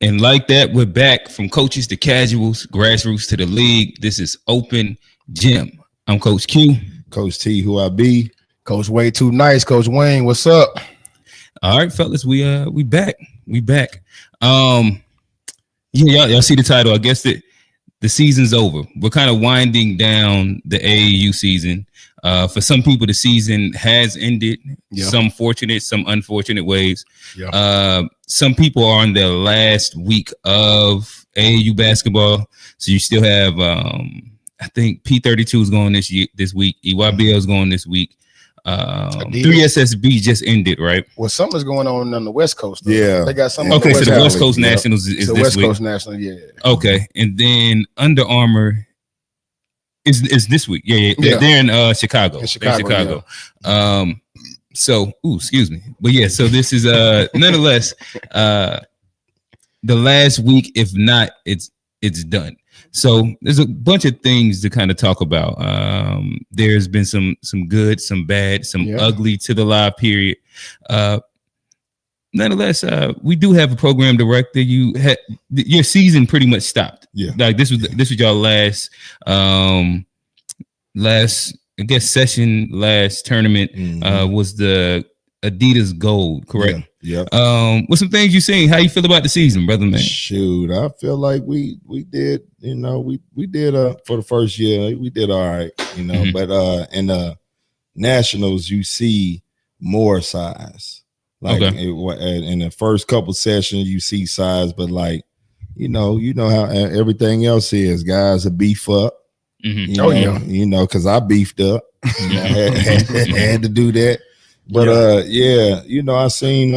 And like that, we're back from coaches to casuals, grassroots to the league. This is Open Gym. I'm Coach Q. Coach T, who I be. Coach Way Too Nice. Coach Wayne, what's up? All right, fellas, we back. We back. Y'all see the title. I guess the season's over. We're kind of winding down the AAU season. For some people, the season has ended. Yeah. Some fortunate, some unfortunate ways. Yeah. Some people are on their last week of AAU basketball. So you still have, I think P32 is going this week. EYBL is going this week. 3SSB just ended, right? Well, something's going on the West Coast, though. Yeah. They got something. Okay, so the West Coast Nationals is this West week. Coast Nationals, yeah. Okay, and then Under Armour is this week. Yeah. They're in Chicago. Chicago. Yeah. Excuse me. But yeah, so this is nonetheless the last week. If not, it's done. So there's a bunch of things to kind of talk about. There's been some good, some bad, some ugly to the live period. Nonetheless, we do have a program director. Your season pretty much stopped. Yeah, like this was y'all last I guess session, last tournament was the Adidas Gold, correct? Yeah. What's some things you seen? How you feel about the season, brother man? Shoot, I feel like we did, we did for the first year, we did all right, but in the nationals you see more size. Like in the first couple sessions you see size, but like you know how everything else is, guys are beef up. Mm-hmm. Because I beefed up. I had to do that. But I seen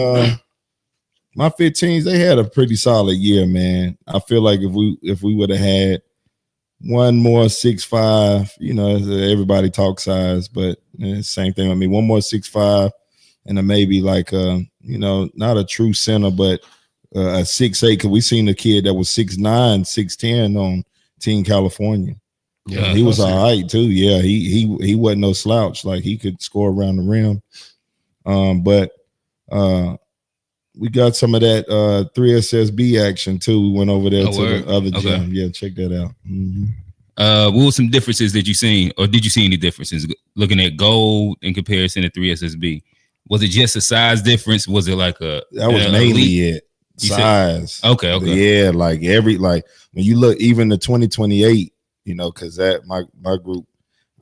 my 15s, they had a pretty solid year, man. I feel like if we would have had one more 6'5", everybody talk size, but same thing with me. One more 6'5", and then maybe like not a true center, but a 6'8", because we seen a kid that was 6'9", 6'10" on Team California. Yeah, he was all right too. Yeah, he wasn't no slouch. Like he could score around the rim. But we got some of that 3SSB action too. We went over there to the other gym. Yeah, check that out. Mm-hmm. What were some differences that you seen, or did you see any differences looking at gold in comparison to 3SSB? Was it just a size difference? Was it like that was mainly it? Size. Okay. Yeah, like when you look even the 2028, because that my group,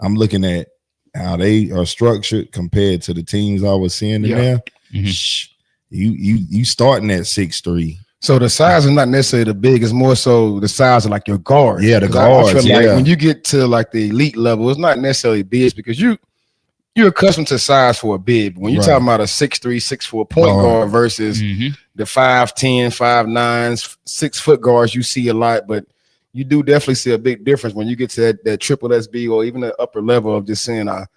I'm looking at how they are structured compared to the teams I was seeing in there. Mm-hmm. You starting at 6'3". So the size is not necessarily the big; it's more so the size of like your guard. Yeah, the guards. I feel like when you get to like the elite level, it's not necessarily big because you're accustomed to size for a big. But when you're talking about a 6'3", 6'4" point guard versus the 5'10", 5'9", 6 foot guards, you see a lot, but you do definitely see a big difference when you get to that triple SB or even the upper level of just seeing a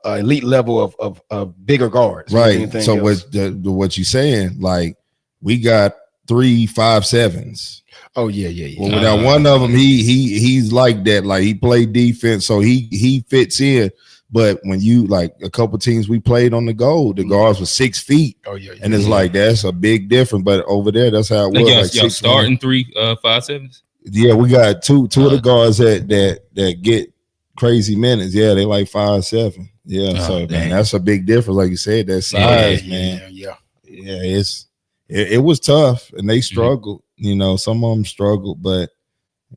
elite level of bigger guards. Right. So what you saying? Like we got 3 5'7". Oh yeah. Well, without one of them, he's like that. Like he played defense, so he fits in. But when you like a couple teams we played on the gold, the guards were 6 feet. Oh yeah. And it's like that's a big difference. But over there, that's how it was. Y'all starting 3 5'7"s? Yeah, we got two of the guards that get crazy minutes. Yeah, they like 5'7". Yeah, man, that's a big difference. Like you said, that size, man. Yeah. It was tough, and they struggled. Some of them struggled, but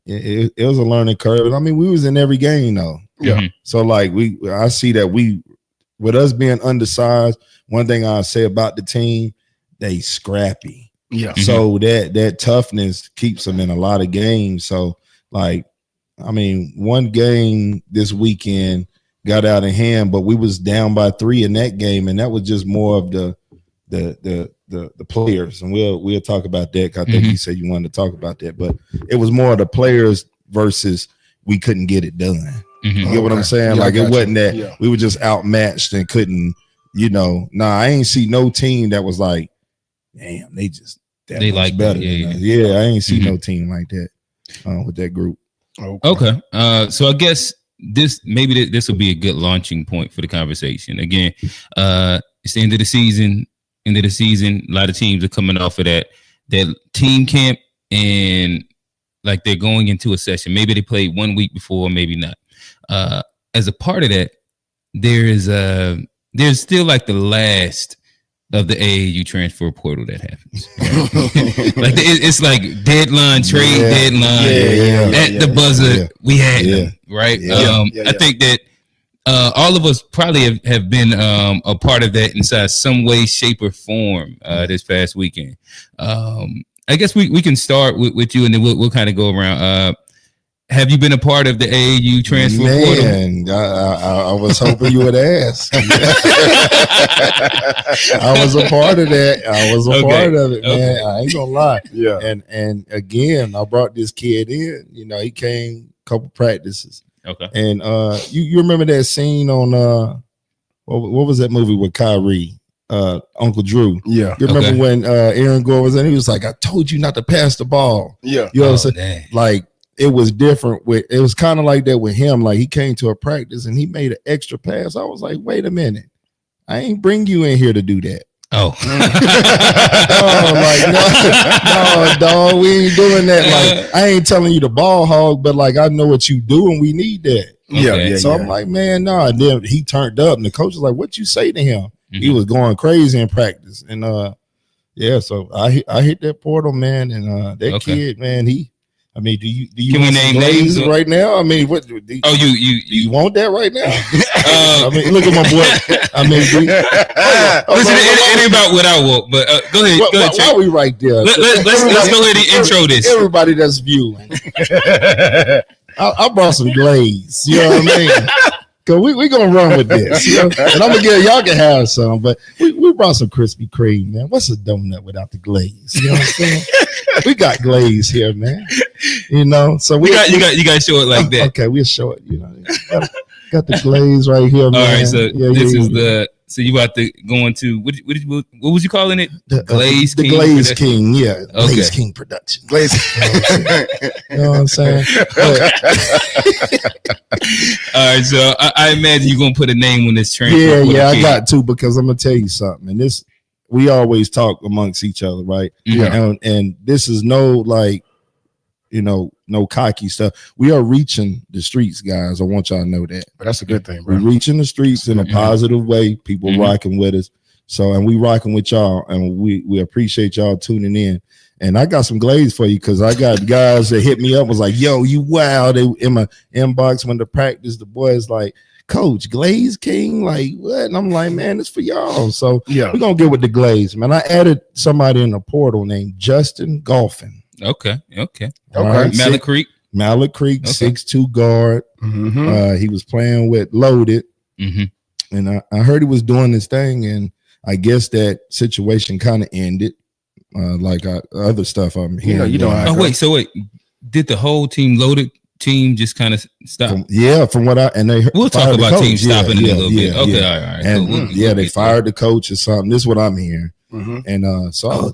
it was a learning curve. I mean, we was in every game though. Yeah. So like I see that with us being undersized. One thing I say about the team, they scrappy. Yeah. So that toughness keeps them in a lot of games. So like, I mean, one game this weekend got out of hand, but we was down by 3 in that game, and that was just more of the players. And we'll talk about that. 'Cause I think you said you wanted to talk about that, but it was more of the players versus we couldn't get it done. You get what I'm saying? Yeah, like it wasn't that we were just outmatched and couldn't. I ain't see no team that was like, damn, they like better. I ain't see no team like that with that group. Okay. So I guess this will be a good launching point for the conversation. Again, it's the end of the season. A lot of teams are coming off of that that team camp and like they're going into a session. Maybe they played 1 week before, maybe not. As a part of that, there's still like the last of the AAU transfer portal that happens. Like it's like deadline, trade deadline. At the buzzer, we had them, right? I think that all of us probably have been a part of that inside some way, shape, or form this past weekend. I guess we can start with you, and then we'll kind of go around. Have you been a part of the AAU transfer portal? Man, I was hoping you would ask. I was a part of that. I was a part of it, man. I ain't gonna lie. Yeah. And again, I brought this kid in. You know, he came a couple practices. Okay. And you remember that scene on what was that movie with Kyrie? Uncle Drew. Yeah. You remember when Aaron Gore was in? He was like, "I told you not to pass the ball." Yeah. You know what I'm saying? Like, it was different it was kind of like that with him. Like, he came to a practice and he made an extra pass. I was like, wait a minute. I ain't bring you in here to do that. Oh. No, dog, we ain't doing that. Like, I ain't telling you to ball hog, but like, I know what you do and we need that. So I'm like, man, no. And then he turned up and the coach was like, what you say to him? Mm-hmm. He was going crazy in practice. And so I hit that portal, man. And that kid, man, I mean, do you can we name names right now? I mean, what? You want that right now? I mean, look at my boy. I mean, listen, it ain't about what I want, but go ahead. Why are we right there? Let's go ahead and intro this. Everybody that's viewing, I brought some glaze. You know what I mean? Cause we gonna run with this, you know? And I'm gonna get y'all can have some, but we brought some Krispy Kreme, man. What's a donut without the glaze? You know what I'm saying? We got glaze here, man. You know, so you got to show it like that. Okay, we'll show it. You know, got the glaze right here, man. All right, so this is so you about to go into what was you calling it? Glaze King. The Glaze King, yeah. Okay. Glaze King production. Glaze. You know what I'm saying? All right, so I imagine you're gonna put a name on this train. Yeah, I got to, because I'm gonna tell you something. And this, we always talk amongst each other, right? Yeah. And this is no no cocky stuff. We are reaching the streets, guys. I want y'all to know that. But that's a good thing, bro. We're reaching the streets in a positive way. People rocking with us. So, and we rocking with y'all, and we appreciate y'all tuning in. And I got some glaze for you, because I got guys that hit me up, was like, yo, you wow. They in my inbox when to practice, the boys like, Coach, Glaze King, like what? And I'm like, man, it's for y'all. So we're gonna get with the glaze, man. I added somebody in the portal named Justin Golphin. Okay. Right. Mallet Creek, 6'2" guard. He was playing with Loaded, and I heard he was doing this thing, and I guess that situation kind of ended, like other stuff I'm hearing. You know. Wait, did the whole Loaded team just kind of stop? From what we'll talk about teams stopping in a little bit. Okay, all right. And they fired the coach or something. This is what I'm hearing. And so I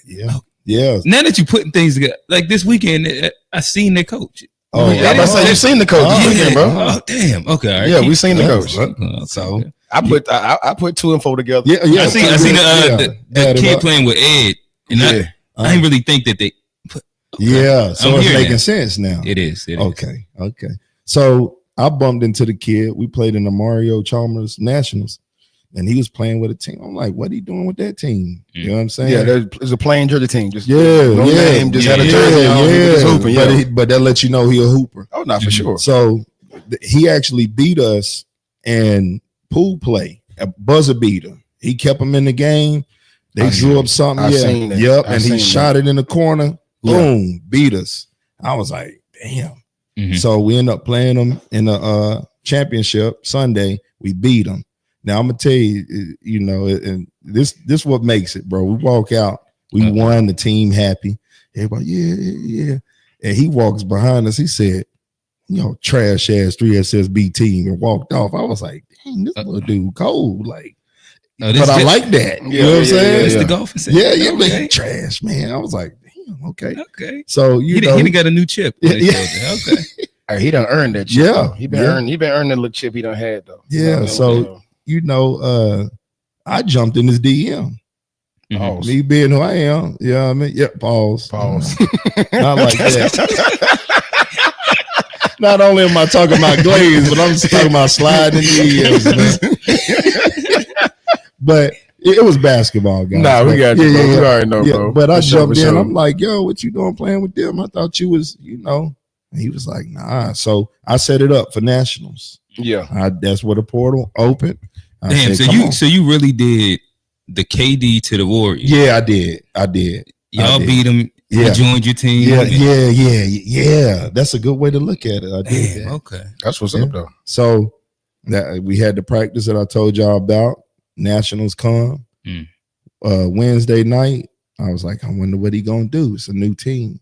did. Yeah. Now that you're putting things together, like this weekend, I seen their coach. You've seen the coach this weekend, bro. Oh, damn. Okay. All right. Yeah, we've seen the coach. So I put 2 and 4 together. Yeah. I seen the kid playing with Ed, and I didn't really think that they. Yeah, so it's making sense now. It is. Okay. So I bumped into the kid. We played in the Mario Chalmers Nationals, and he was playing with a team. I'm like, what are you doing with that team? You know what I'm saying? Yeah, there's a plain jersey team. Just name, just had a jersey on. Just hooping, but that lets you know he a hooper. Oh, not for sure. So he actually beat us in pool play, a buzzer beater. He kept him in the game. They drew up something. And he shot it in the corner. Boom, beat us. I was like, damn. So we end up playing them in the championship Sunday. We beat them. Now I'm gonna tell you, and this what makes it, bro. We walk out, we won, the team happy. Everybody, yeah. And he walks behind us. He said, trash ass 3SSB team, and walked off. I was like, dang, this little dude cold. Like, but I like that. You know what I'm saying? It's the Golphin. Yeah, trash, man. I was like, damn, okay. So he got a new chip. Okay. He done earned that chip. Yeah. He been earning that little chip he done had though. Yeah. I jumped in his DM. Pause. Me being who I am, you know what I mean? Yep, pause. Pause. Not like that. Not only am I talking about Glaze, but I'm just talking about sliding in the DMs, man. But it was basketball, guys. Nah, we got you, bro. You already know, yeah, bro. But I jumped in. Sure. I'm like, yo, what you doing playing with them? I thought you was, And he was like, nah. So I set it up for nationals. Yeah. That's where the portal opened. Damn, so you really did the KD to the Warriors. Yeah, I did. Y'all beat them. Yeah. You joined your team. Yeah. That's a good way to look at it. I did. Damn, okay. That's what's up, though. So that we had the practice that I told y'all about. Nationals come Wednesday night. I was like, I wonder what he gonna do. It's a new team,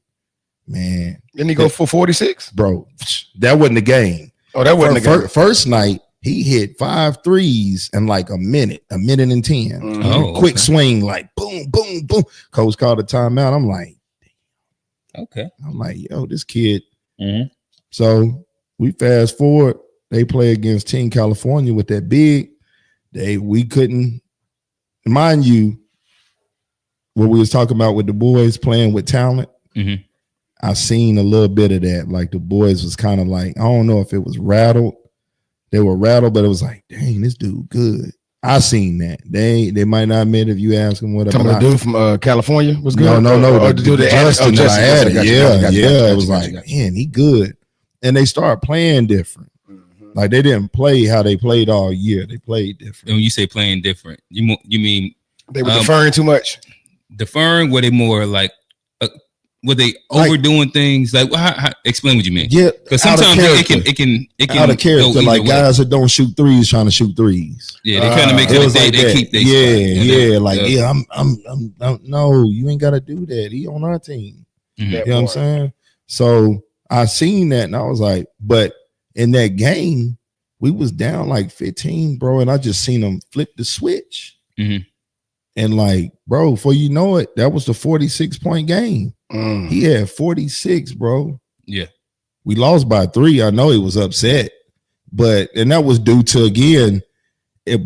man. Didn't he go for 46, bro? That wasn't the game. Oh, that wasn't the game. First night he hit 5 threes in like a minute and 10. Mm-hmm. Oh, quick swing, like boom, boom, boom. Coach called a timeout. I'm like, yo, this kid. Mm-hmm. So we fast forward. They play against Team California with that big. We couldn't, mind you, what we was talking about with the boys playing with talent. Mm-hmm. I seen a little bit of that. Like the boys was kind of like, I don't know if it was rattled. They were rattled, but it was like, dang, this dude good. I seen that. They might not admit if you ask them what about. The dude from California was good. No. The dude that Justin that I added. It was like, man, he good. And they started playing different. Like they didn't play how they played all year. They played different. And when you say playing different, you mean they were deferring too much? Deferring? Were they more like? Were they overdoing things? Like, how, explain what you mean? Yeah, because sometimes it can out of character. Like guys that don't shoot threes trying to shoot threes. Yeah, they trying to make sure they keep their I'm no, you ain't got to do that. He on our team. Mm-hmm. You know what I'm saying? So I seen that and I was like, but in that game, we was down like 15, bro, and I just seen them flip the switch. Mm-hmm. And like, bro, before you know it, that was the 46-point game. He had 46, bro. Yeah. We lost by 3. I know he was upset, and that was due to, again, it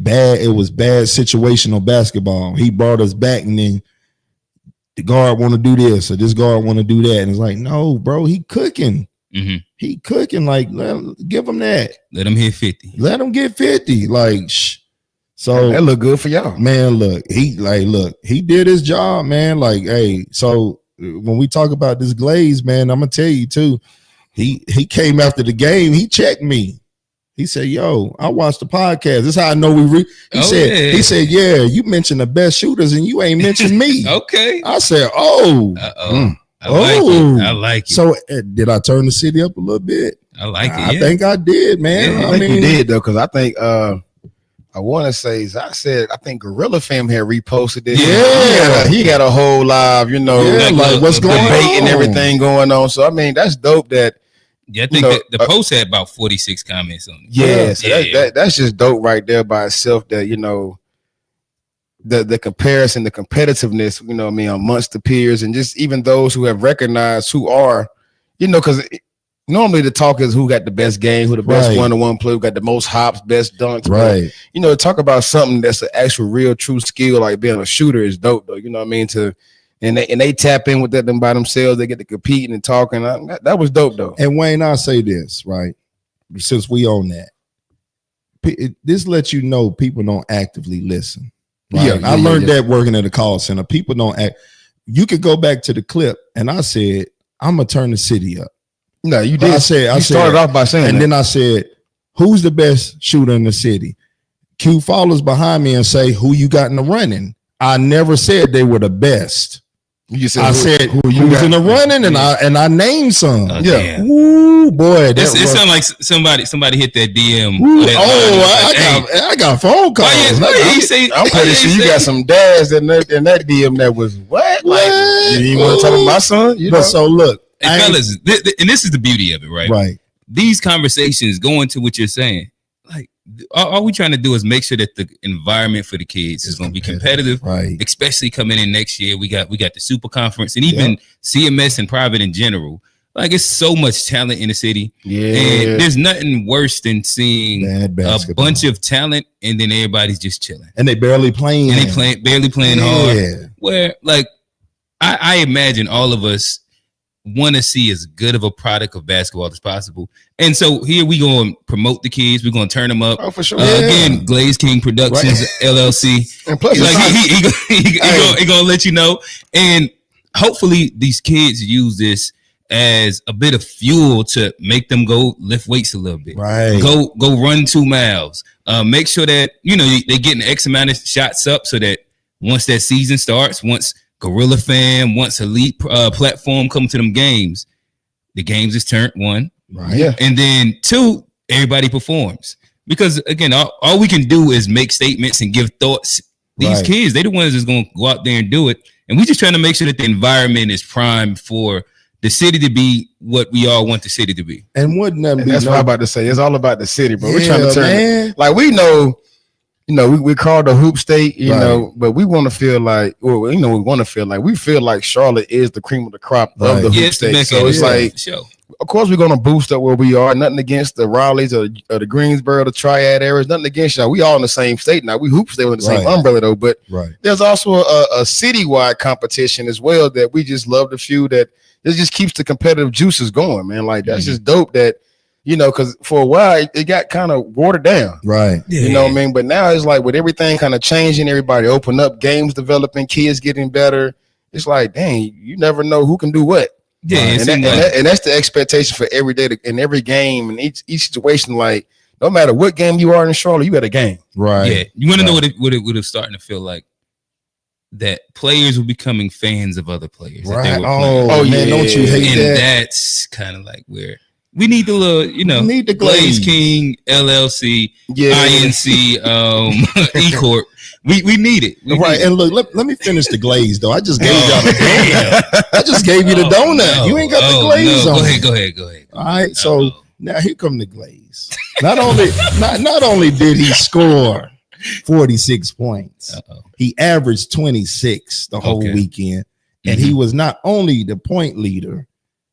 was bad situational basketball. He brought us back and then the guard want to do this or this guard want to do that. And it's like, no, bro, he cooking. Mm-hmm. He cooking. Like, give him that. Let him hit 50. Let him get 50. Like, So that look good for y'all. Man, he did his job, man. Like, hey, so when we talk about this Glaze, man, I'm gonna tell you too. He came after the game. He checked me. He said, "Yo, I watched the podcast. This is how I know we." He said, "Yeah, you mentioned the best shooters, and you ain't mentioned me." Okay. I said, "Oh, I like it. So did I turn the city up a little bit? I like it. I think I did, man. Yeah, I think you did though, because I think I want to say, I think Gorilla Fam had reposted this. Yeah, he got a whole live, like what's going on and everything going on. So I mean, that's dope. That I think the post had about 46 comments on it. Yeah, so that's just dope right there by itself. That the comparison, the competitiveness, amongst the peers, and just even those who have recognized who are, because. Normally the talk is who got the best game, who the best one-on-one player, who got the most hops, best dunks. Right. But, talk about something that's an actual real true skill, like being a shooter is dope though. You know what I mean? And they tap in with that them by themselves. They get to compete and talk, and that was dope though. And Wayne, I'll say this, right? Since we own that. This lets you know people don't actively listen. Right? I learned that working at a call center. People don't act. You could go back to the clip and I said, I'm gonna turn the city up. No, you did. I said, started off by saying, and then I said, "Who's the best shooter in the city?" Q follows behind me and say, "Who you got in the running?" I never said they were the best. You said, I said who's in the running, and I named some. Ooh, boy, it sounded like somebody hit that DM. I got phone calls. I'm pretty sure you got some dads in that DM that was what? Like, you want to talk about my son? So look. Hey, fellas, and this is the beauty of it, right? Right. These conversations go into what you're saying. Like, all we trying to do is make sure that the environment for the kids is going to be competitive, right? Especially coming in next year. We got the Super Conference and even CMS and private in general. Like, it's so much talent in the city. Yeah. And there's nothing worse than seeing a bunch of talent and then everybody's just chilling. And they barely playing. And barely playing hard. where like I imagine all of us want to see as good of a product of basketball as possible. And so here we going to promote the kids. We're going to turn them up. Oh, for sure. Again, Glaze King Productions, LLC. And plus, like he gonna let you know. And hopefully these kids use this as a bit of fuel to make them go lift weights a little bit. Right. Go run 2 miles. Make sure that, they getting X amount of shots up so that once that season starts, once Gorilla Fam, once Elite platform come to them games, the games is turned 1. Right. Yeah. And then 2, everybody performs. Because again, all we can do is make statements and give thoughts. These kids, they the ones that's going to go out there and do it. And we just trying to make sure that the environment is primed for the city to be what we all want the city to be. And wouldn't that be? That's what I'm about to say. It's all about the city, bro. Yeah, We're trying to turn it. Like we know, we called the hoop state, but we want to feel like, we feel like Charlotte is the cream of the crop of the hoop state. So it's like, of course, we're gonna boost up where we are. Nothing against the Raleighs or the Greensboro, the Triad areas. Nothing against y'all. We all in the same state now. We hoop state with the same umbrella though. But there's also a citywide competition as well that we just love the few that it just keeps the competitive juices going, man. Like that's just dope that. Because for a while it got kind of watered down. Right. Yeah. You know what I mean? But now it's like with everything kind of changing, everybody open up, games developing, kids getting better. It's like, dang, you never know who can do what. Yeah. And that's the expectation for every day in every game and each situation. Like, no matter what game you are in Charlotte, you at a game. Right. Yeah. You want to know what it would have started to feel like? That players were becoming fans of other players. Right. Oh, man, don't you hate that? And that's kind of like where we need the little, need the Glaze King, LLC, INC, E-Corp. We need it. And look, let me finish the glaze though. I just gave y'all the donut. I just gave you the donut. No, you ain't got the glaze on. Go ahead. All right. So now here come the glaze. Not only did he score 46 points, he averaged 26 the whole weekend. And he was not only the point leader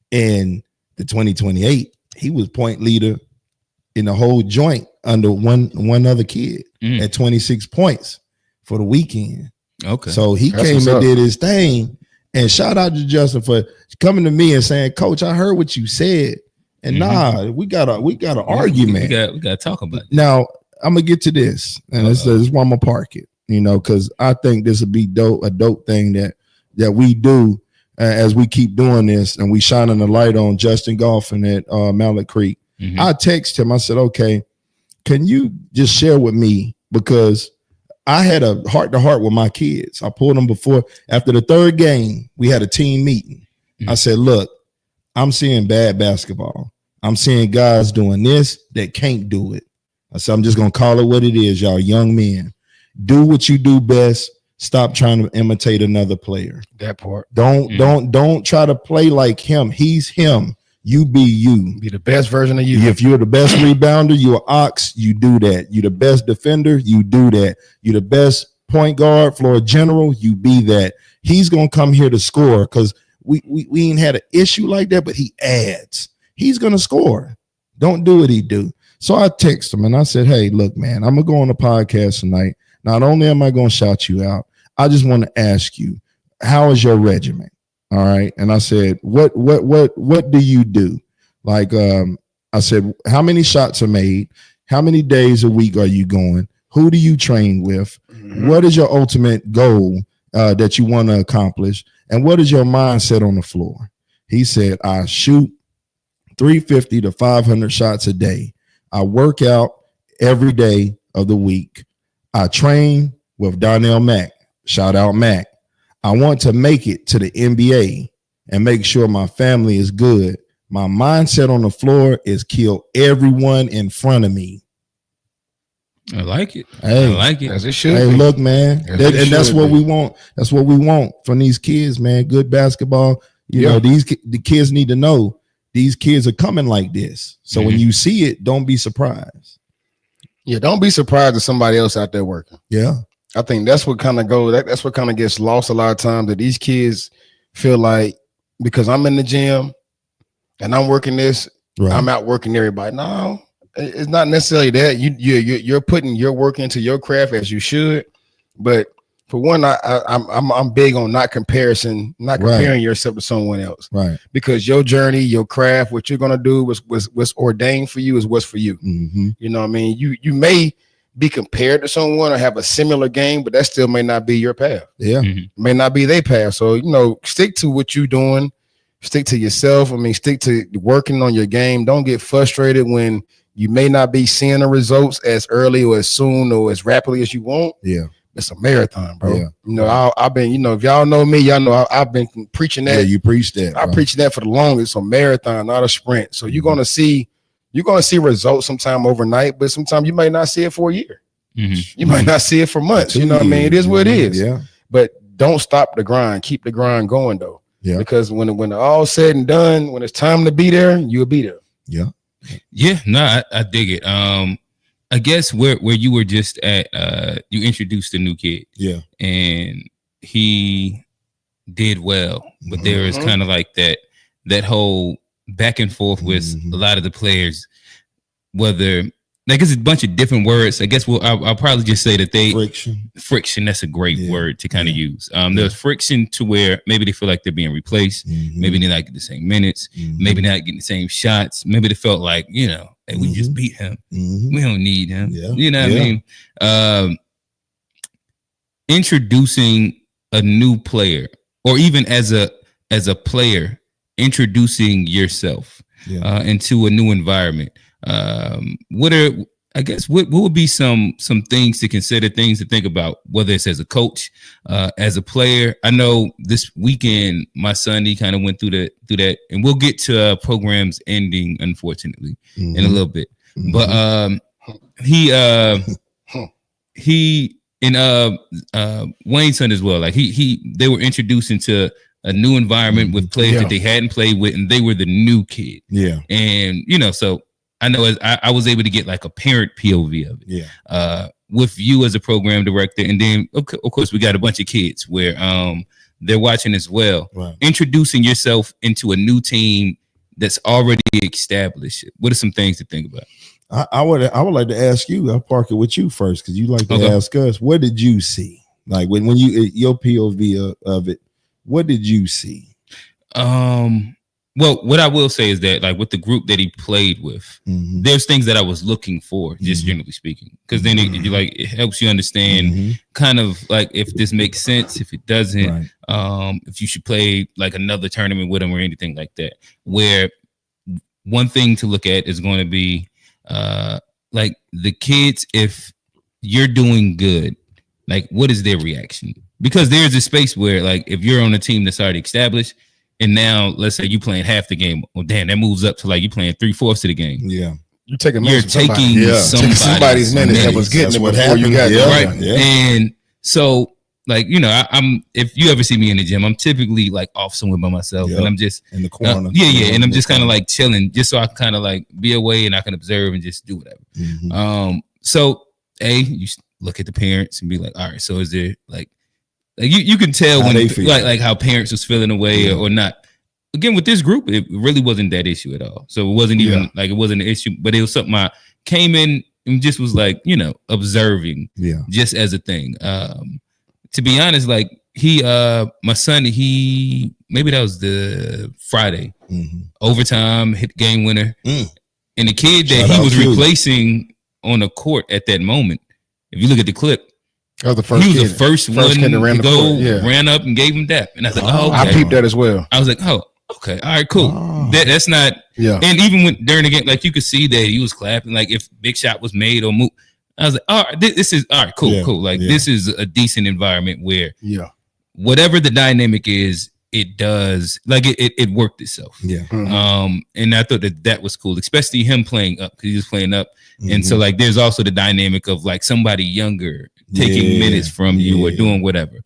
in the 2028, he was point leader in the whole joint under one other kid at 26 points for the weekend. Okay. So he came and did his thing. And shout out to Justin for coming to me and saying, Coach, I heard what you said. And we got an argument. We got to talk about it. Now, I'm gonna get to this. And this is why I'm gonna park it, because I think this would be a dope thing that we do. As we keep doing this and we shining the light on Justin Golphin at Mallet Creek, I text him. I said, okay, can you just share with me? Because I had a heart-to-heart with my kids. I pulled them after the 3rd game, we had a team meeting. I said, look, I'm seeing bad basketball. I'm seeing guys doing this that can't do it. I said, I'm just going to call it what it is, y'all young men. Do what you do best. Stop trying to imitate another player. That part. Don't try to play like him. He's him. You be you. Be the best version of you. If you're the best rebounder, you're an ox, you do that. You're the best defender, you do that. You're the best point guard, floor general, you be that. He's gonna come here to score because we ain't had an issue like that, but he adds. He's gonna score. Don't do what he do. So I text him and I said, hey, look, man, I'm gonna go on the podcast tonight. Not only am I gonna shout you out, I just want to ask you, how is your regimen? All right. And I said, what do you do? Like, I said, how many shots are made? How many days a week are you going? Who do you train with? What is your ultimate goal that you want to accomplish? And what is your mindset on the floor? He said, I shoot 350 to 500 shots a day. I work out every day of the week. I train with Donnell Mack. Shout out Mac. I want to make it to the NBA and make sure my family is good. My mindset on the floor is kill everyone in front of me. I like it. Hey, I like it. As it should. Hey, look, man. That's what we want. That's what we want from these kids, man. Good basketball. You know, the kids need to know these kids are coming like this. So when you see it, don't be surprised. Yeah, don't be surprised if somebody else out there working. Yeah. I think that's what kind of that's what kind of gets lost a lot of times, that these kids feel like because I'm in the gym and I'm working this, I'm out working everybody. No, it's not necessarily that. You're putting your work into your craft as you should, but for one, I'm big on not comparing yourself to someone else, right? Because your journey, your craft, what you're gonna do was ordained for you is what's for you. Mm-hmm. You know what I mean? You may be compared to someone or have a similar game, but that still may not be your path. Yeah, may not be their path. So stick to what you're doing. Stick to yourself. I mean, stick to working on your game. Don't get frustrated when you may not be seeing the results as early or as soon or as rapidly as you want. Yeah. It's a marathon, bro. Yeah. I've been, if y'all know me, y'all know I've been preaching that. Yeah, you preach that. I preach that for the longest. It's a marathon, not a sprint. So you're gonna see results sometime overnight, but sometimes you might not see it for a year. You might not see it for months. You know what I mean? It is what it is. Yeah. But don't stop the grind. Keep the grind going though. Yeah. Because when all said and done, when it's time to be there, you'll be there. Yeah. Yeah. No, I dig it. I guess where you were just at, you introduced a new kid. Yeah. And he did well, but there is kind of like that whole back and forth with a lot of the players, whether I guess it's a bunch of different words. I guess I'll probably just say that friction. That's a great word to kind of use. There's friction to where maybe they feel like they're being replaced. Maybe they're not getting the same minutes. Maybe not getting the same shots. Maybe they felt like, hey, we just beat him. We don't need him. Yeah. You know what I mean? Introducing a new player, or even as a player, introducing yourself into a new environment. What would be some things to consider, things to think about, whether it's as a coach, as a player? I know this weekend my son, he kind of went through that, and we'll get to programs ending, unfortunately, in a little bit. But he and Wayne's son as well, like they were introduced into a new environment with players that they hadn't played with, and they were the new kid. Yeah. And so I know I was able to get like a parent POV of it. Yeah. With you as a program director, and then of course we got a bunch of kids where they're watching as well. Right. Introducing yourself into a new team that's already established. What are some things to think about? I would like to ask you. I'll park it with you first because you like to ask us. What did you see? Like when you your POV of it, what did you see? Well, what I will say is that, like, with the group that he played with, there's things that I was looking for, just generally speaking, because then it helps you understand kind of like if this makes sense, if it doesn't, if you should play like another tournament with him or anything like that. Where one thing to look at is going to be like the kids, if you're doing good, like what is their reaction? Because there's a space where, like, if you're on a team that's already established, and now let's say you playing half the game, well, damn, that moves up to like you playing 3/4 of the game. Yeah, you're taking somebody's minutes that was getting it before you got there, right? Yeah. And so, like, I'm if you ever see me in the gym, I'm typically like off somewhere by myself, and I'm just in the corner. And I'm just kind of like chilling, just so I can kind of like be away and I can observe and just do whatever. So you look at the parents and be like, all right, so is there like you can tell how when like how parents was feeling away or not. Again, with this group, it really wasn't that issue at all. So it wasn't even like it wasn't an issue, but it was something I came in and just was like, observing just as a thing. To be honest, like my son, maybe that was the Friday overtime hit game winner. And the kid that he was replacing on the court at that moment, if you look at the clip, he was the first one to ran up and gave him that. And I was like, I peeped that as well. I was like, okay, all right, cool. That's not, and even during the game, like you could see that he was clapping, like if big shot was made or moved. I was like, all right, this is all right, cool. Like this is a decent environment where whatever the dynamic is, it does, like it worked itself. Yeah. And I thought that was cool, especially him playing up, because he was playing up. And so like there's also the dynamic of like somebody younger taking minutes from you or doing whatever.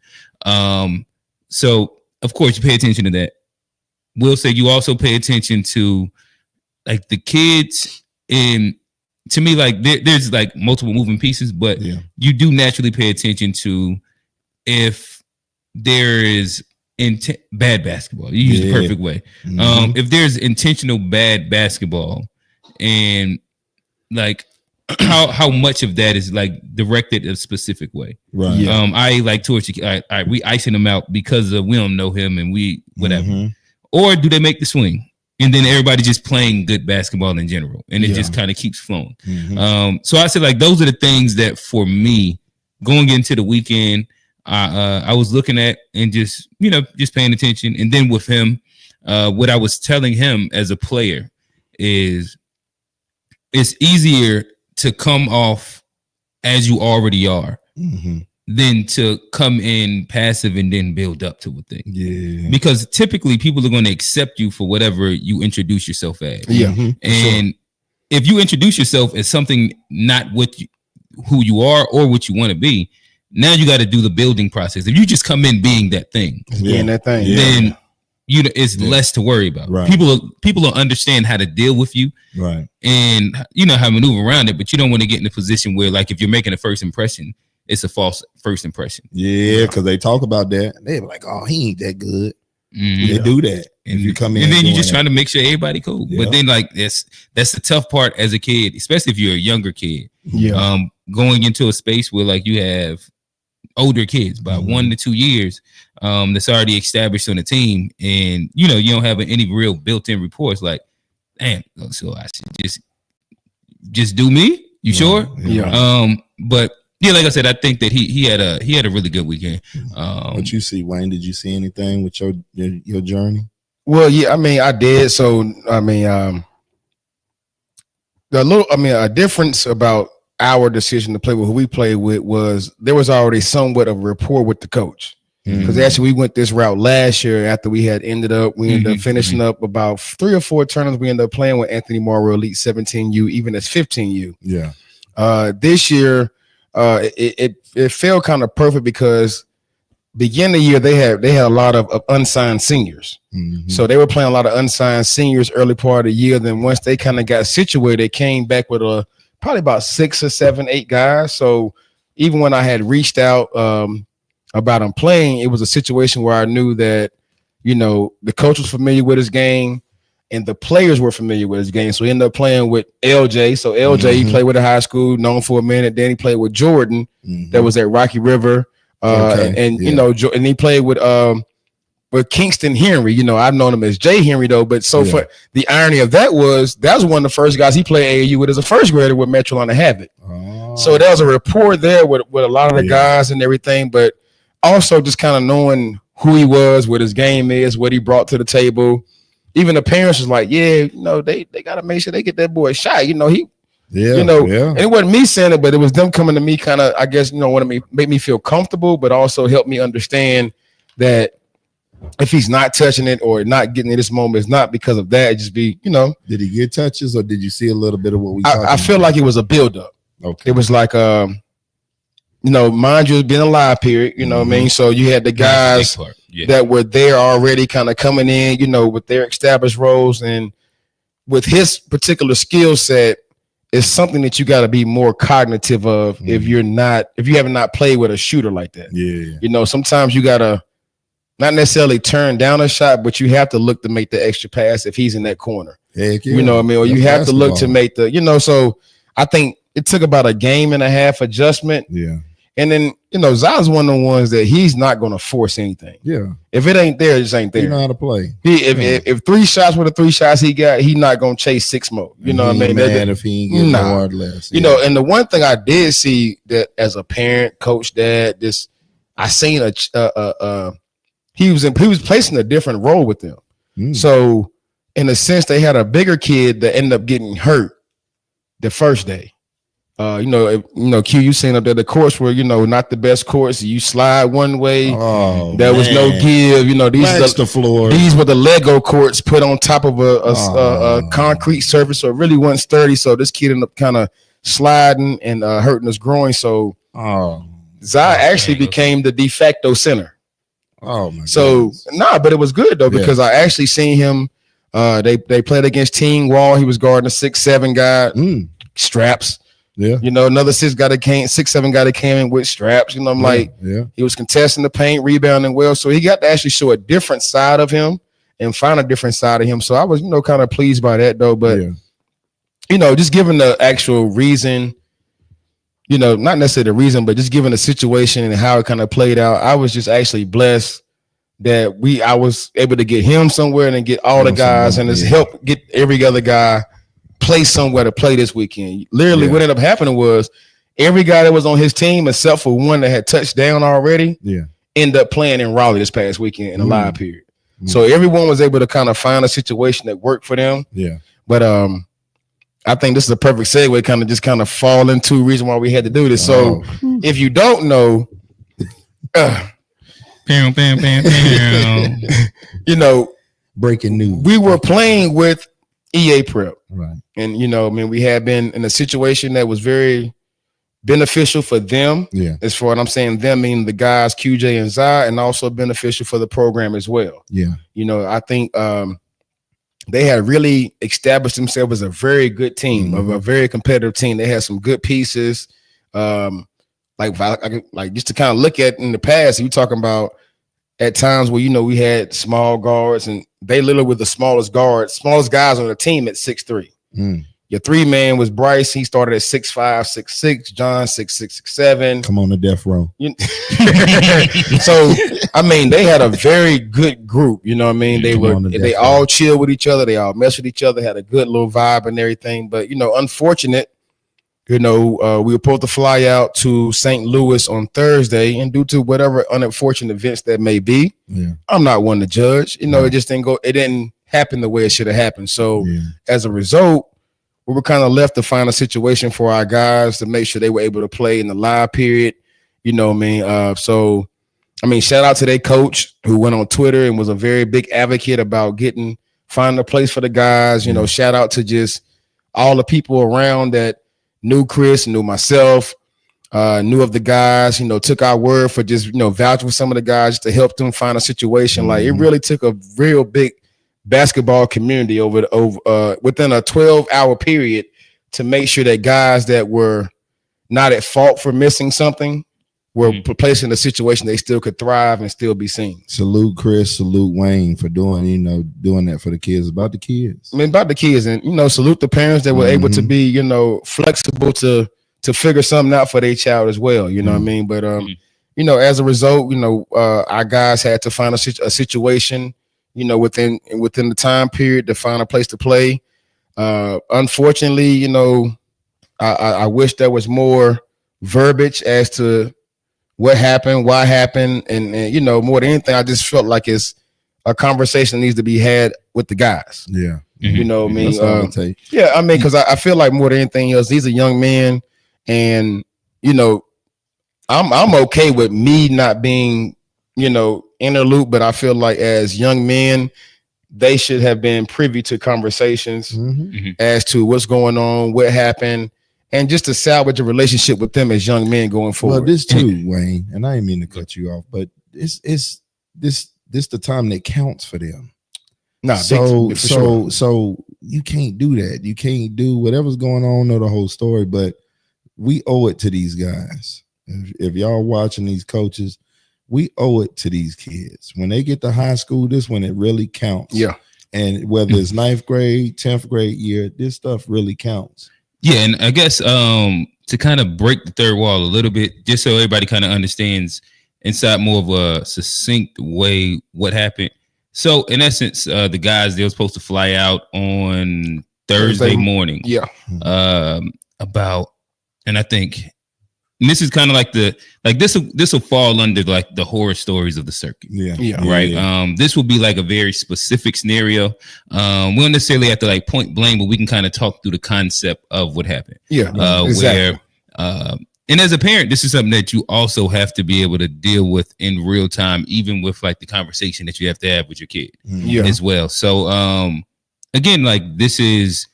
So of course you pay attention to that. We'll say you also pay attention to like the kids, and to me, like there's like multiple moving pieces, but you do naturally pay attention to if there is bad basketball. You use the perfect way. If there's intentional bad basketball, and like how much of that is like directed a specific way. Right. Yeah. I like towards we icing him out because we don't know him and we whatever. Or do they make the swing? And then everybody just playing good basketball in general. And it just kind of keeps flowing. So I said like those are the things that for me going into the weekend, I was looking at and just paying attention. And then with him, what I was telling him as a player is it's easier to come off as you already are than to come in passive and then build up to a thing. Yeah. Because typically people are going to accept you for whatever you introduce yourself as. Yeah. And if you introduce yourself as something not who you are or what you want to be, now you got to do the building process. If you just come in being that thing, then it's less to worry about. Right. People will understand how to deal with you, right? And how to maneuver around it. But you don't want to get in a position where, like, if you're making a first impression, it's a false first impression. Yeah, because they talk about that. They're like, "Oh, he ain't that good." They do that, and you come in, and then you're just trying to make sure everybody cool. Yeah. But then, like, that's the tough part as a kid, especially if you're a younger kid. Yeah. Going into a space where like you have older kids by 1 to 2 years that's already established on the team, and you don't have any real built-in reports. Like, damn, so I should just do me. You sure? Yeah. But yeah, like I said, I think that he had a really good weekend. What you see, Wayne? Did you see anything with your journey? Well, yeah, I mean, I did. So I mean, a difference about our decision to play with who we played with was there was already somewhat of a rapport with the coach. Because actually we went this route last year after we ended up finishing up about 3 or 4 tournaments. We ended up playing with Anthony Morrow, Elite 17U, even as 15U. Yeah. This year, it felt kind of perfect because beginning of the year they had a lot of unsigned seniors. So they were playing a lot of unsigned seniors early part of the year. Then once they kind of got situated, they came back with probably about 6 or 7, 8 guys. So even when I had reached out about him playing, it was a situation where I knew that, the coach was familiar with his game and the players were familiar with his game. So he ended up playing with LJ. So LJ, he played with a high school, known for a minute. Then he played with Jordan that was at Rocky River. And he played with Kingston Henry. I've known him as Jay Henry though. But for the irony of that was one of the first guys he played AAU with as a first grader with Metro on the Havoc. So there was a rapport there with a lot of the guys and everything, but also just kind of knowing who he was, what his game is, what he brought to the table. Even the parents was like, they got to make sure they get that boy a shot. And it wasn't me saying it, but it was them coming to me kind of, I guess, wanting me, make me feel comfortable, but also help me understand that if he's not touching it or not getting it this moment, it's not because of that. It just be, Did he get touches or did you see a little bit of what we I feel like it was a buildup. Okay. It was like, mind you, it's been a live period, what I mean? So you had the guys that were there already kind of coming in, with their established roles, and with his particular skill set, it's something that you got to be more cognitive of if you have not played with a shooter like that. Yeah. Sometimes you got to not necessarily turn down a shot, but you have to look to make the extra pass if he's in that corner. Heck yeah. What I mean? Or you have to look to make the, so I think it took about a game and a half adjustment. Yeah. And then, Zai's one of the ones that he's not going to force anything. Yeah. If it ain't there, it just ain't there. You know how to play. If 3 shots were the 3 shots he got, he's not going to chase 6 more. You know what I mean? Man, if he ain't getting hard less. And the one thing I did see that as a parent, coach, dad, I seen he was placing a different role with them. So in a sense, they had a bigger kid that ended up getting hurt the first day. Q, you seen up there the courts were, not the best courts. You slide one way, there was no give. These were the Lego courts put on top of a concrete surface, so it really wasn't sturdy. So this kid ended up kind of sliding and hurting his groin. So Zai actually became the de facto center. Oh my! So but it was good though because I actually seen him. They played against Team Wall. He was guarding a 6'7" guy, straps. Yeah, another 6'7" guy that came in with straps. I'm like, he was contesting the paint, rebounding well. So he got to actually show a different side of him and find a different side of him. So I was, kind of pleased by that though. But just given the actual reason, not necessarily the reason, but just given the situation and how it kind of played out, I was just actually blessed that I was able to get him somewhere and then get all the guys and just help get every other guy play somewhere to play this weekend. Literally, what ended up happening was every guy that was on his team, except for one that had touched down already, ended up playing in Raleigh this past weekend in a live period. So everyone was able to kind of find a situation that worked for them. Yeah. But I think this is a perfect segue, kind of fall into reason why we had to do this. So if you don't know, breaking news. We were playing with EA Prep. Right. And we had been in a situation that was very beneficial for them. Yeah. As far as I'm saying them, meaning the guys QJ and Zai, and also beneficial for the program as well. Yeah. I think they had really established themselves as a very good team, of a very competitive team. They had some good pieces. Like just to kind of look at in the past, you talking about at times where we had small guards, and they literally were the smallest guys on the team at 6'3". Your 3-man was Bryce. He started at 6'5", 6'6". John 6'6", 6'7". Come on the death row. So they had a very good group. They all chill with each other. They all mess with each other. Had a good little vibe and everything. But unfortunate. We were supposed to fly out to St. Louis on Thursday, and due to whatever unfortunate events that may be, I'm not one to judge. It just didn't go. It didn't happen the way it should have happened. So as a result, we were kind of left to find a situation for our guys to make sure they were able to play in the live period. So shout out to their coach who went on Twitter and was a very big advocate about finding a place for the guys. Shout out to just all the people around that knew Chris, knew myself, knew of the guys, took our word for just, vouching for some of the guys to help them find a situation. Like it really took a real big basketball community within a 12-hour period to make sure that guys that were not at fault for missing something were placed in a situation they still could thrive and still be seen. Salute Chris, salute Wayne for doing that for the kids. About the kids. About the kids, and salute the parents that were able to be, flexible to figure something out for their child as well. But as a result, our guys had to find a situation, within the time period to find a place to play. Unfortunately, I wish there was more verbiage as to what happened, why happened, and more than anything, I just felt like it's a conversation that needs to be had with the guys. Yeah. Because I feel like more than anything else, these are young men, and I'm okay with me not being in the loop, but I feel like as young men, they should have been privy to conversations as to what's going on, what happened, and just to salvage a relationship with them as young men going forward. Well, this too, Wayne, and I didn't mean to cut you off, but it's this the time that counts for them. So you can't do that. You can't do whatever's going on, know the whole story, but we owe it to these guys. If y'all watching these coaches, we owe it to these kids. When they get to high school, this when it really counts. Yeah. And whether it's 9th grade, 10th grade year, this stuff really counts. Yeah, and I guess to kind of break the third wall a little bit, just so everybody kind of understands inside more of a succinct way what happened. So in essence, the guys, they were supposed to fly out on Thursday morning. Yeah. And I think and this is kind of like this will fall under like the horror stories of the circuit. Yeah. Right. Yeah. This will be like a very specific scenario. We don't necessarily have to like point blame, but we can kind of talk through the concept of what happened. Yeah. Exactly. Where and as a parent, this is something that you also have to be able to deal with in real time, even with like the conversation that you have to have with your kid as well. So again, like this is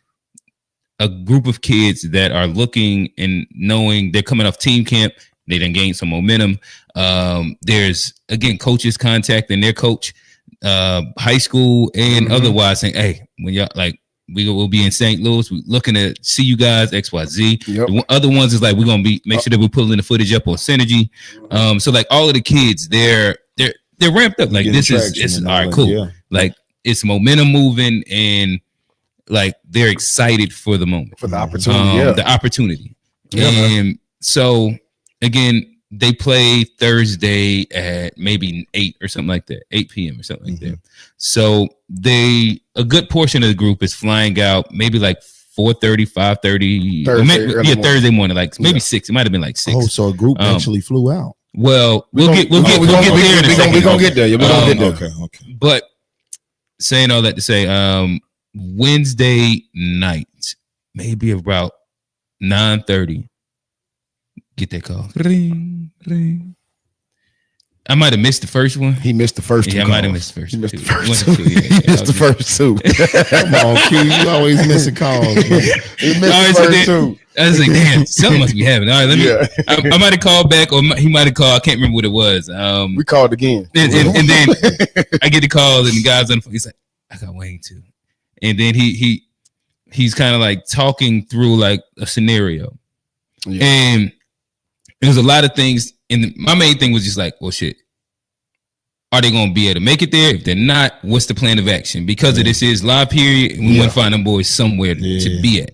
a group of kids that are looking and knowing they're coming off team camp. They done gained some momentum. There's again coaches contacting their coach, high school and otherwise saying, "Hey, when y'all like we will be in St. Louis, we're looking to see you guys XYZ." Yep. The other ones is like we're gonna be make sure that we're pulling the footage up on Synergy. So like all of the kids, they're ramped up. Like this is all right, cool. Yeah. Like it's momentum moving and. like they're excited for the moment, for the opportunity. The opportunity. And so again, they play Thursday at maybe 8 or something like that, 8 p.m. or something like that. So a good portion of the group is flying out maybe like 4:30, 5:30. Thursday morning, like maybe 6. It might have been like 6. Oh, so a group actually flew out. Well, we'll get there in a second. We're gonna get there. Yeah, we're gonna get there. Okay. But saying all that to say, Wednesday night, maybe about 9:30. Get that call. Ring, ring. I might have missed the first one. He missed the first two. Yeah, I might have missed the first. He two. missed the first two. He missed the first two. Come on, Q. You always missing calls. Man. He missed the first two. I was like, damn, something must be happening. All right, let me. I might have called back, or he might have called. I can't remember what it was. We called again, and then I get the call, and the guy's on the phone. He's like, I got Wayne too, and then he's kind of like talking through like a scenario, and there's a lot of things. And my main thing was just like, well, shit. Are they going to be able to make it there? If they're not, what's the plan of action? Because of this is live period, and we want to find them boys somewhere to be at.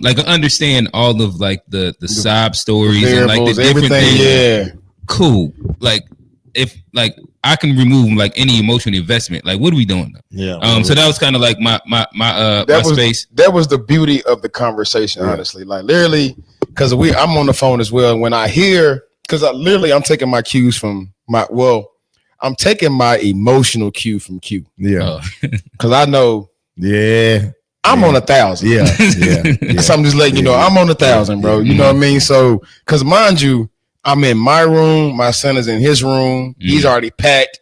Like I understand all of like the sob stories and like the different things. Yeah, cool. Like if like I can remove like any emotional investment. Like what are we doing? So that was kind of like my space. That was the beauty of the conversation, honestly. Like literally, because I'm on the phone as well. And when I hear, because I'm taking my cues from I'm taking my emotional cue from Q. Yeah. Because I know I'm on 1,000. Yeah. So I'm just letting you know I'm on 1,000, bro. You know what I mean? So, because mind you, I'm in my room. My son is in his room. He's already packed.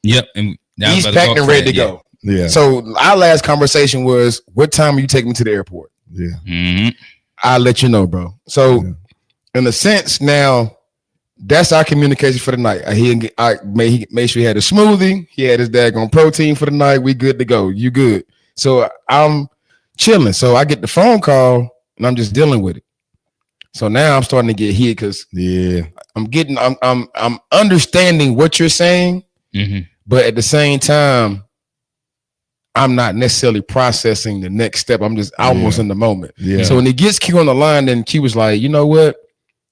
Yep. And he's packed and ready to go. Yeah. So our last conversation was, what time are you taking me to the airport? Yeah. I'll let you know, bro. So in a sense now, that's our communication for the night. He made sure he had a smoothie. He had his daggone protein for the night. We good to go. You good. So I'm chilling. So I get the phone call and I'm just dealing with it. So now I'm starting to get hit because I'm understanding what you're saying, but at the same time, I'm not necessarily processing the next step. I'm just almost in the moment. Yeah. So when he gets Q on the line, then Q was like, you know what?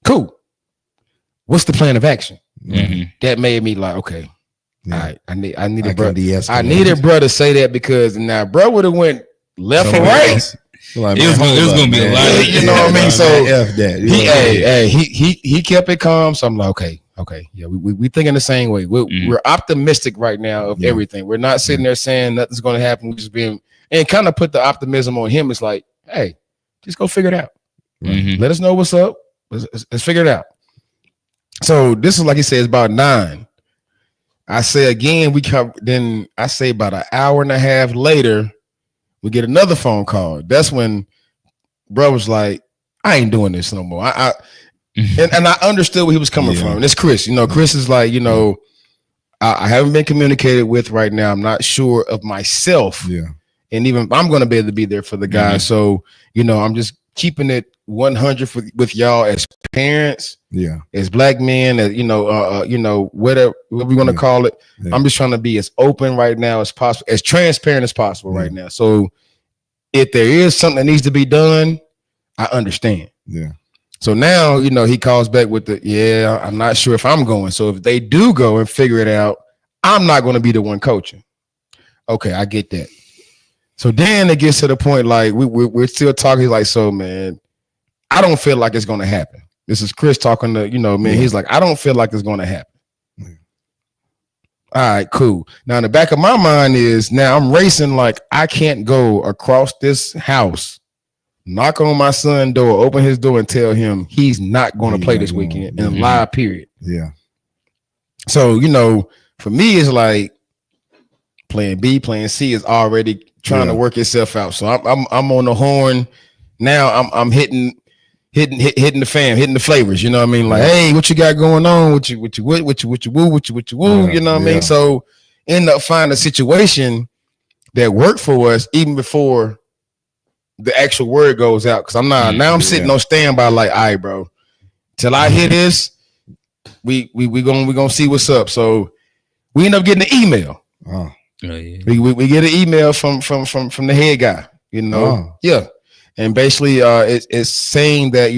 Cool. What's the plan of action? That made me like, okay, all right. I needed bro to say that, because now bro would have went left or right. Like, it was gonna be a lot of, you know what I mean? So F that. He kept it calm. So I'm like, okay, yeah, we thinking the same way. We're optimistic right now of everything. We're not sitting there saying nothing's gonna happen. We're just being, and kind of put the optimism on him. It's like, hey, just go figure it out. Let us know what's up. Let's figure it out. So this is, like he says, about 9. I say again, then I say about an hour and a half later, we get another phone call. That's when bro was like, I ain't doing this no more. And I understood where he was coming from. And it's Chris. You know, Chris is like, you know, I haven't been communicated with right now. I'm not sure of myself. Yeah. And even I'm going to be able to be there for the guys. So, you know, I'm just keeping it 100 with y'all as parents, as black men, as whatever we want to call it. I'm just trying to be as open right now as possible, as transparent as possible right now. So if there is something that needs to be done, I understand. Yeah. So now, you know, he calls back with I'm not sure if I'm going. So if they do go and figure it out, I'm not going to be the one coaching. Okay, I get that. So then it gets to the point like we're still talking. Like, so man, I don't feel like it's going to happen. This is Chris talking to, you know, man. He's like, I don't feel like it's going to happen. All right, cool. Now in the back of my mind is, now I'm racing like I can't go across this house, knock on my son's door, open his door, and tell him he's not going to play this weekend in a live period. Yeah. So, you know, for me, it's like plan B, plan C is already trying to work itself out. So I'm on the horn now. I'm hitting the fam, hitting the flavors. You know what I mean? Like, hey, what you got going on? What you woo? You know what I mean? So end up finding a situation that worked for us even before the actual word goes out. Cause I'm sitting on standby like, all right, bro, till I hear this, we gonna see what's up. So we end up getting an email. We get an email from the head guy. You know, yeah, and basically, it's saying that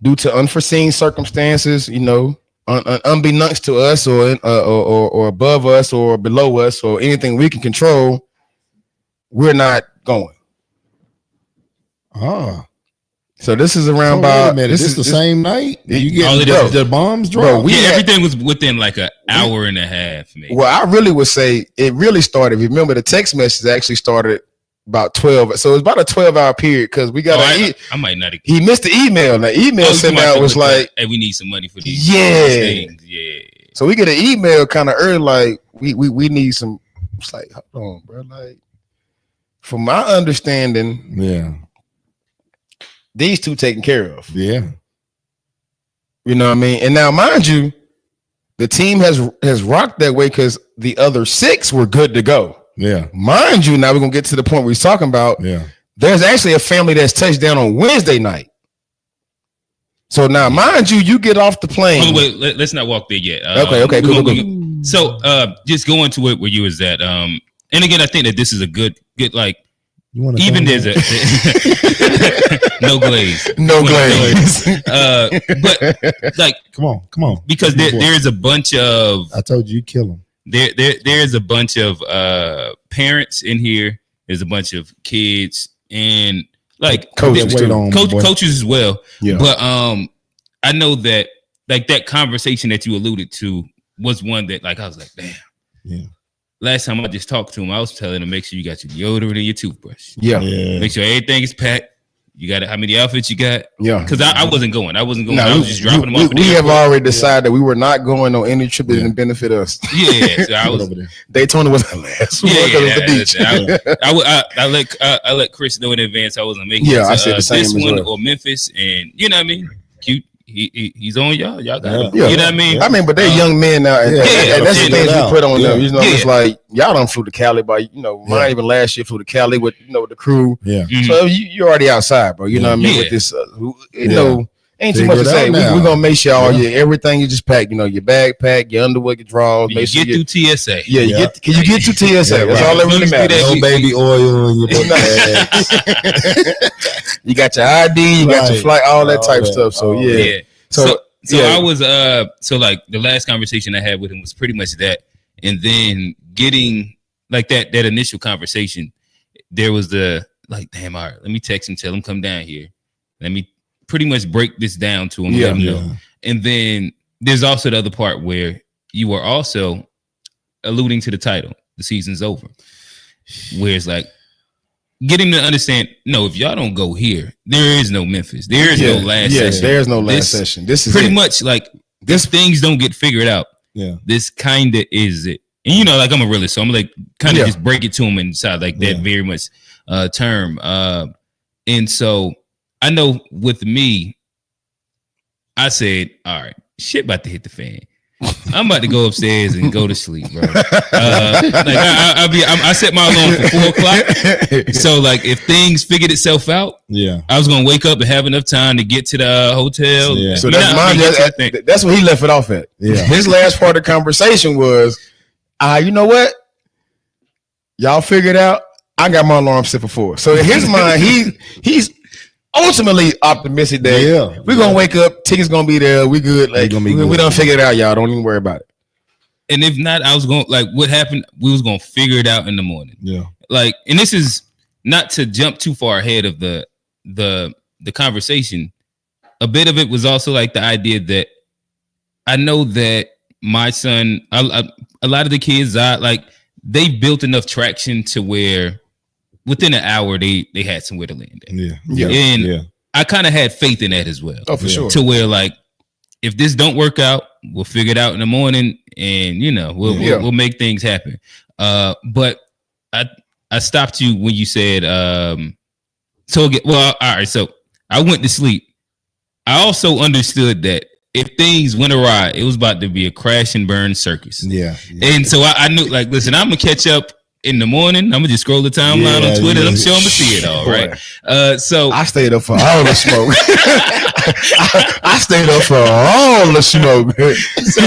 due to unforeseen circumstances, unbeknownst to us, or above us, or below us, or anything we can control, we're not going. So this is around this is the same night you get the bombs dropped. Everything was within like an hour and a half. Maybe. Well, I really would say it really started. Remember, the text message actually started about 12. So it was about a 12-hour period because we got I might not. He missed the email. The email sent out was like, "Hey, we need some money for these things." Yeah. So we get an email kind of early, like we need some. It's like, hold on, bro. Like, from my understanding, these two taken care of. Yeah. You know what I mean? And now, mind you, the team has rocked that way because the other 6 were good to go. Yeah. Mind you, now we're going to get to the point we're talking about. Yeah. There's actually a family that's touched down on Wednesday night. So now, mind you, you get off the plane. Oh, wait, let's not walk there yet. Okay, cool. So, just going to it where you was at. And again, I think that this is a good like. Even there's a no glaze. But like, come on, because there's a bunch of. I told you kill them. There's a bunch of parents in here. There's a bunch of kids and like coaches as well. Yeah. But I know that like that conversation that you alluded to was one that like I was like, damn. Yeah. Last time I just talked to him, I was telling him make sure you got your deodorant and your toothbrush. Yeah. Make sure everything is packed. You got how many outfits you got? Yeah. Because I wasn't going. I was just dropping them off. We have already decided that we were not going on any trip that didn't benefit us. Yeah. So I was over there. Daytona was the last one because of the beach. I let Chris know in advance I wasn't making it. I said the same this one well. or Memphis, and you know what I mean. Cute. He's on y'all. Y'all got it. Yeah. You know what I mean? I mean, but they're young men now. And that's the things we put on them. You know, it's like y'all done flew to Cali by, mine even last year flew to Cali with, the crew. Yeah. Mm-hmm. So you're already outside, bro. You know what I mean? With this, ain't too much to say. We're gonna make sure everything you just pack. Your backpack, your underwear, your drawers. You get through TSA. Yeah, can you get to TSA? That's all that really matters. No baby oil in your bags. You got your ID, you got your flight, all that type of stuff. So yeah. So I was so like the last conversation I had with him was pretty much that, and then getting like that initial conversation, there was the like, damn, all right, let me text him, tell him come down here, let me pretty much break this down to him, let him know. And then there's also the other part where you are also alluding to the title, the season's over, where it's like getting to understand, no, if y'all don't go here, there is no Memphis. There is no last session. There's no last session. This is pretty much like this things don't get figured out. Yeah. This kind of is it. And like I'm a realist, so I'm like kind of just break it to him inside like that very much term. And so I know with me, I said, all right, shit about to hit the fan. I'm about to go upstairs and go to sleep, bro. I set my alarm for 4:00. So like, if things figured itself out, I was gonna wake up and have enough time to get to the hotel. Yeah. So that's what he left it off at. Yeah. His last part of the conversation was, you know what? Y'all figured out. I got my alarm set for 4. So in his mind, he's ultimately optimistic that we're gonna wake up, tickets gonna be there, we good. Like we done figure it out, y'all. Don't even worry about it. And if not, I was going like what happened, we was gonna figure it out in the morning. Yeah. Like, and this is not to jump too far ahead of the conversation. A bit of it was also like the idea that I know that my son, a lot of the kids, they built enough traction to where within an hour, they had somewhere to land at. And I kind of had faith in that as well. Oh, for sure. To where like, if this don't work out, we'll figure it out in the morning, and we'll make things happen. But I stopped you when you said all right. So I went to sleep. I also understood that if things went awry, it was about to be a crash and burn circus. Yeah. And so I knew, like, listen, I'm gonna catch up in the morning. I'm gonna just scroll the timeline on Twitter. And I'm sure I'm gonna see it all, right? So I stayed up for all the smoke. I stayed up for all the smoke. So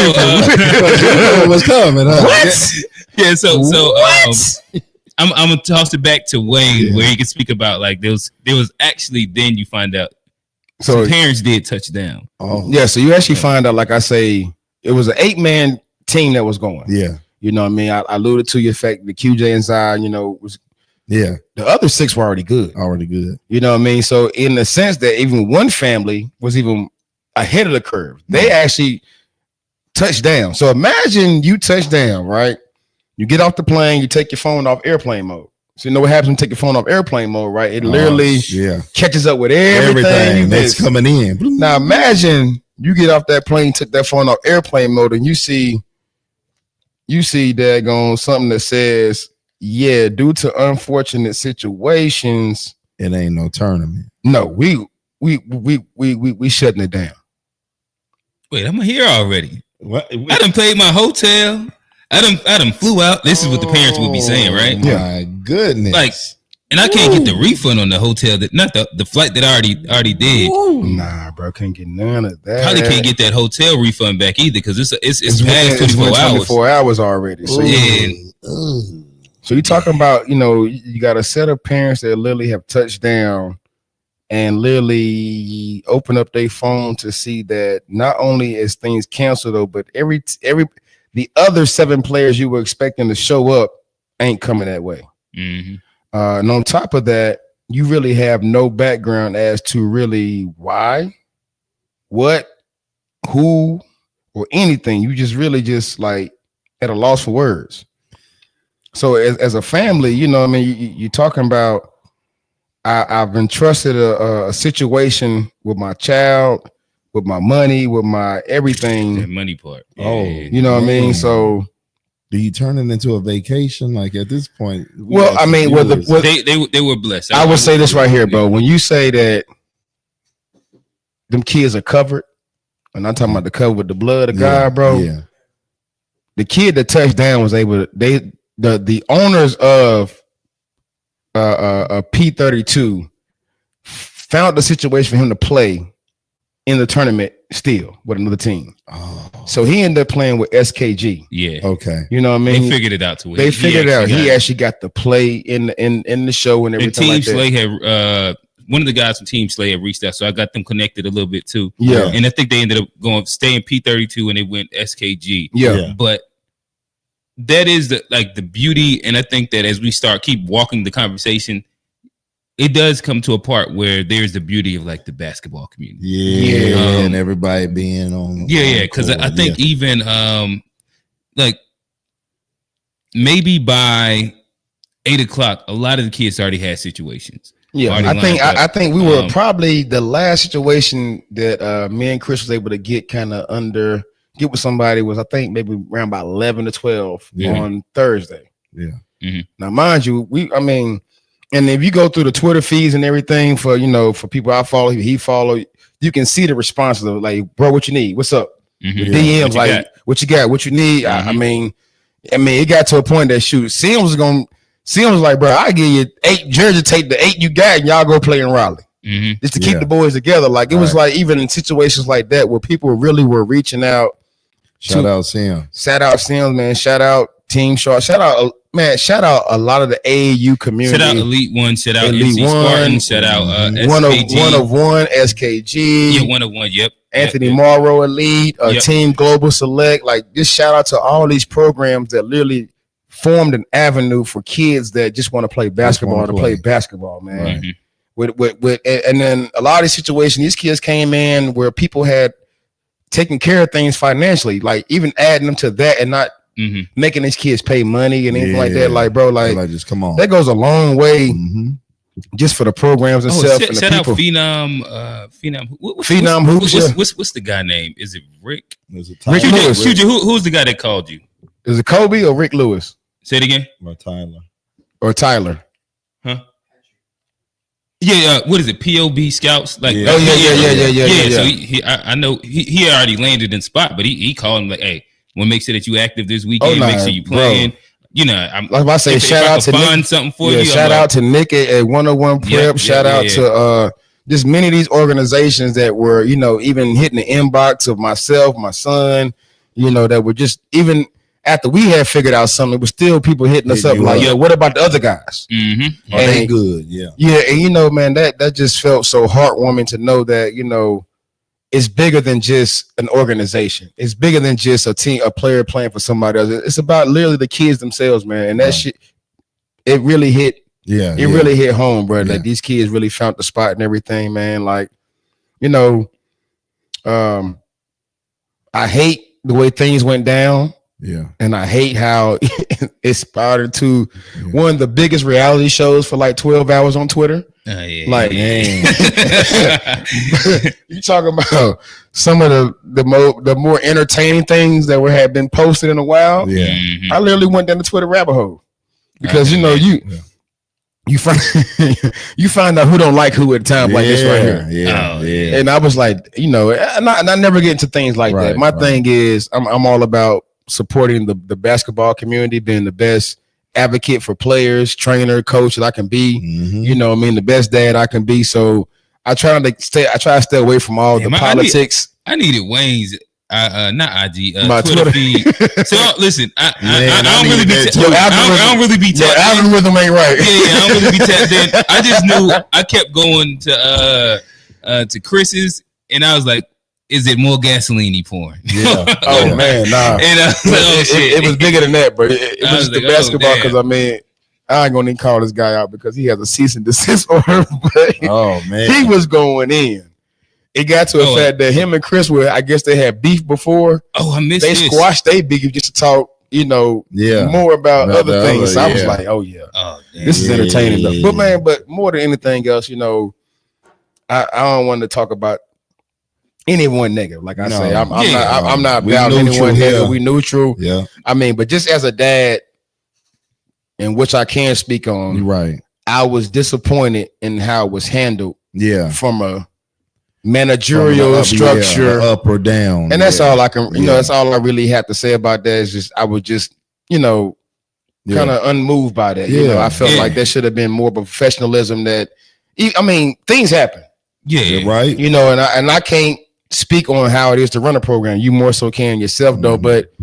what's coming? Huh? What? Yeah. So I'm gonna toss it back to Wayne, where he can speak about like there was actually then you find out so some parents did touch down. Oh yeah, so you actually find out, like I say, it was an 8-man team that was going. Yeah, you know what I mean. I alluded to your fact the QJ and Zion, was the other 6 were already good. You know what I mean. So in the sense that even one family was even ahead of the curve, they actually touched down. So imagine you touch down, right? You get off the plane, you take your phone off airplane mode. So you know what happens when you take your phone off airplane mode, right? It literally catches up with everything that's coming in. Now imagine you get off that plane, took that phone off airplane mode, and you see daggone something that says, due to unfortunate situations, it ain't no tournament. No, we shutting it down. Wait, I'm here already. What? I done paid my hotel. I done flew out. This is what the parents would be saying, right? My goodness. Like, and I can't get the refund on the hotel that not the flight that I already did. Nah, bro, can't get none of that. Probably can't get that hotel refund back either because it's past 24 hours. 24 hours already. So so you're talking about, you got a set of parents that literally have touched down and literally open up their phone to see that not only is things canceled though, but the other 7 players you were expecting to show up ain't coming that way. Mm-hmm. And on top of that, you really have no background as to really why, what, who, or anything. You just really just like at a loss for words. So as a family, you're talking about, I've entrusted a situation with my child, with my money, with my everything. That money part. Oh, you know what I mean? So do you turn it into a vacation? Like at this point? Well, I mean, they were blessed. I would say this right here, bro. When you say that them kids are covered, and I'm talking about the cover with the blood of God, bro. Yeah. The kid that touched down was able to, the owners of P32 found the situation for him to play in the tournament still with another team. Oh. So he ended up playing with SKG. Yeah. Okay. You know what I mean? They figured it out to win. They figured it out. He actually got to play in the show and everything. And Team like that. Slay had one of the guys from Team Slay had reached out, so I got them connected a little bit too. Yeah. And I think they ended up staying P32 and they went SKG. Yeah. But that is the beauty, and I think that as we keep walking the conversation, it does come to a part where there's the beauty of like the basketball community. Yeah, and everybody being on. Yeah, because I think even like maybe by 8:00, a lot of the kids already had situations. Yeah, I think we were probably the last situation that me and Chris was able to get with somebody was, I think, maybe around about 11 to 12 on Thursday. Yeah. Mm-hmm. Now, mind you, and if you go through the Twitter feeds and everything for people I follow, he follow, you can see the responses of like, bro, what you need? What's up? Mm-hmm. DMs like, what you got? What you need? Mm-hmm. I mean, it got to a point that Sims was like, bro, I give you 8 jersey tape, the 8 you got, and y'all go play in Raleigh. Mm-hmm. Just to keep the boys together. Like it was like even in situations like that where people really were reaching out. Shout out Sims, man. Shout out Team Shaw. Shout out a lot of the AAU community. Shout out Elite One. Shout out Elite Spartan. Shout out SKG. One of one SKG. Yeah, 101. Yep. Anthony Morrow Elite. Team Global Select. Like just shout out to all these programs that literally formed an avenue for kids that just want to play basketball play basketball, man. Right. And then a lot of these situations, these kids came in where people had taken care of things financially, like even adding them to that and not making these kids pay money and anything like that. Like, bro, like just come on. That goes a long way just for the programs itself. And shout the out people. Phenom Hoops. What's the guy name? Is it Rick? Rick Lewis. Who's the guy that called you? Is it Kobe or Rick Lewis? Say it again. Or Tyler. Huh? Yeah, what is it? POB Scouts? Like, yeah. So he I know he already landed in spot, but he called him like, hey, we'll make sure that you active this weekend. Make sure you playing. Bro. You know, like I say, shout out to Nick. Something for you. Shout out to Nick at 101 Prep. Shout out to just many of these organizations that were, even hitting the inbox of myself, my son, that were just even. after we had figured out something, it was still people hitting us up like, yo, what about the other guys? Mm-hmm. Are they good? Yeah. Yeah, and you know, man, that just felt so heartwarming to know that, you know, it's bigger than just an organization. It's bigger than just a team, a player playing for somebody else. It's about literally the kids themselves, man. And that shit, it really hit. Yeah, it really hit home, bro. Like these kids really found the spot and everything, man. Like, you know, I hate the way things went down. Yeah. And I hate how it spiraled to one of the biggest reality shows for like 12 hours on Twitter. Like, man. You talking about some of the more entertaining things that had been posted in a while. Yeah. Mm-hmm. I literally went down the Twitter rabbit hole because you know you find out who don't like who at a time like this right here. Yeah. And I was like, you know, and I never get into things like that. My thing is I'm all about supporting the basketball community, being the best advocate for players, trainer, coach that I can be. Mm-hmm. You know what I mean? The best dad I can be. So I try to stay away from all the politics. I needed Wayne's not IG, my Twitter feed. So listen, I don't really be tapped. Your algorithm ain't right. Yeah, I don't really be tapped in. I just knew I kept going to Chris's, and I was like, is it more gasoline pouring? Yeah. Oh man, nah. And it was bigger than that, but it was just the basketball. Because I mean, I ain't gonna even call this guy out because he has a cease and desist order. Oh man, he was going in. It got to a fact that him and Chris were, I guess they had beef before. Oh, I missed They squashed their beef just to talk, you know, more about other things. So I was like, oh yeah, this is entertaining though. But man, more than anything else, you know, I don't want to talk about anyone negative. Like I say, I'm not about anyone negative. We neutral. Yeah. I mean, but just as a dad, in which I can speak on, right? I was disappointed in how it was handled. Yeah. From a managerial structure, up or down, and that's all I can. You know, that's all I really have to say about that. Is just I was just, you know, kind of unmoved by that. You know, I felt like there should have been more professionalism. That, I mean, things happen. Yeah. Right. You know, and I can't speak on how it is to run a program. You more so can yourself though, but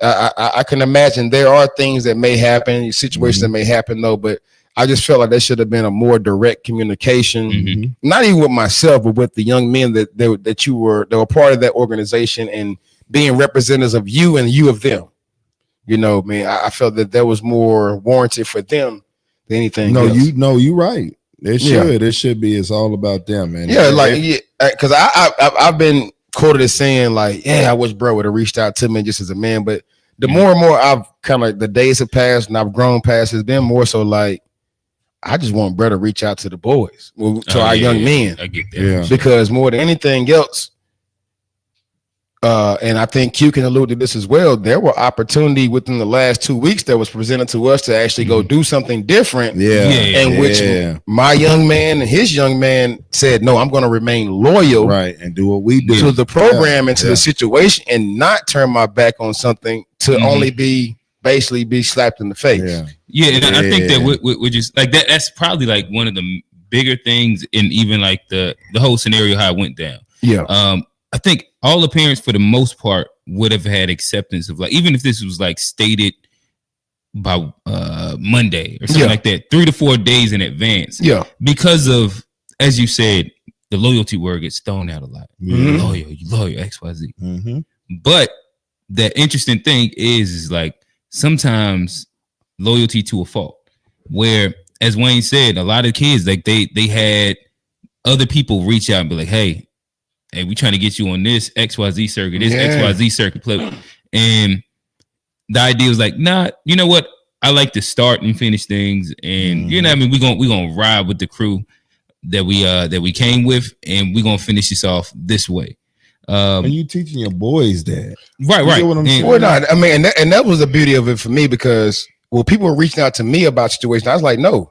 I can imagine there are things that may happen, situations that may happen though, but I just felt like there should have been a more direct communication, not even with myself, but with the young men that were part of that organization and being representatives of you and you of them. You know, man, I felt that there was more warranted for them than anything else. You're right. It should be. It's all about them, man. Yeah, because I've been quoted as saying like, I wish bro would have reached out to me just as a man. But the more and more I've kind of the days have passed and I've grown past, it's been more so like I just want bro to reach out to the boys, to our young men. I get that. Because more than anything else, and I think Q can allude to this as well, there were opportunity within the last 2 weeks that was presented to us to actually go do something different. Which my young man and his young man said, no, I'm going to remain loyal, right, and do what we do to the program and to the situation, and not turn my back on something to only be slapped in the face. And I think that we're just like that. That's probably like one of the bigger things in even like the whole scenario how it went down. I think all the parents, for the most part, would have had acceptance of like, even if this was like stated by Monday or something like that, 3 to 4 days in advance. Because of, as you said, the loyalty word gets thrown out a lot. You loyal, XYZ. But the interesting thing is like sometimes loyalty to a fault, where, as Wayne said, a lot of kids, like they had other people reach out and be like, hey, we trying to get you on this XYZ circuit, XYZ circuit play. And the idea was like, nah, you know what? I like to start and finish things. And you know what I mean? We're gonna ride with the crew that we came with, and we're gonna finish this off this way. And you teaching your boys that. Right. I mean, and that was the beauty of it for me, because people were reaching out to me about situations. I was like, no,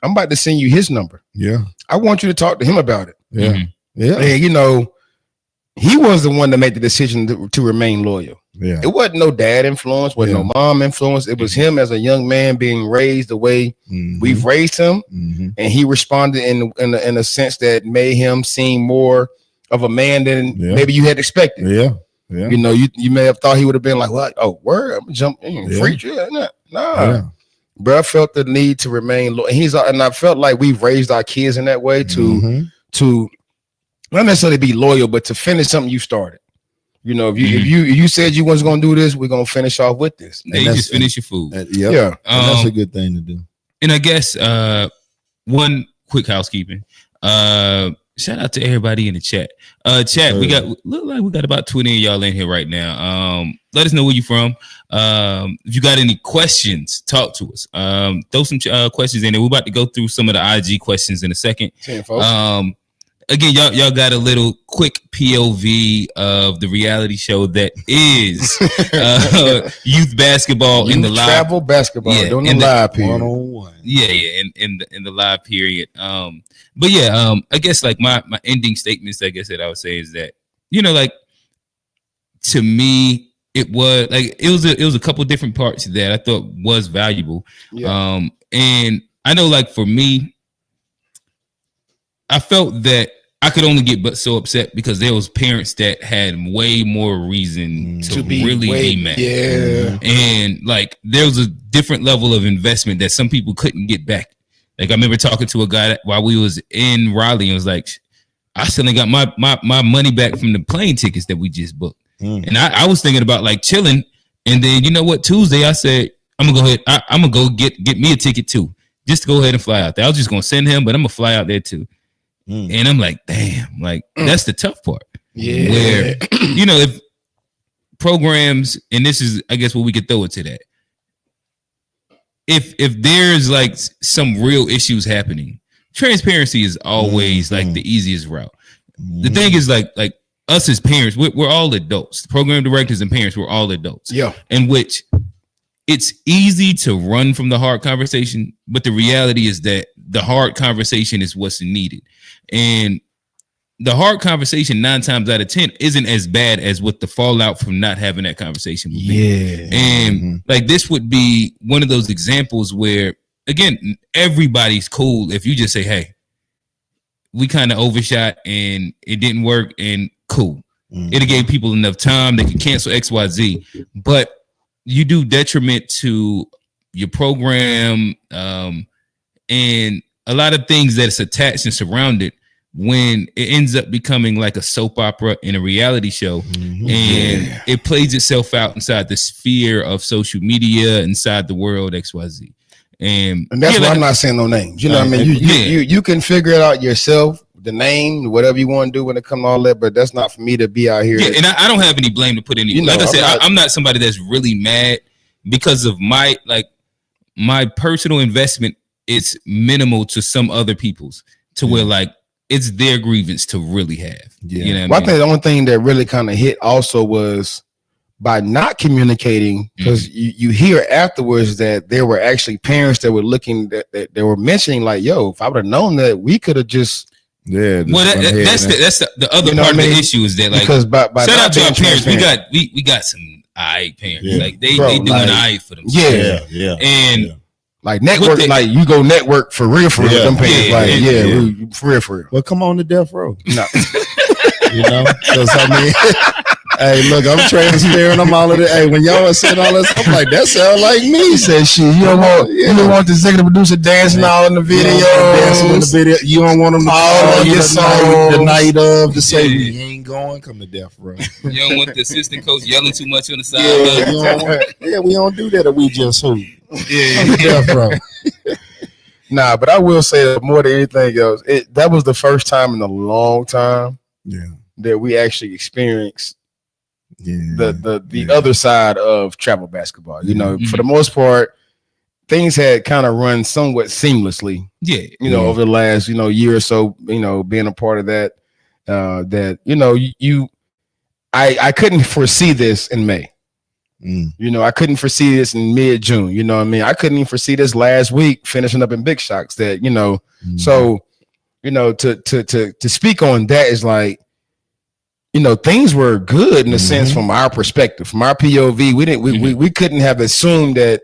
I'm about to send you his number. Yeah. I want you to talk to him about it. Yeah. And you know, he was the one that made the decision to remain loyal. Yeah. It wasn't no dad influence, wasn't no mom influence. It was him as a young man being raised the way we've raised him. And he responded in a sense that made him seem more of a man than maybe you had expected. Yeah. You know, you may have thought he would have been like, what? Oh, word, I'm gonna jump in, free trip. Nah. Yeah. Bro, I felt the need to remain loyal. And I felt like we've raised our kids in that way to not necessarily be loyal, but to finish something you started. You know, if you said you wasn't gonna do this, we're gonna finish off with this. Hey, you just finish your food. Yeah, that's a good thing to do. And I guess one quick housekeeping. Shout out to everybody in the chat. Chat, we got about 20 of y'all in here right now. Let us know where you from. If you got any questions, talk to us. Throw some questions in there. We're about to go through some of the IG questions in a second. Again, y'all got a little quick POV of the reality show that is youth basketball in the live travel basketball. Don't know live period. 1-on-1. Yeah, in the live period. But yeah, I guess like my ending statements, I guess that I would say is that, you know, like to me, it was a couple different parts that I thought was valuable. Yeah. And I know, like for me, I felt that I could only get so upset because there was parents that had way more reason to really be mad. Yeah. And like there was a different level of investment that some people couldn't get back. Like I remember talking to a guy while we was in Raleigh and was like, I still ain't got my money back from the plane tickets that we just booked. And I was thinking about like chilling. And then you know what? Tuesday I said, I'm gonna go ahead. I'm gonna go get me a ticket too. Just to go ahead and fly out there. I was just gonna send him, but I'm gonna fly out there too. And I'm like, damn, like that's the tough part. Yeah. Where, you know, if programs, and this is, I guess, what we could throw it to that. If there's like some real issues happening, transparency is always like the easiest route. The thing is like us as parents, we're all adults. The program directors and parents, we're all adults. Yeah. In which it's easy to run from the hard conversation, but the reality is that the hard conversation is what's needed. And the hard conversation 9 times out of 10 isn't as bad as what the fallout from not having that conversation would be. Yeah. And like this would be one of those examples where, again, everybody's cool if you just say, hey, we kind of overshot and it didn't work and cool. It gave people enough time. They could cancel XYZ. But you do detriment to your program and a lot of things that's attached and surrounded when it ends up becoming like a soap opera in a reality show. And it plays itself out inside the sphere of social media, inside the world XYZ. And that's why I'm not saying no names. You know what I mean? You can figure it out yourself, the name, whatever you want to do when it comes to all that, but that's not for me to be out here. Yeah, and I don't have any blame to put in. Like I said, I'm not somebody that's really mad because of my personal investment. It's minimal to some other people's to where like it's their grievance to really have. Yeah. You know what I mean? I think the only thing that really kind of hit also was by not communicating, because you hear afterwards that there were actually parents that were looking that they were mentioning like, yo, if I would have known that, we could have just well, that's the other part of the issue is that like because by shout out to our parents, we got some parents like they doing like, for themselves. And like network, like you go network for real, them parents, for real. Well, come on to death row. No. You know, because I mean, hey, look, I'm transparent. I'm all of it. Hey, when y'all said all this, I'm like, that sound like me. He said, shit, you don't want the executive producer dancing all in the video. Dancing in the video. You don't want them to call you the night of to say you ain't going. Come to death row. You don't want the assistant coach yelling too much on the side. We don't do that. Or we just who. Yeah, death row. Nah, but I will say that more than anything else, that was the first time in a long time that we actually experienced the other side of travel basketball. You know, for the most part, things had kind of run somewhat seamlessly. Yeah. You know, over the last, year or so, being a part of that, I couldn't foresee this in May. I couldn't foresee this in mid-June. You know what I mean? I couldn't even foresee this last week finishing up in Big Shocks that, so, to speak on that is like, things were good in a sense from our perspective, from our POV. We couldn't have assumed that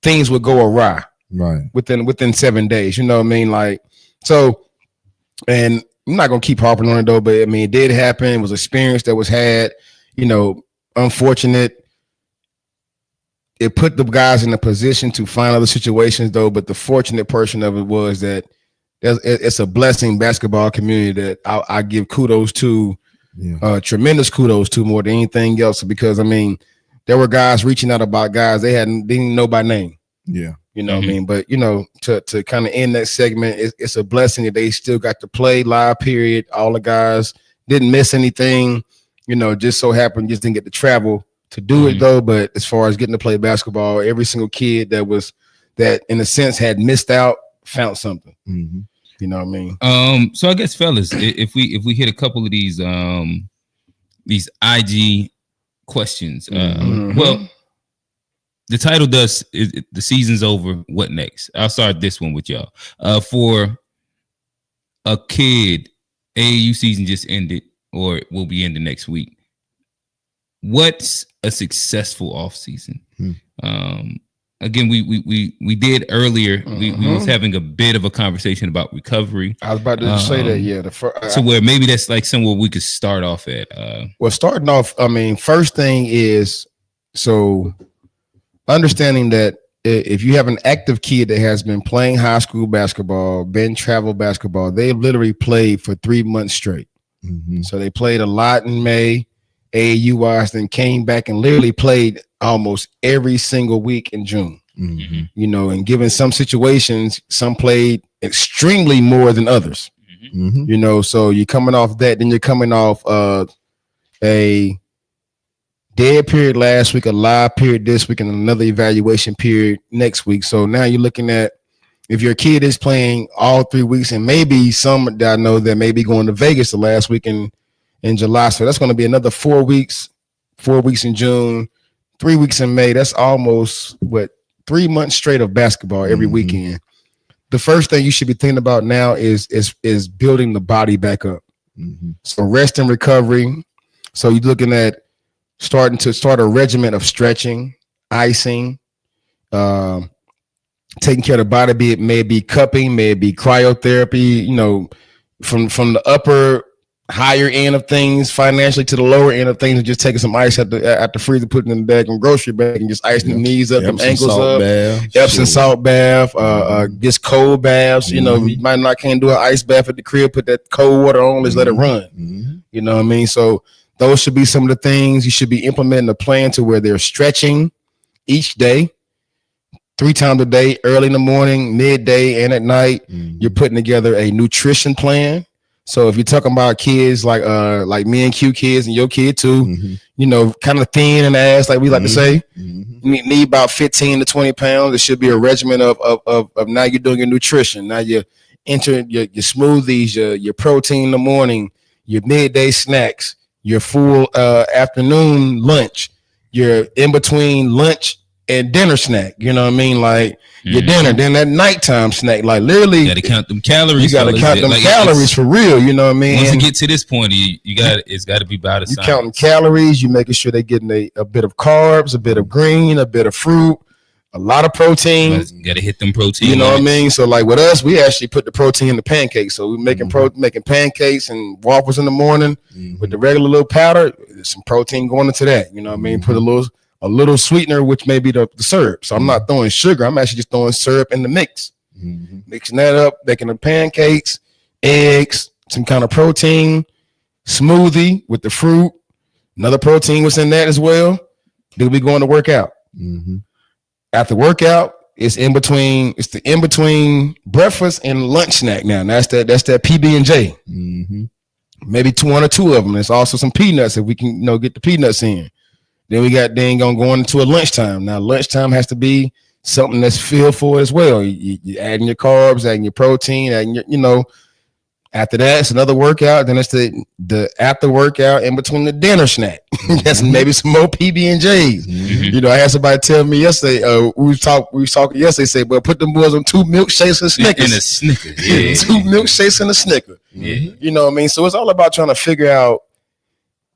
things would go awry within 7 days. You know what I mean? Like, so, and I'm not going to keep harping on it though, but I mean, it did happen. It was an experience that was had. unfortunate. It put the guys in a position to find other situations, though. But the fortunate portion of it was that it's a blessing basketball community that I give kudos to, tremendous kudos to more than anything else. Because there were guys reaching out about guys they didn't know by name. Yeah. You know what I mean? But, to kind of end that segment, it's a blessing that they still got to play live, period. All the guys didn't miss anything, just so happened just didn't get to travel to do it, though. But as far as getting to play basketball, every single kid that in a sense had missed out found something. Mm-hmm. You know what I mean? So I guess, fellas, if we hit a couple of these IG questions, well, the title does the season's over. What next? I'll start this one with y'all. For a kid, AAU season just ended, or it will be ending next week. What's a successful off season? Again, we did earlier. We was having a bit of a conversation about recovery. I was about to say that. Yeah, so where maybe that's like somewhere we could start off at. Well, starting off, first thing is understanding that if you have an active kid that has been playing high school basketball, been travel basketball, they literally played for 3 months straight. Mm-hmm. So they played a lot in May, AAU wise, then came back and literally played almost every single week in June. Mm-hmm. And given some situations, some played extremely more than others. Mm-hmm. So you're coming off that, then you're coming off a dead period last week, a live period this week, and another evaluation period next week. So now you're looking at, if your kid is playing all 3 weeks, and maybe some that I know that may be going to Vegas the last week in July. So that's going to be another 4 weeks, 4 weeks in June, 3 weeks in May. That's almost 3 months straight of basketball every weekend. The first thing you should be thinking about now is building the body back up. Mm-hmm. So rest and recovery. So you're looking at starting to start a regimen of stretching, icing, taking care of the body, be it may be cupping, may it be cryotherapy, from the upper higher end of things financially to the lower end of things, and just taking some ice at the freezer, putting it in the bag and grocery bag, and just icing the knees up, them ankles up, Epsom salt bath, just cold baths. You might can't do an ice bath at the crib, put that cold water on, just let it run. Mm-hmm. You know what I mean? So those should be some of the things you should be implementing a plan to where they're stretching each day, 3 times a day, early in the morning, midday, and at night. You're putting together a nutrition plan. So if you're talking about kids like me and Q kids and your kid too, kind of thin in the ass, like we like to say, need about 15 to 20 pounds. It should be a regimen of now you're doing your nutrition. Now you're entering your smoothies, your protein in the morning, your midday snacks, your full afternoon lunch, your in between lunch and dinner snack. You know what I mean? Like your dinner, then that nighttime snack. Like literally, you got to count them calories. You got to count them calories for real. You know what I mean? Once you get to this point, it's got to be by the you science. Counting calories. You making sure they're getting a bit of carbs, a bit of green, a bit of fruit, a lot of protein. Got to hit them protein. You know what I mean? So like with us, we actually put the protein in the pancakes. So we're making making pancakes and waffles in the morning with the regular little powder. There's some protein going into that. You know what I mean? Put a little sweetener, which may be the syrup. So I'm not throwing sugar. I'm actually just throwing syrup in the mix. Mixing that up, making the pancakes, eggs, some kind of protein, smoothie with the fruit. Another protein was in that as well. Then we going to work out. After workout, it's in between. It's the in between breakfast and lunch snack. Now that's that PB&J. Maybe 1 or 2 of them. There's also some peanuts if we can get the peanuts in. Then we got going into a lunchtime. Now lunchtime has to be something that's filled for as well. You adding your carbs, adding your protein, adding your, after that, it's another workout. Then it's the after workout in between the dinner snack. That's maybe some more PB&Js. I had somebody tell me yesterday, we was talking yesterday, say, well, put them boys on 2 milkshakes and Snickers. And a Snicker. Yeah. 2 milkshakes and a Snicker. Yeah. You know what I mean? So it's all about trying to figure out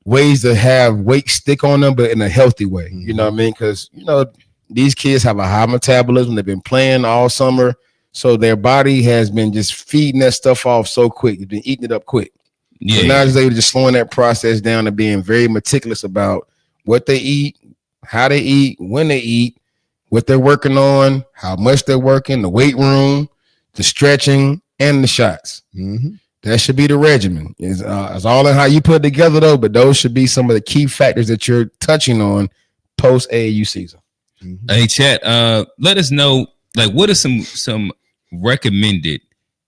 ways to have weight stick on them, but in a healthy way. You know what I mean? Because, these kids have a high metabolism. They've been playing all summer. So their body has been just feeding that stuff off so quick. It's been eating it up quick. Yeah. So now they're just slowing that process down and being very meticulous about what they eat, how they eat, when they eat, what they're working on, how much they're working, the weight room, the stretching, and the shots. That should be the regimen. It's all in how you put it together, though, but those should be some of the key factors that you're touching on post AAU season. Hey, chat, let us know, like, what are some recommended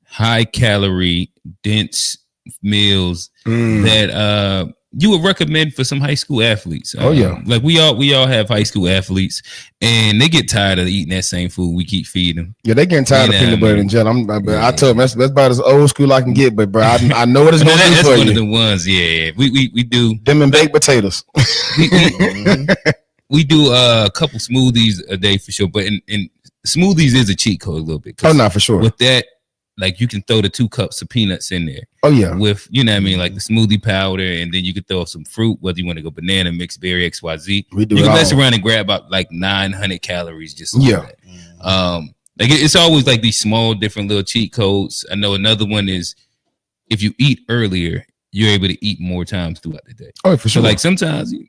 high calorie, dense meals that you would recommend for some high school athletes? Like we all have high school athletes, and they get tired of eating that same food we keep feeding them. Yeah, they getting tired of peanut butter and jelly. I told them that's about as old school I can get, but bro, I know what it's going to do for you. That's one of the ones. Yeah, we do them and baked potatoes. We do a couple smoothies a day for sure, but in smoothies is a cheat code a little bit. Oh, no, for sure. With that, like, you can throw the 2 cups of peanuts in there. Oh, yeah. With, you know what I mean, like the smoothie powder, and then you could throw some fruit, whether you want to go banana, mixed berry, XYZ. We do. You can mess around and grab about like 900 calories just like that. Like it's always like these small, different little cheat codes. I know another one is if you eat earlier, you're able to eat more times throughout the day. Oh, for sure. So like sometimes you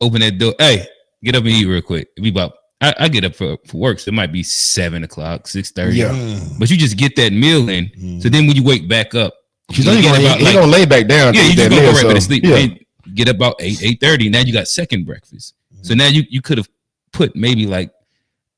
open that door. Hey, get up and eat real quick. It'd be about I get up for work, so it might be 7 o'clock, 6:30. Yeah. But you just get that meal in. So then when you wake back up, he's gonna lay back down. Yeah, you just go right back to sleep. Yeah. Get up about 8:30. Now you got second breakfast. So now you could have put maybe like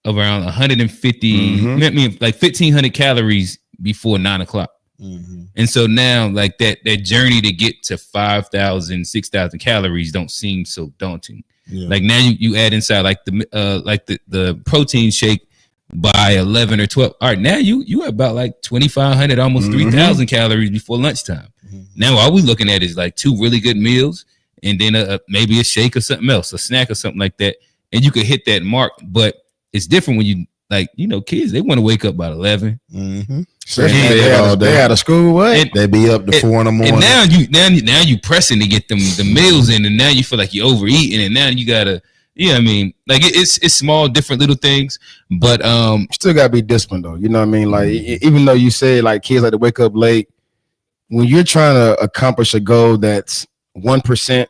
around 150, I mean, like 1,500 calories before 9 o'clock. And so now like that journey to get to 5,000, 6,000 calories don't seem so daunting. Yeah. Like now you add inside like the protein shake by 11 or 12. All right, now you about like 2,500, almost 3,000 calories before lunchtime. Now all we looking at is like 2 really good meals and then maybe a shake or something else, a snack or something like that, and you could hit that mark. But it's different when you like, you know, kids, they want to wake up about 11. They out of school. What? They be up to 4 in the morning. And now you pressing to get the meals in, and now you feel like you're overeating, and now you gotta, I mean, like it's small, different little things, but still gotta be disciplined though. You know what I mean? Like even though you say like kids like to wake up late, when you're trying to accomplish a goal that's 1%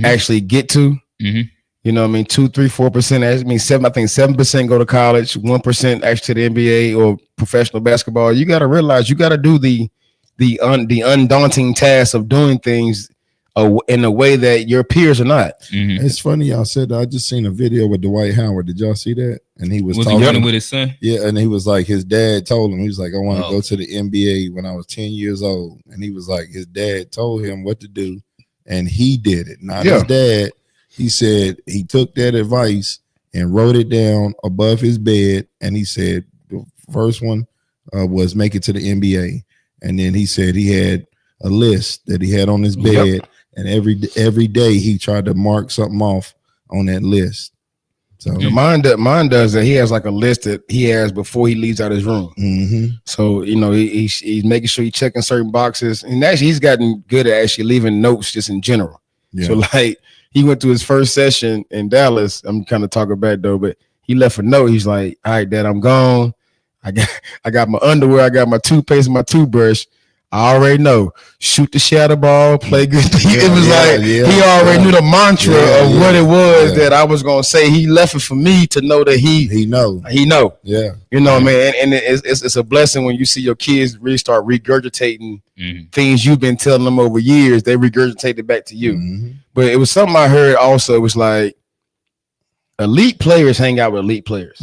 actually get to. You know what I mean? 2, 3, 4%. That means 7. I think 7% go to college, 1% actually to the NBA or professional basketball. You got to realize you got to do the undaunting task of doing things in a way that your peers are not. It's funny y'all said that. I just seen a video with Dwight Howard. Did y'all see that? And he was talking, he running with his son. Yeah, and he was like, his dad told him, he was like, I want to go to the NBA when I was 10 years old. And he was like, his dad told him what to do, and he did it. Not his dad. He said he took that advice and wrote it down above his bed. And he said the first one was make it to the NBA. And then he said he had a list that he had on his bed. And every day he tried to mark something off on that list. So mine does that. He has like a list that he has before he leaves out his room. So, you know, he's making sure he's checking certain boxes. And actually he's gotten good at actually leaving notes just in general. So like, he went to his first session in Dallas. I'm kind of talking back though, but he left a note. He's like, all right, Dad, I'm gone. I got my underwear. I got my toothpaste and my toothbrush. I already know. Shoot the shadow ball, play good. It was he already knew the mantra of what it was that I was going to say. He left it for me to know that he know. Yeah. You know what I mean? And it's a blessing when you see your kids really start regurgitating things you've been telling them over years. They regurgitate it back to you. But it was something I heard also. It was like elite players hang out with elite players.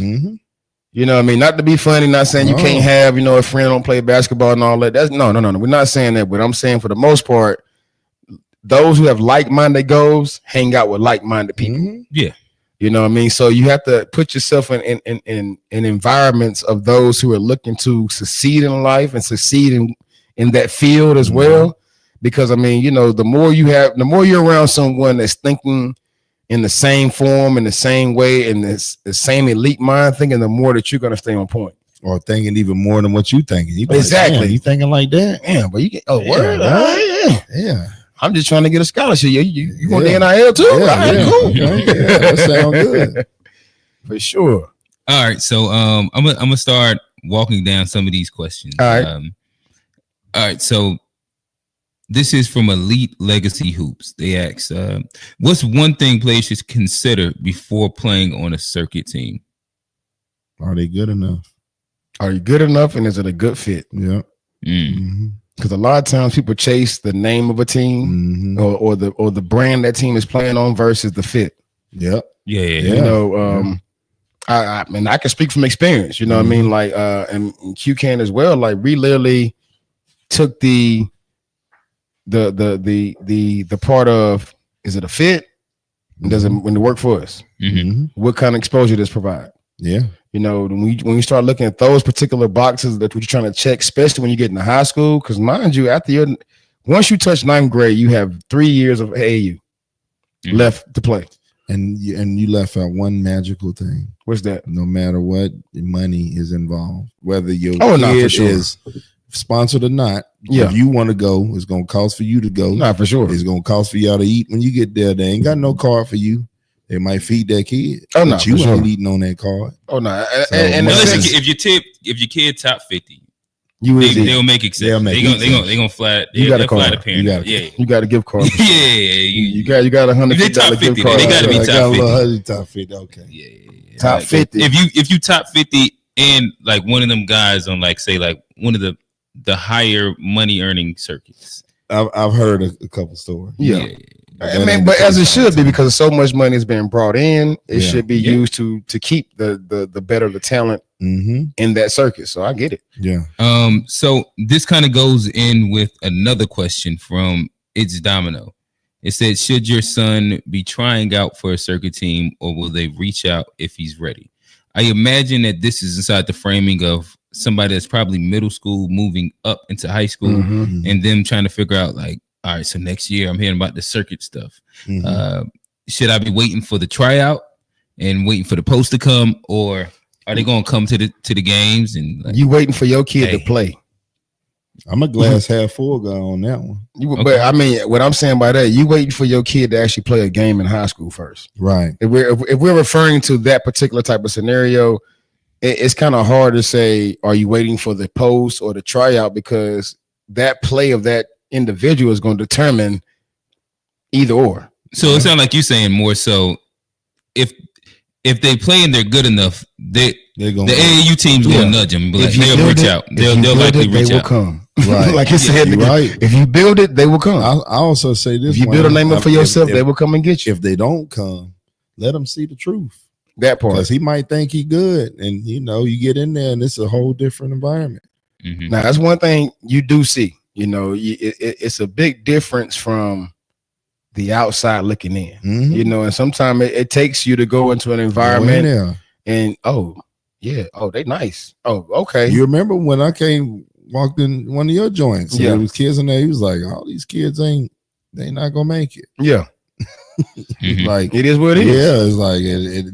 You know what I mean? Not to be funny, not saying you can't have, you know, a friend don't play basketball and all that. That's no. We're not saying that, but I'm saying for the most part, those who have like-minded goals hang out with like-minded people. Yeah. You know what I mean? So you have to put yourself in environments of those who are looking to succeed in life and succeed in that field as well. Because I mean, you know, the more you're around someone that's thinking in the same form, in the same way, in the same elite mind thinking, the more that you're going to stay on point. Or thinking even more than what you thinking. Exactly. Like, you thinking like that? Yeah, but you get word. Yeah. I'm just trying to get a scholarship. You want the NIL too? Cool. Okay. That sounds good. For sure. All right. So I'm gonna start walking down some of these questions. All right. All right, so this is from Elite Legacy Hoops. They ask, what's one thing players should consider before playing on a circuit team? Are they good enough? Are you good enough, and is it a good fit? Yeah. Because a lot of times people chase the name of a team or the brand that team is playing on versus the fit. Yep. Yeah. You know, I mean, I can speak from experience. You know what I mean? Like, and Q can as well. Like, we literally took the part of, is it a fit? Does it work for us? What kind of exposure does it provide? Yeah. You know, when you start looking at those particular boxes that what you're trying to check, especially when you get into high school, because mind you, once you touch 9th grade, you have 3 years of AAU left to play. And you left out one magical thing. What's that? No matter what, money is involved. Whether your kid is sponsored or not, if you want to go, it's going to cost for you to go. Not for sure. It's going to cost for y'all to eat when you get there. They ain't got no card for you. They might feed that kid. Oh no, you ain't eating on that card. Oh no. So, and if your kid top 50, they'll make exceptions. They gonna flat. You got a card. The parent. You got a gift card. You got $150 gift card. They got to be top 50. Top 50. Okay. Yeah. Top 50. If you top 50 and like one of them guys on like say like one of the higher money earning circuits. I've heard a couple stories. Yeah. I mean, but as it should be, because so much money is being brought in, it should be used to keep the better the talent in that circuit. So I get it. Yeah. So this kind of goes in with another question from It's Domino. It said, should your son be trying out for a circuit team, or will they reach out if he's ready? I imagine that this is inside the framing of somebody that's probably middle school moving up into high school and them trying to figure out like, all right, so next year I'm hearing about the circuit stuff. Should I be waiting for the tryout and waiting for the post to come, or are they going to come to the games and like, you waiting for your kid to play? I'm a glass half full guy on that one. But I mean, what I'm saying by that, you waiting for your kid to actually play a game in high school first, right? If we're referring to that particular type of scenario, it's kind of hard to say, are you waiting for the post or the tryout, because that play of that individual is going to determine either or. So it sounds like you're saying more so if they play and they're good enough, the AAU team's going to nudge them. But they'll reach out. They'll likely reach out. They will come. Right. Like you said, right. If you build it, they will come. I also say this: if you build a name up for yourself, they will come and get you. If they don't come, let them see the truth. That part, because he might think he good, and you get in there and it's a whole different environment. Now that's one thing you do see. It's a big difference from the outside looking in. And sometimes it takes you to go into an environment and they nice. Oh, okay. You remember when I walked in one of your joints? Yeah, there was kids in there. He was like, "All these kids they not gonna make it." Yeah, like it is what it is. Yeah, it's like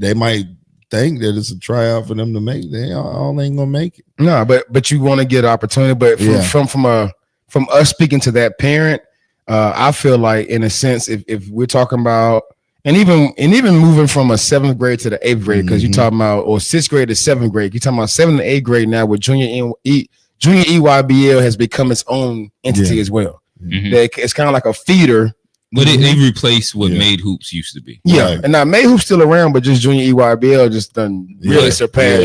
they might think that it's a tryout for them to make. They all ain't gonna make it. No, but you want to get an opportunity. But from us speaking to that parent, I feel like in a sense, if we're talking about, and even moving from a 7th grade to the 8th grade, because you're talking about, or 6th grade to 7th grade, you're talking about 7th and 8th grade now with junior EYBL has become its own entity as well. It's kind of like a feeder. But they replaced what Made Hoops used to be. Yeah, right. And now Made Hoops still around, but just junior EYBL just done really surpassed.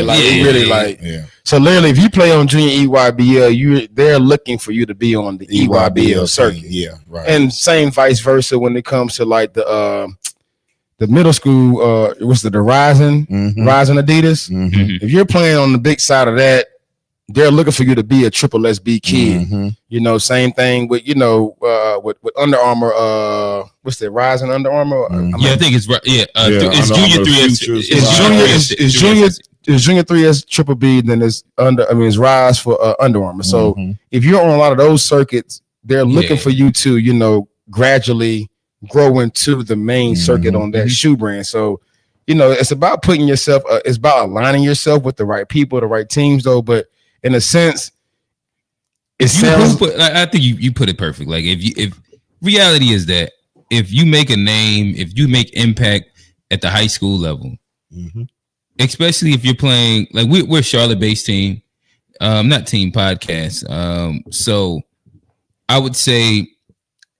So literally, if you play on junior EYBL, they're looking for you to be on the EYBL circuit. Yeah, right. And same vice versa when it comes to like the middle school. What's the Rising Adidas? If you're playing on the big side of that, they're looking for you to be a triple SB kid. Same thing with with Under Armour. What's that? Rising Under Armour. I think it's right. Yeah, it's Junior 3S. It's Junior 3S Triple B. Then it's it's Rise for Under Armour. So if you're on a lot of those circuits, they're looking for you to gradually grow into the main circuit on that shoe brand. So it's about putting yourself. It's about aligning yourself with the right people, the right teams, though. But in a sense, I think you put it perfect. Like if reality is that if you make a name, if you make impact at the high school level, especially if you're playing, like we're a Charlotte-based team, not team podcast. So I would say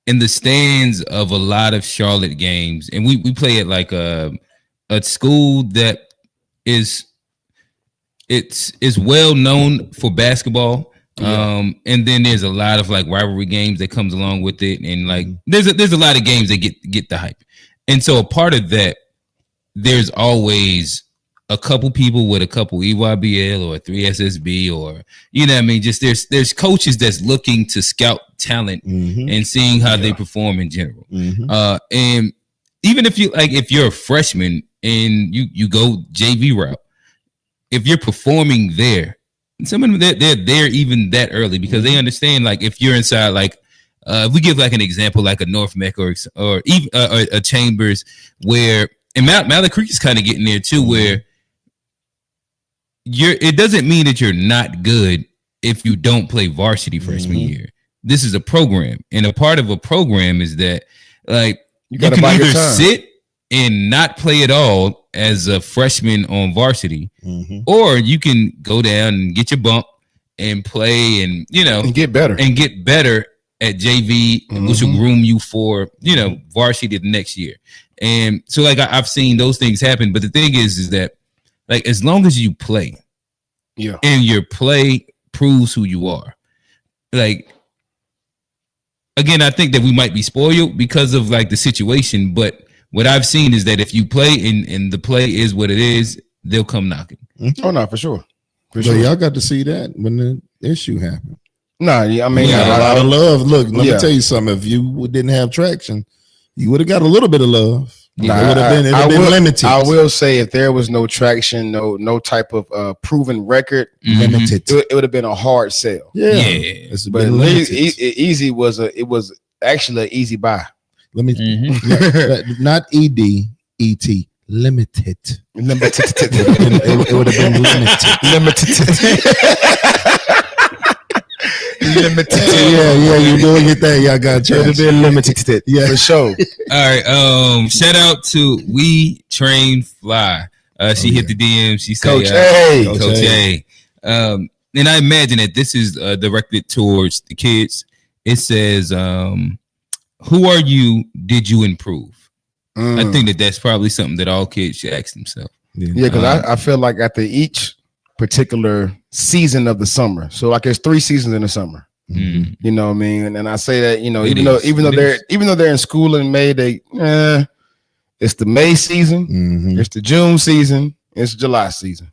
in the stands of a lot of Charlotte games, and we play at like a school that is well known for basketball. And then there's a lot of like rivalry games that comes along with it, and like there's a lot of games that get the hype. And so a part of that, there's always a couple people with a couple EYBL or 3SSB, or you know what I mean, just there's coaches that's looking to scout talent and seeing how they perform in general. And even if you're a freshman and you go JV route, if you're performing there, some of them they're there even that early because they understand, like if you're inside, like if we give like an example, like a North Mech or even a Chambers, where and Malik Creek is kind of getting there too, where it doesn't mean that you're not good if you don't play varsity freshman year. This is a program, and a part of a program is that like you can either sit and not play at all as a freshman on varsity, or you can go down and get your bump and play, and and get better at JV, which will groom you for varsity the next year. And so like I've seen those things happen, but the thing is that like as long as you play, and your play proves who you are, like again, I think that we might be spoiled because of like the situation, but what I've seen is that if you play and the play is what it is, they'll come knocking. Oh no, for sure. Y'all got to see that when the issue happened. No, I mean, a lot of love. Look, let me tell you something. If you didn't have traction, you would have got a little bit of love. It would have been limited. I will say, if there was no traction, no type of proven record, limited, it would have been a hard sell. Yeah. But easy was actually an easy buy. Let me not ED, ET. Limited. It would have been limited. Yeah, you're doing your thing. Y'all got to been limited. Yeah, for sure. All right. Shout out to We Train Fly. She hit the DM. She said, Coach A. Coach A. And I imagine that this is directed towards the kids. It says, who are you? Did you improve? I think that's probably something that all kids should ask themselves. Yeah, because I feel like after each particular season of the summer, so like there's 3 seasons in the summer. You know what I mean? And I say that, even though they're in school in May, it's the May season, it's the June season, it's the July season.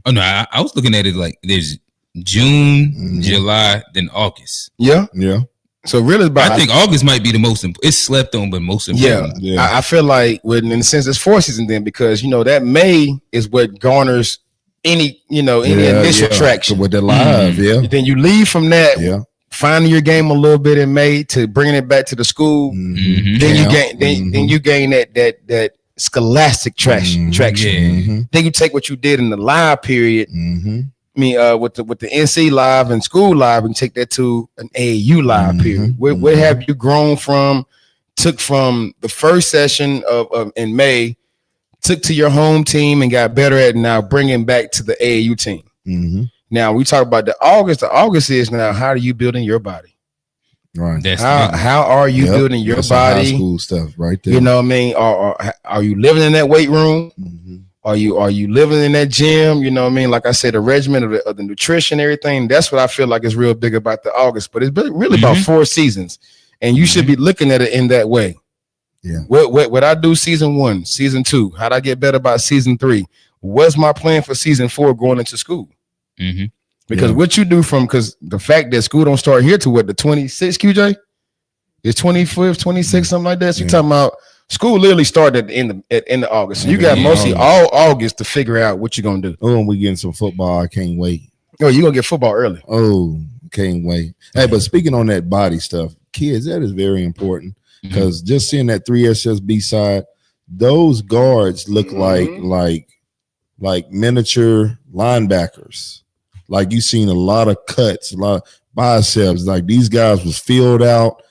Oh no, I was looking at it like there's June, July, then August. Yeah. So really, I think August might be the most important. It's slept on, but most important. Yeah. I feel like, in a sense, it's 4 seasons then, because that May is what garners any initial traction with the live. Then you leave from that, finding your game a little bit in May to bringing it back to the school. Then you gain that scholastic traction. Then you take what you did in the live period. With the NC live and school live, and take that to an AAU live period. Where have you grown from? Took from the first session of in May, took to your home team and got better at it, now bringing back to the AAU team. Now we talk about the August. The August is now, how are you building your body? Right. How are you building your body? High school stuff right there. You know what I mean? Are you living in that weight room? Are you living in that gym? You know what I mean? Like I said, the regimen of the nutrition, everything. That's what I feel like is real big about the August. But it's really about 4 seasons, and you should be looking at it in that way. Yeah. What I do season 1, season 2? How'd I get better by season 3? What's my plan for season 4 going into school? Because what you do because the fact that school don't start here to the 26th, QJ? It's 25th, 26th, something like that. So you're talking about school literally started at the end of August. So you got mostly all August to figure out what you're going to do. Oh, and we getting some football. I can't wait. Oh, you're going to get football early. Oh, can't wait. Hey, but speaking on that body stuff, kids, that is very important, because just seeing that 3SSB side, those guards look like miniature linebackers. Like you seen a lot of cuts, a lot of biceps. Like these guys was filled out.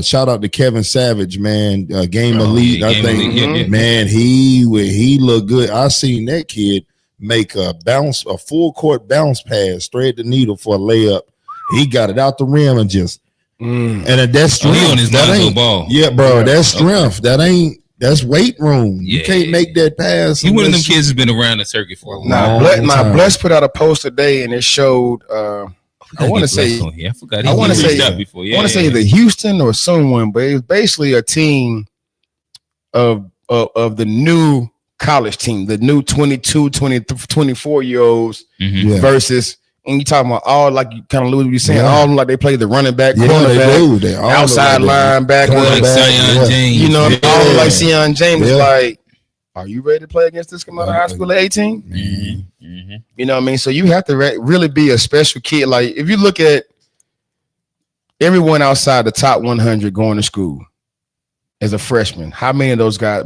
Shout out to Kevin Savage, man. Game Elite. I think, man, he looked good. I seen that kid make a full court bounce pass, thread the needle for a layup. He got it out the rim and just And that's strength. He on his that ain't ball. Yeah, bro. That's strength. Okay. That's weight room. Yeah. You can't make that pass. He one of them kids who's been around the circuit for a while. Now, Bless put out a post today, and it showed. I want to say. I forgot. I want to say. Before. Yeah, I want to say the Houston or someone, but it was basically a team of the new college team, the new 22, 24-year-olds versus. And you talking about all like you kind of lose what you're saying. All of them like they play the running back, cornerback, outside linebacker, like Sion James. You know, all like Sion James. Like, are you ready to play against this coming out of high school at 18? You know what I mean? So you have to really be a special kid. Like if you look at everyone outside the top 100 going to school as a freshman, how many of those guys?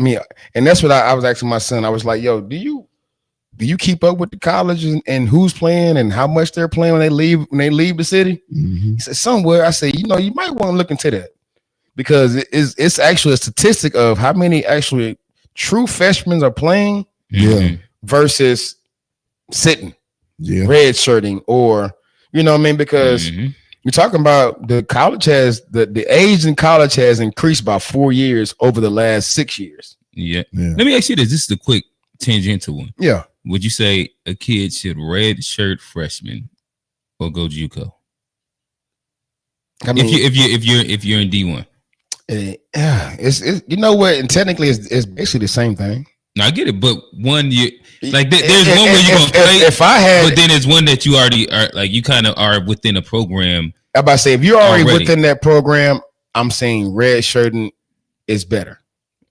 And that's what I was asking my son. I was like, "Yo, do you keep up with the colleges and who's playing and how much they're playing when they leave the city?" He said, "Somewhere." I said, "You know, you might want to look into that because it's actually a statistic of how many actually true freshmen are playing versus sitting, redshirting, or you know what I mean? Because you're talking about the college has the age in college has increased by 4 years over the last 6 years. Yeah. Let me ask you this. This is a quick tangential one. Yeah. Would you say a kid should redshirt freshman or go JUCO? I mean, if you're in D1, it's you know what, and technically it's basically the same thing. No, I get it, but one year like there's one where you're gonna play. If I had, but then there's one that you already are like you kind of are within a program. I'm about to say if you're already within that program, I'm saying redshirting is better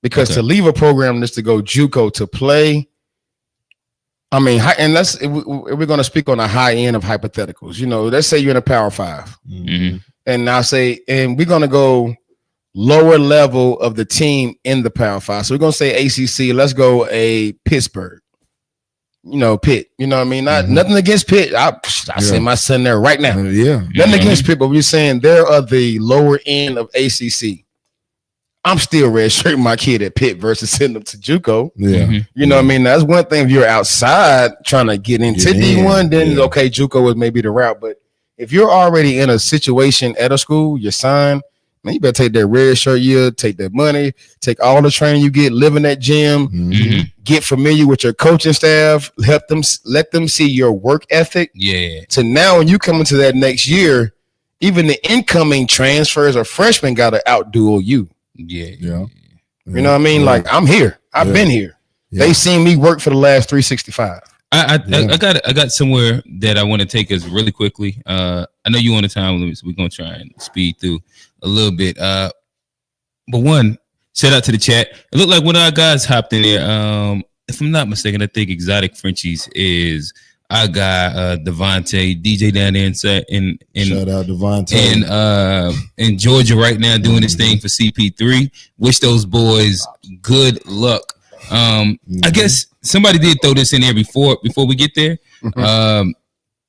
because to leave a program just to go JUCO to play. I mean, and we're going to speak on the high end of hypotheticals. You know, let's say you're in a Power 5, and I'll say, and we're going to go lower level of the team in the Power 5. So we're going to say ACC. Let's go a Pittsburgh. You know, Pitt. You know what I mean? Nothing against Pitt. I send my son there right now. Nothing against Pitt, but we're saying they're at the lower end of ACC. I'm still redshirting my kid at Pitt versus sending them to JUCO. You know what I mean? That's one thing. If you're outside trying to get into D1, then okay, JUCO is maybe the route. But if you're already in a situation at a school, you're signed, man, you better take that redshirt year, take that money, take all the training you get, live in that gym, get familiar with your coaching staff, let them see your work ethic. So now when you come into that next year, even the incoming transfers or freshmen got to outduel you. You know what I mean? Like I'm here. I've been here. They've seen me work for the last 365. I got somewhere that I want to take us really quickly. I know you on the time limit, so we're gonna try and speed through a little bit. But one, shout out to the chat. It looked like one of our guys hopped in there. If I'm not mistaken, I think Exotic Frenchies is our guy, Devontae, DJ down there in shout out Devontae in Georgia right now doing his thing for CP3. Wish those boys good luck. I guess somebody did throw this in there before we get there.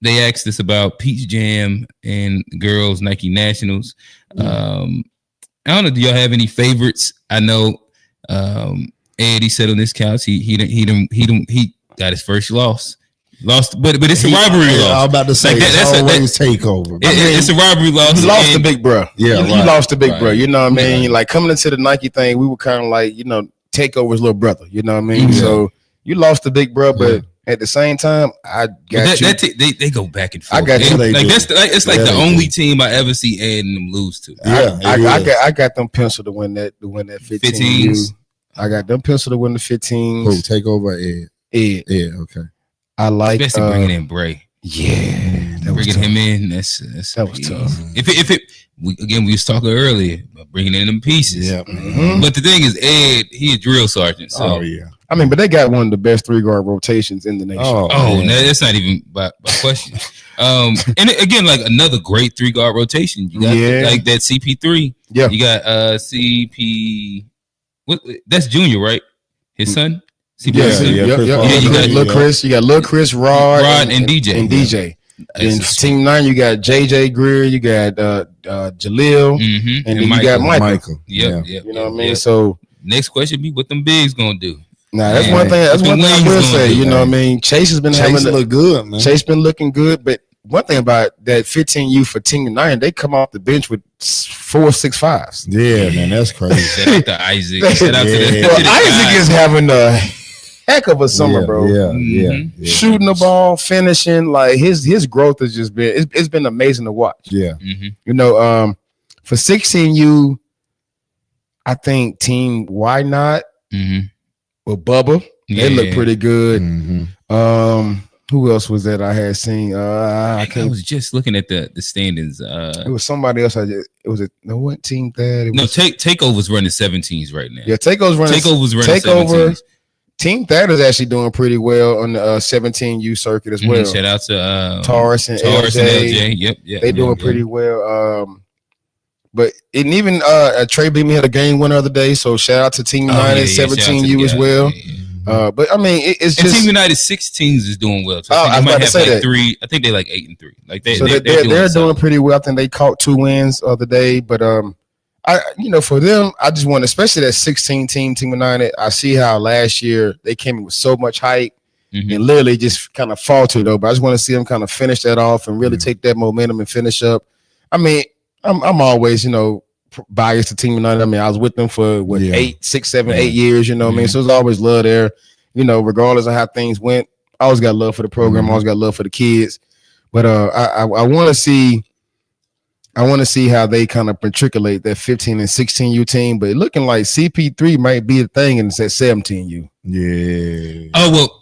They asked us about Peach Jam and girls Nike Nationals. I don't know. Do y'all have any favorites? I know Ed, he said on this couch he got his first loss. Lost, but it's a rivalry loss. I was about to say that's always takeover. It's a rivalry loss. You lost the big bro. You lost the big bro. You know what I mean? Like coming into the Nike thing, we were kind of like, you know, Takeover's little brother. You know what I mean? So you lost the big bro, but at the same time, I got you. They go back and forth. I got you. It's like the only team I ever see Ed and them lose to. I got them pencil to win that 15s. I got them pencil to win the 15s. Who Takeover? Ed. Okay. I like especially bringing in Bray. Bringing him in. That was tough. We was talking earlier about bringing in them pieces. But the thing is, Ed, he a drill sergeant. So I mean, but they got one of the best 3-guard rotations in the nation. That's not even by question. And again, like another great 3-guard rotation. You got like that CP3. You got CP. What? That's Junior, right? His son. You got Lil Chris. You got Lil Chris, Rod, and DJ. In Team 9, you got JJ Greer, you got Jaleel, and then you got Michael. You know what I mean? So next question be what them bigs gonna do. Nah, that's one thing. That's one thing I will say. You know what I mean? Chase has been look good, man. Chase been looking good, but one thing about that 15U for Team United, they come off the bench with 4 6'5s. Yeah, man, that's crazy. Shout out to Isaac. Shout out to the Isaac is having a heck of a summer, bro. Yeah. Shooting the ball, finishing, like his growth has just been it's been amazing to watch. Yeah. You know, for 16U, I think Team Why Not with Bubba, they look pretty good. Who else was that I had seen? I was just looking at the standings. It was somebody else. What team that? Takeover's running 17s right now. Yeah, Takeover's running 17s. Team Thad is actually doing pretty well on the 17U circuit as well. Shout out to Taurus and LJ. Yep. They doing pretty well. But even Trey Beam had a game winner the other day. So shout out to Team United 17U as well. But I mean, it's just Team United 16s is doing well. So I was about to say that. 3. I think they're like 8-3. Like they're doing pretty well. I think they caught 2 wins the other day. But for them, I just want, especially that 16 Team United. I see how last year they came in with so much hype and literally just kind of faltered though. But I just want to see them kind of finish that off and really take that momentum and finish up. I mean, I'm always biased to Team United. I mean, I was with them for 8 years, you know what I mean? So there's always love there, regardless of how things went. I always got love for the program, I always got love for the kids. But I want to see how they kind of matriculate that 15 and 16U team, but looking like CP3 might be a thing in that 17U. Yeah. Oh, well,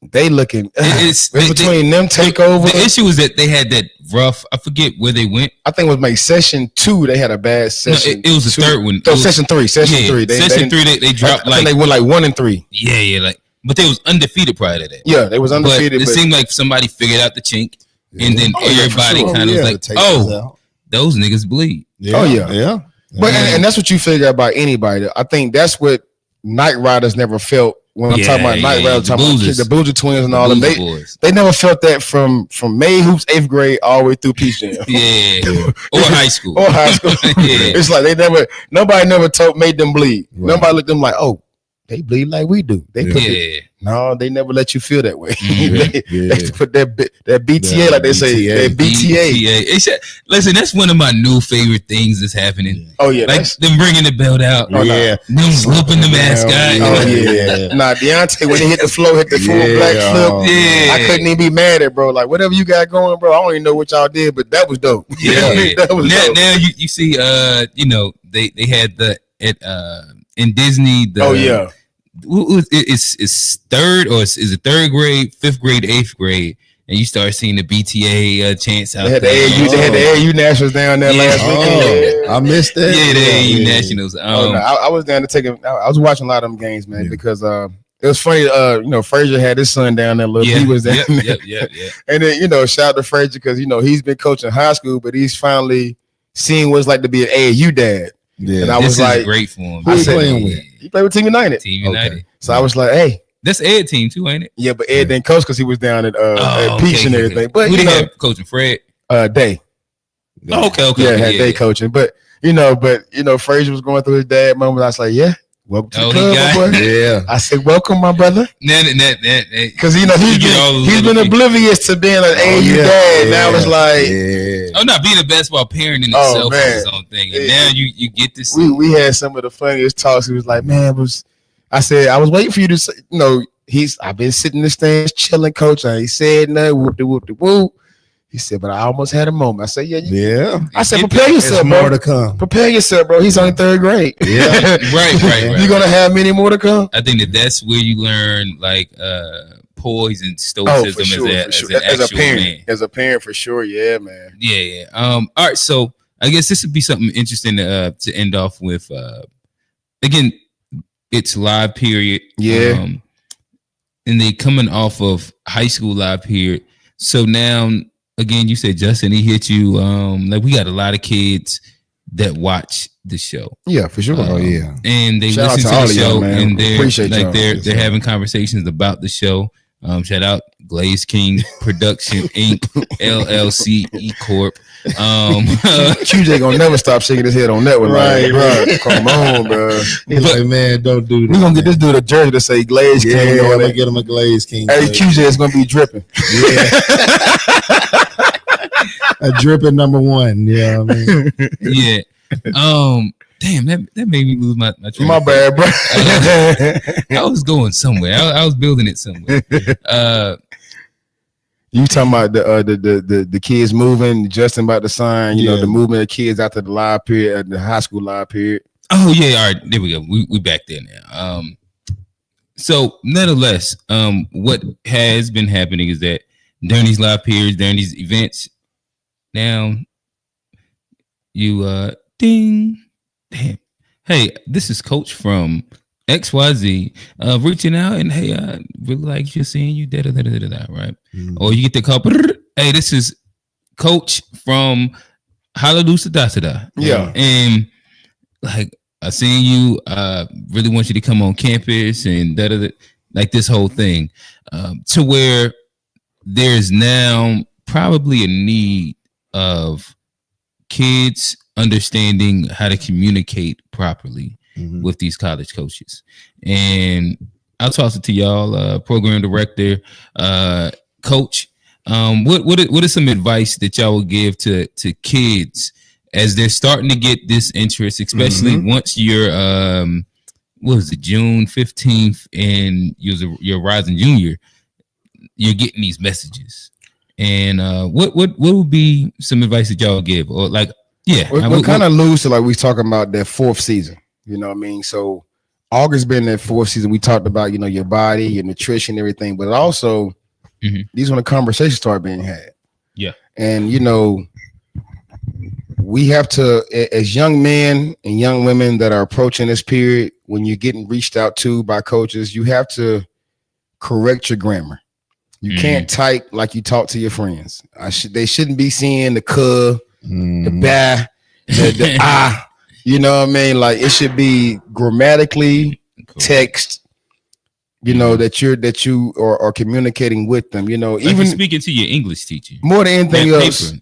they looking between them takeover. The issue is that they had that rough. I forget where they went. I think it was session 2. They had a bad session. No, it was the third one. Session 3. Session 3. Session 3. They dropped they went like 1-3. Yeah. But they was undefeated prior to that. Yeah, they was undefeated. But it seemed like somebody figured out the chink, and then everybody kind of was like, those niggas bleed. Yeah. Yeah. But and that's what you figure out about anybody. I think that's what Night Riders never felt. When I'm talking about Night Riders, the Boozer twins and all them, they never felt that from May Hoops 8th grade all the way through Peach Jam. Or high school. It's like nobody never made them bleed. Right. Nobody looked at them like, oh, they bleed like we do. No, they never let you feel that way. They put that BTA, like they say, that BTA. Listen, that's one of my new favorite things that's happening. Oh yeah, like them bringing the belt out. Oh yeah, them whooping the mascot. Oh yeah. Nah, Deontay when he hit the floor, hit the full black flip. I couldn't even be mad at bro. Like whatever you got going, bro. I don't even know what y'all did, but that was dope. That was dope. Now you see, they had in Disney. It's third or is it 3rd grade, 5th grade, 8th grade, and you start seeing the BTA chants out there. They had the AAU Nationals down there last weekend. I missed that. Yeah, the AAU Nationals. I was down to I was watching a lot of them games, man, because it was funny. Frazier had his son down there. He was down there. Yeah. And then shout out to Frazier because he's been coaching high school, but he's finally seeing what it's like to be an AAU dad. Yeah, and I was like, great for him. Who you playing with? He played with Team United. Okay. So I was like, hey. That's Ed team too, ain't it? Yeah, but Ed didn't coach because he was down at Peach and everything. Okay. But who did have coaching? Fred? Day. Oh, okay. Yeah, had Day coaching. But Frazier was going through his dad moment. I was like, yeah. Welcome to the club, my boy. Yeah. I said, welcome, my brother. Because he's been oblivious to being an AAU dad. Now it's like, not being a basketball parent in itself is his own thing. And now you get to see. We had some of the funniest talks. He was like, man, I said, I was waiting for you to say, I've been sitting in the stands chilling, coach. And he said nothing, whoop-de-whoop-de-whoop. He said, but I almost had a moment. I said, yeah. I said, prepare yourself, bro. More to come. Prepare yourself, bro. He's only 3rd grade. Yeah, right. You're gonna have many more to come. I think that's where you learn poise and stoicism as a parent. Man. As a parent, for sure. Yeah, man. Yeah. All right. So I guess this would be something interesting to end off with. Again, it's live period. Yeah. And they coming off of high school live period. So now. Again, you said Justin, he hit you. We got a lot of kids that watch the show. Yeah, for sure. And they listen to the show, and they're having conversations about the show. Shout out Glaze King Production Inc. LLC E Corp. QJ gonna never stop shaking his head on that one, right, bro? Come on, bro. He's like, man, don't do that. We're gonna get this dude a jersey to say Glaze King. I'm gonna get him a Glaze King. Hey, QJ is gonna be dripping. Yeah. A dripping number one. Yeah, I mean. Yeah. Damn, that made me lose my train. My bad, bro. I was going somewhere. I was building it somewhere. You talking about the kids moving, Justin about to sign, you know, the movement of kids after the live period, the high school live period. Oh yeah, all right, there we go. We back there now. So nonetheless, what has been happening is that during these live periods, during these events, now you ding, damn. Hey, this is Coach from XYZ reaching out and hey, really like just seeing you, da da da da da, right? Or you get the call, hey, this is Coach from Hallelujah da da da. Yeah, and like I seen you, really want you to come on campus and da da da, like this whole thing, to where there's now probably a need of kids understanding how to communicate properly with these college coaches. And I'll toss it to y'all, program director, coach. What is some advice that y'all would give to kids as they're starting to get this interest, especially once you're what was it, June 15th, and you're a rising junior, you're getting these messages. And what would be some advice that y'all would give? Or like, yeah, we're kind of loose to like we talking about that fourth season. You know what I mean? So August been that fourth season. We talked about, you know, your body, your nutrition, everything, but also these when the conversations start being had. Yeah. And, you know, we have to, as young men and young women that are approaching this period, when you're getting reached out to by coaches, you have to correct your grammar. You can't type like you talk to your friends. They shouldn't be seeing the "cuh," the "bah," the "ah." You know what I mean? Like it should be grammatically text. You know that you are communicating with them. You know, like even speaking to your English teacher. More than anything else,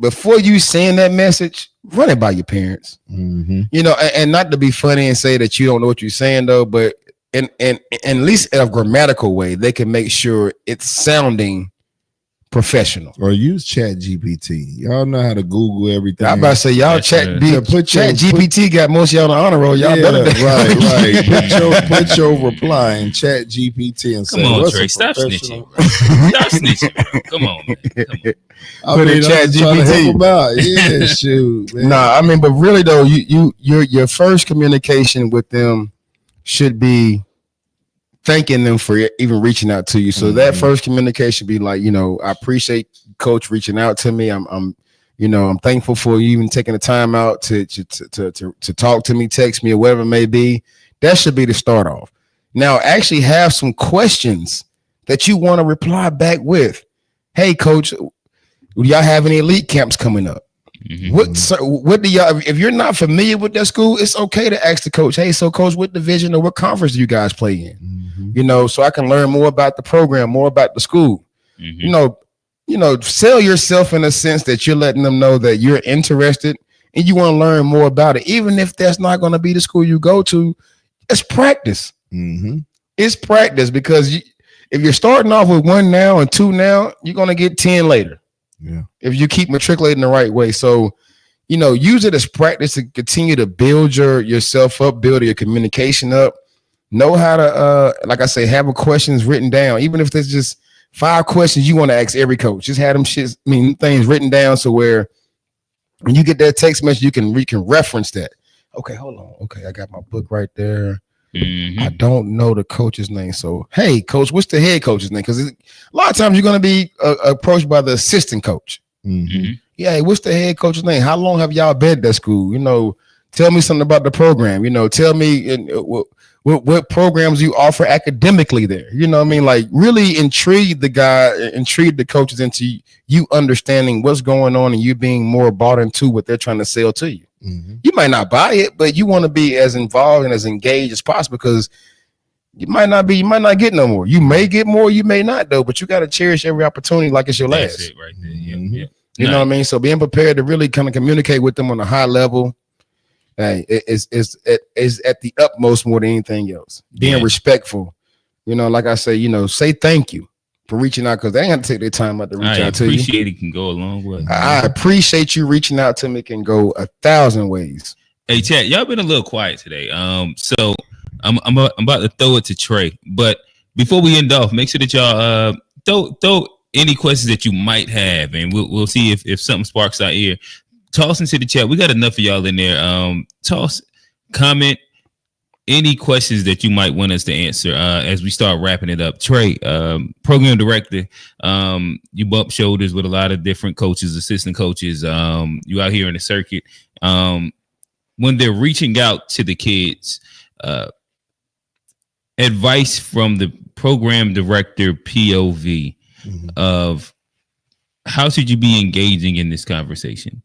before you send that message, run it by your parents. You know, and not to be funny and say that you don't know what you're saying though, but and at least in a grammatical way, they can make sure it's sounding professional. Or use Chat GPT. Y'all know how to Google everything. I'm about to say y'all Chat GPT got most of y'all on the honor roll. Y'all better right. Put your reply in Chat GPT and say, come on, what's Trey, stop snitching. Stop snitching. Come on, man. Come on. Put in Chat GPT. Yeah, shoot. Man. Nah, I mean, but really though, your first communication with them should be thanking them for even reaching out to you. So that first communication be like, you know, I appreciate Coach reaching out to me. I'm thankful for you even taking the time out to talk to me, text me, or whatever it may be. That should be the start off. Now, actually have some questions that you want to reply back with. Hey, Coach, do y'all have any elite camps coming up? What do y'all, if you're not familiar with that school, it's okay to ask the coach, hey, so Coach, what division or what conference do you guys play in? You know, so I can learn more about the program, more about the school. You know, sell yourself in a sense that you're letting them know that you're interested and you want to learn more about it. Even if that's not going to be the school you go to, it's practice. It's practice because if you're starting off with 1 now and 2 now, you're going to get 10 later. Yeah. If you keep matriculating the right way. So, you know, use it as practice to continue to build yourself up, build your communication up. Know how to, like I say, have questions written down. Even if there's just 5 questions you want to ask every coach, just have them things written down so where when you get that text message, you can reference that. Okay, hold on. Okay, I got my book right there. I don't know the coach's name. So, hey, coach, what's the head coach's name? Because a lot of times you're going to be approached by the assistant coach. Yeah, hey, what's the head coach's name? How long have y'all been at that school? You know, tell me something about the program. You know, tell me what programs you offer academically there. You know what I mean? Like really intrigue the coaches into you understanding what's going on and you being more bought into what they're trying to sell to you. You might not buy it, but you want to be as involved and as engaged as possible because you might not get no more. You may get more, you may not though, but you got to cherish every opportunity like it's your last. That's it right there. Yeah. You know what I mean? So being prepared to really kind of communicate with them on a high level, is at the utmost more than anything else. Being respectful, you know, like I say, you know, say thank you. for reaching out, because they ain't have to take their time out to reach out to you. Appreciate it can go a long way. I appreciate you reaching out to me. It can go 1,000 ways. Hey, chat, y'all been a little quiet today. So I'm about to throw it to Trey, but before we end off, make sure that y'all throw any questions that you might have, and we'll see if something sparks our ear. Toss into the chat. We got enough of y'all in there. Toss, comment any questions that you might want us to answer as we start wrapping it up. Trey, program director, you bump shoulders with a lot of different coaches, assistant coaches. You out here in the circuit. When they're reaching out to the kids, advice from the program director POV of how should you be engaging in this conversation?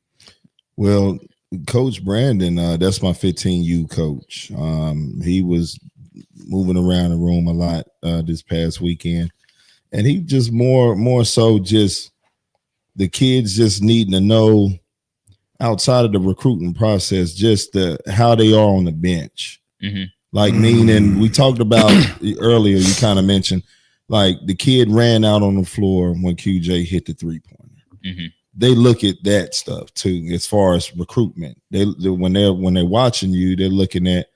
Well, Coach Brandon, that's my 15U coach. He was moving around the room a lot this past weekend, and he just more so just the kids just needing to know outside of the recruiting process, just how they are on the bench. Like meaning we talked about earlier, you kind of mentioned like the kid ran out on the floor when QJ hit the 3-pointer. They look at that stuff too, as far as recruitment. They when they're watching you, they're looking at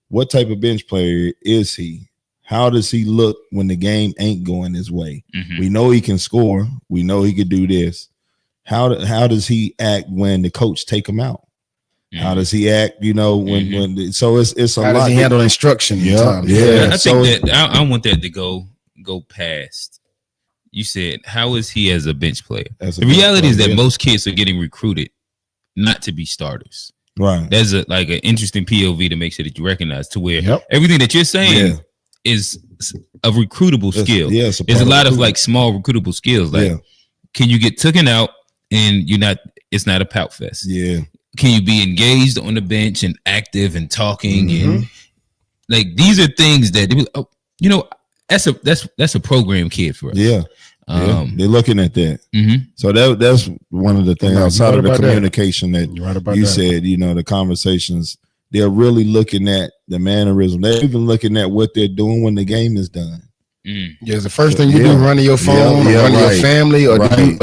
what type of bench player is he? How does he look when the game ain't going his way? We know he can score. We know he could do this. How does he act when the coach take him out? How does he act? When so it's a lot. How does he handle instruction? Yeah. I think that I want that to go past. You said, how is he as a bench player? The reality is that most kids are getting recruited not to be starters. Right. There's an interesting POV to make sure that you recognize to where everything that you're saying is a recruitable skill. There's a lot of like small recruitable skills. Like, can you get taken out and it's not a pout fest? Yeah. Can you be engaged on the bench and active and talking and like these are things that that's a program kid for us. Yeah. They're looking at that. So that's one of the things outside of the communication that you said, the conversations, they're really looking at the mannerism. They're even looking at what they're doing when the game is done. Yeah, the first thing you do, run to your phone, run to your family, or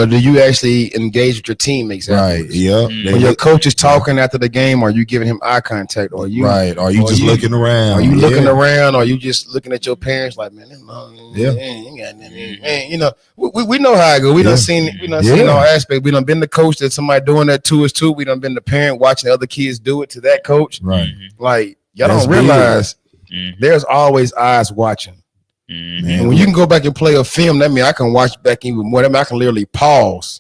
do you actually engage with your teammates? Right. When your coach is talking after the game, are you giving him eye contact? Or you Are you just looking around? Are you looking around? Or are you just looking at your parents like, man, we know how it goes. We done seen all aspects. We done been the coach that somebody doing that to us too. We done been the parent watching the other kids do it to that coach. Right. Like y'all don't realize there's always eyes watching. And when you can go back and play a film, that means I can watch back even more. That means I can literally pause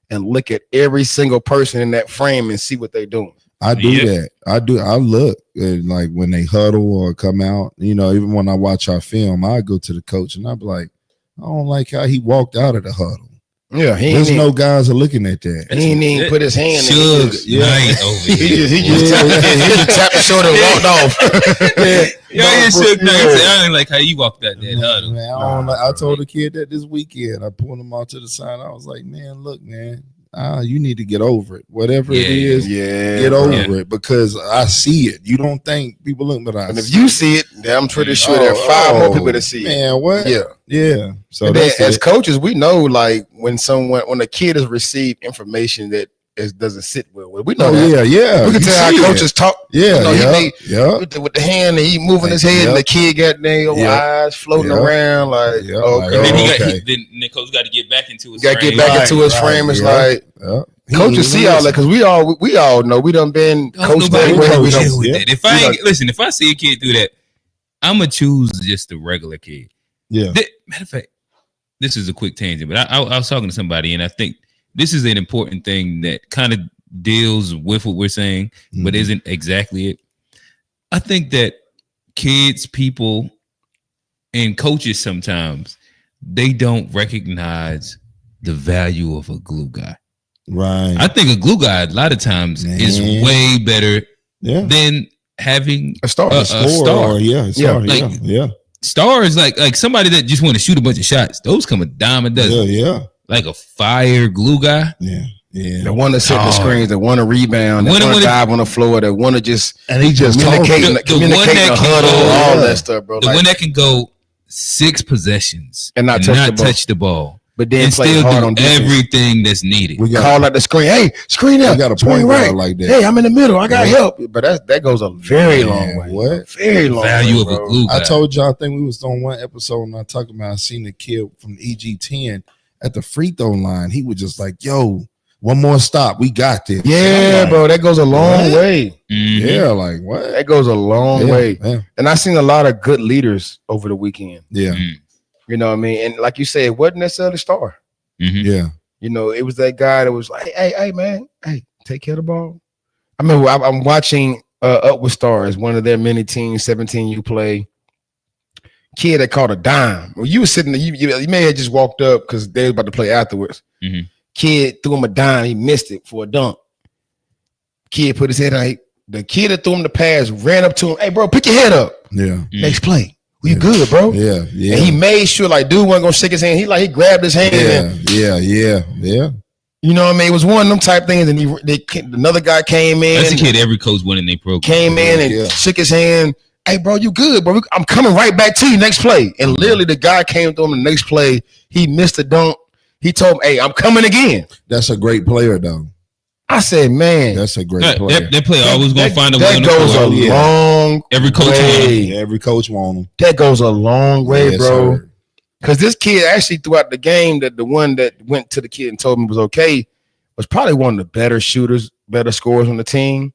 and look at every single person in that frame and see what they're doing. I do that. I look like when they huddle or come out, even when I watch our film, I go to the coach and I be like, I don't like how he walked out of the huddle. Yeah, there's no guys are looking at that. He didn't even put his hand in it. He just tapped the shoulder and walked off. I ain't like how you walked out that huddle. Man, I told the kid that this weekend. I pulled him out to the side. I was like, man, look, man. You need to get over it. Whatever it is, get over it because I see it. You don't think people look, but and if you see it, I'm pretty sure there are 5 more people that see it. Man, what? Yeah. So then, as coaches, we know like when a kid has received information that doesn't sit well with. We know that. We can tell how coaches talk. With the hand and he moving his head, and the kid got their eyes floating around like. And then the coach got to get back into his. Got to get back into his frame. It's like coaches see all that because we all know we done been coached that way. If I see a kid do that, I'm gonna choose just the regular kid. Yeah. Matter of fact, this is a quick tangent, but I was talking to somebody and I think this is an important thing that kind of deals with what we're saying, but isn't exactly it. I think that kids, people, and coaches sometimes, they don't recognize the value of a glue guy. Right. I think a glue guy a lot of times is way better than having a star. Stars like somebody that just want to shoot a bunch of shots. Those come a dime a dozen. Like a fire glue guy. The one that set the screens, the one to rebound, the one to dive on the floor, the one to just and he just communicating the huddle, all that stuff, bro. The one that can go 6 possessions and not touch the ball. But then play still hard do on everything that's needed. We call out the screen. Hey, screen up. We got a point right like that. Hey, I'm in the middle. I got help. But that goes a very long way. What? Very long value way, of a glue guy. I told y'all, I think we was on one episode and I talking about I seen the kid from EG10 at the free throw line. He was just like, yo, one more stop. We got this. Yeah, like, bro. That goes a long way. Mm-hmm. Yeah, like what? That goes a long way. Yeah. And I seen a lot of good leaders over the weekend. Yeah. Mm-hmm. You know what I mean? And like you said, it wasn't necessarily a star. Mm-hmm. Yeah. You know, it was that guy that was like, hey, man, hey, take care of the ball. I remember I'm watching Up With Stars, one of their many teams, 17U play. Kid that caught a dime. Well, you were sitting there, you may have just walked up because they were about to play afterwards. Mm-hmm. Kid threw him a dime. He missed it for a dunk. Kid put his head out. The kid that threw him the pass ran up to him. Hey, bro, pick your head up. Yeah. Mm-hmm. Next play. We good, bro. Yeah, yeah. And he made sure, like, dude wasn't gonna shake his hand. He grabbed his hand. Yeah. You know what I mean? It was one of them type things, and another guy came in. That's a kid every coach won in their program. Came in and shook his hand. Hey, bro, you good, bro? I'm coming right back to you next play. And literally, the guy came to him the next play. He missed the dunk. He told him, "Hey, I'm coming again." That's a great player, though. I said, "Man, that's a great player." That player always gonna find a way. That goes a long every coach way. Every coach want him. That goes a long way, bro. Because this kid actually throughout the game, that the one that went to the kid and told him was okay, was probably one of the better shooters, better scorers on the team.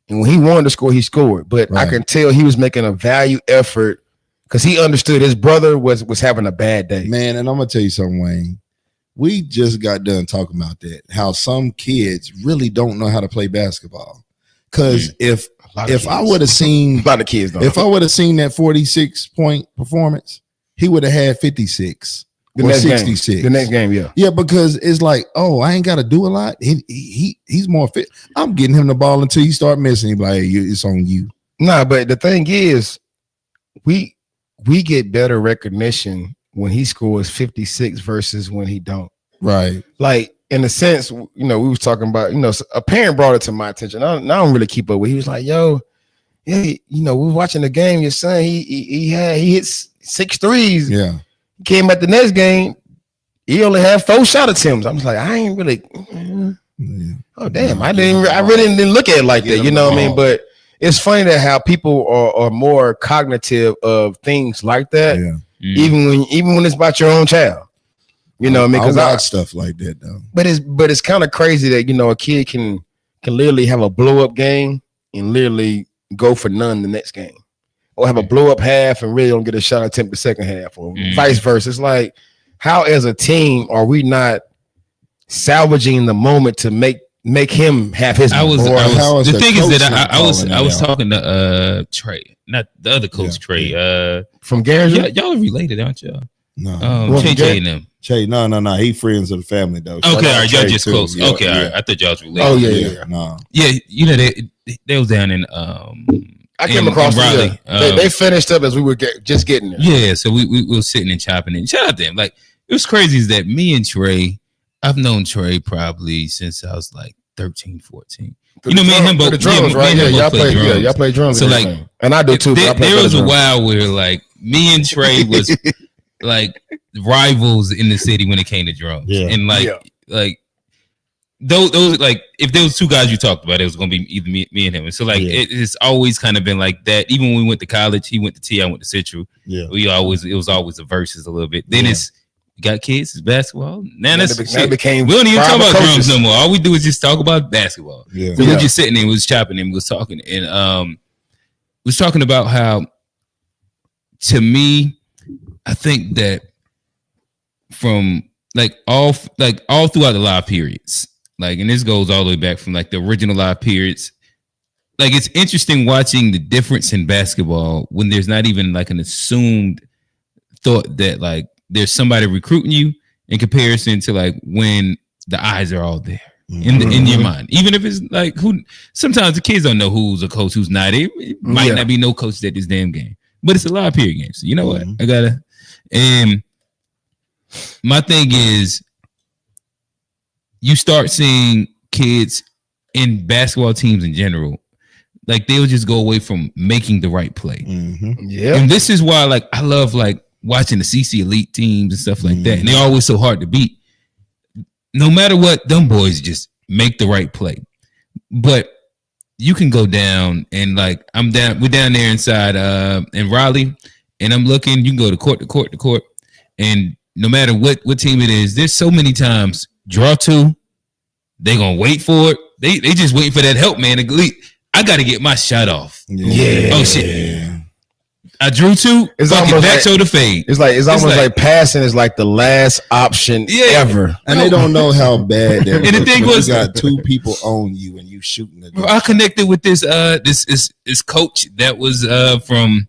And when he wanted to score, he scored. But I can tell he was making a value effort because he understood his brother was having a bad day. Man, and I'm gonna tell you something, Wayne. We just got done talking about that. How some kids really don't know how to play basketball. Because if I would have seen a lot of kids, if I would have seen that 46-point performance, he would have had 56 or 66. The next game, yeah. Yeah, because it's like, oh, I ain't got to do a lot. He's more fit. I'm getting him the ball until you start missing. He's like, hey, it's on you. Nah, but the thing is, we get better recognition when he scores 56 versus when he don't. Right. Like, in a sense, we was talking about, a parent brought it to my attention. I don't really keep up with. He was like, yo, yeah, we were watching the game. Your son, he hits 6 threes. Yeah. Came at the next game, he only had 4 shot attempts. I was like, I ain't really. Oh damn! I really didn't look at it like that. You know what I mean? But it's funny that how people are more cognitive of things like that. Yeah. Even when it's about your own child. You know what I mean? Because I watch stuff like that though. But it's kind of crazy that a kid can literally have a blow up game and literally go for none the next game, or have a blow up half and really don't get a shot attempt the second half, or vice versa. It's like, how as a team are we not salvaging the moment to make him have his? The thing is that I was talking to Trey, not the other coach, Trey. From Garrison. Yeah, y'all are related, aren't y'all? No, J and them. Che, no. He friends of the family though. Okay, all right, y'all just close. Yeah, okay, all right. I thought y'all was related. Oh yeah. No. Yeah, they was down in I came across Raleigh. They finished up as we were just getting there. Yeah, so we were sitting and chopping it. Shout out to them. Like, it was crazy is that me and Trey, I've known Trey probably since I was like 13, 14. Me and him both. The drums, right? Yeah, y'all play drums. Yeah, y'all play drums. So like, and I do too. There was a while where like me and Trey was like rivals in the city when it came to drums. Yeah. And like those like if there was 2 guys you talked about, it was gonna be either me and him. And so like it's always kind of been like that. Even when we went to college, he went to T, I went to Central. Yeah, it was always a versus a little bit. Then it's you got kids, it's basketball. Now that became we don't even talk about drums no more. All we do is just talk about basketball. Yeah. So we're just sitting there, we was chopping and we was talking, and was talking about how, to me, I think that from all throughout the live periods, like, and this goes all the way back from like the original live periods. Like, it's interesting watching the difference in basketball when there's not even like an assumed thought that like there's somebody recruiting you in comparison to like when the eyes are all there in your mind. Even if it's like sometimes the kids don't know who's a coach, who's not. It might not be no coach at this damn game, but it's a live period game. So you know what? I gotta. And my thing is, you start seeing kids in basketball teams in general, like they'll just go away from making the right play. Yeah. And this is why, like, I love like watching the CC Elite teams and stuff like that, and they're always so hard to beat. No matter what, them boys just make the right play. But you can go down and like we're down there inside in Raleigh, and I'm looking. You can go to court, and no matter what team it is, there's so many times draw 2. They gonna wait for it. They just waiting for that help, man. I got to get my shot off. Yeah. Oh shit. I drew 2. It's almost back like, shoulder fade. It's almost like passing is like the last option ever, and they don't know how bad. And the thing was, you got 2 people on you and you shooting it. I connected with this coach that was from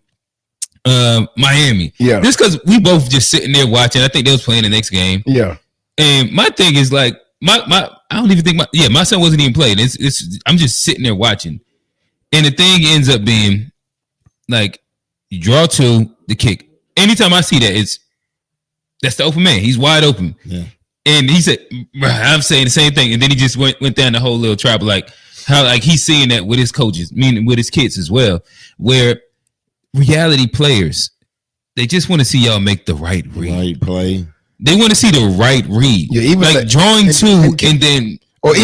Miami. Yeah, just because we both just sitting there watching. I think they was playing the next game. Yeah, and my thing is like my I don't even think my son wasn't even playing. I'm just sitting there watching, and the thing ends up being like. You draw 2, the kick. Anytime I see that, that's the open man. He's wide open. Yeah. And he said, I'm saying the same thing. And then he just went down the whole little trap, like how like he's seeing that with his coaches, meaning with his kids as well, where reality players, they just want to see y'all make the right read. Right play. They want to see the right read. Yeah, even like drawing 2 and then or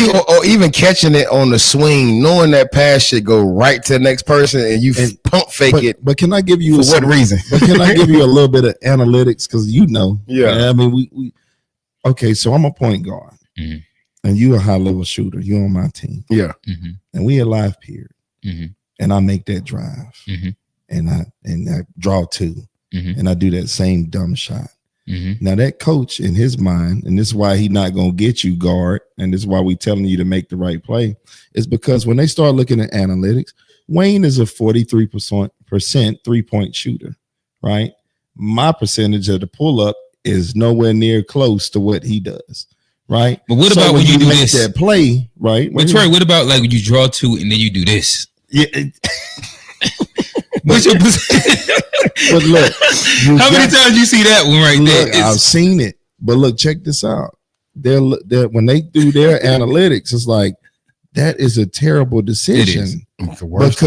even catching it on the swing, knowing that pass should go right to the next person, and you pump fake it. But can I give you for what reason? But can I give you a little bit of analytics? Because yeah. I mean, we okay. So I'm a point guard, and you a high level shooter. You on my team, and we a live period, and I make that drive, and I draw 2, and I do that same dumb shot. Now that coach in his mind, and this is why he's not gonna get you guard, and this is why we telling you to make the right play, is because when they start looking at analytics, Wayne is a 43% 3-point shooter, right? My percentage of the pull up is nowhere near close to what he does, right? But what about when you do make this that play, right? But Trey, what about like when you draw 2 and then you do this? Yeah. What's your position? But look, how many times you see that one right there? I've seen it, but look, check this out. They're when they do their analytics, it's like that is a terrible decision. It's the worst.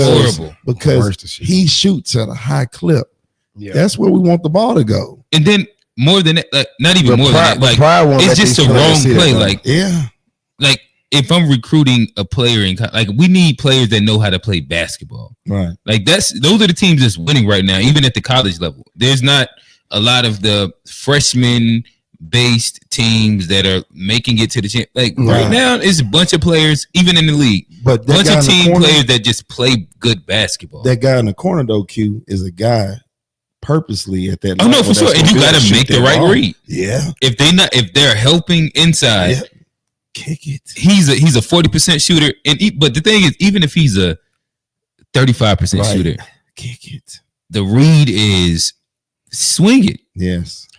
Because he shoots at a high clip. Yeah. That's where we want the ball to go. And then more than that, like, not even more than that, like it's just a wrong play. Like if I'm recruiting a player like we need players that know how to play basketball. Right. Like those are the teams that's winning right now, even at the college level. There's not a lot of the freshman based teams that are making it to the champ. Like right now, it's a bunch of players, even in the league, but a bunch of team players that just play good basketball. That guy in the corner though, Q, is a guy purposely at that. Oh no, for sure. And you got to make the right read. Yeah. If they're helping inside. Yeah. Kick it. He's a 40% shooter, but the thing is, even if he's a 35% shooter, kick it. The read is swing it. Yes,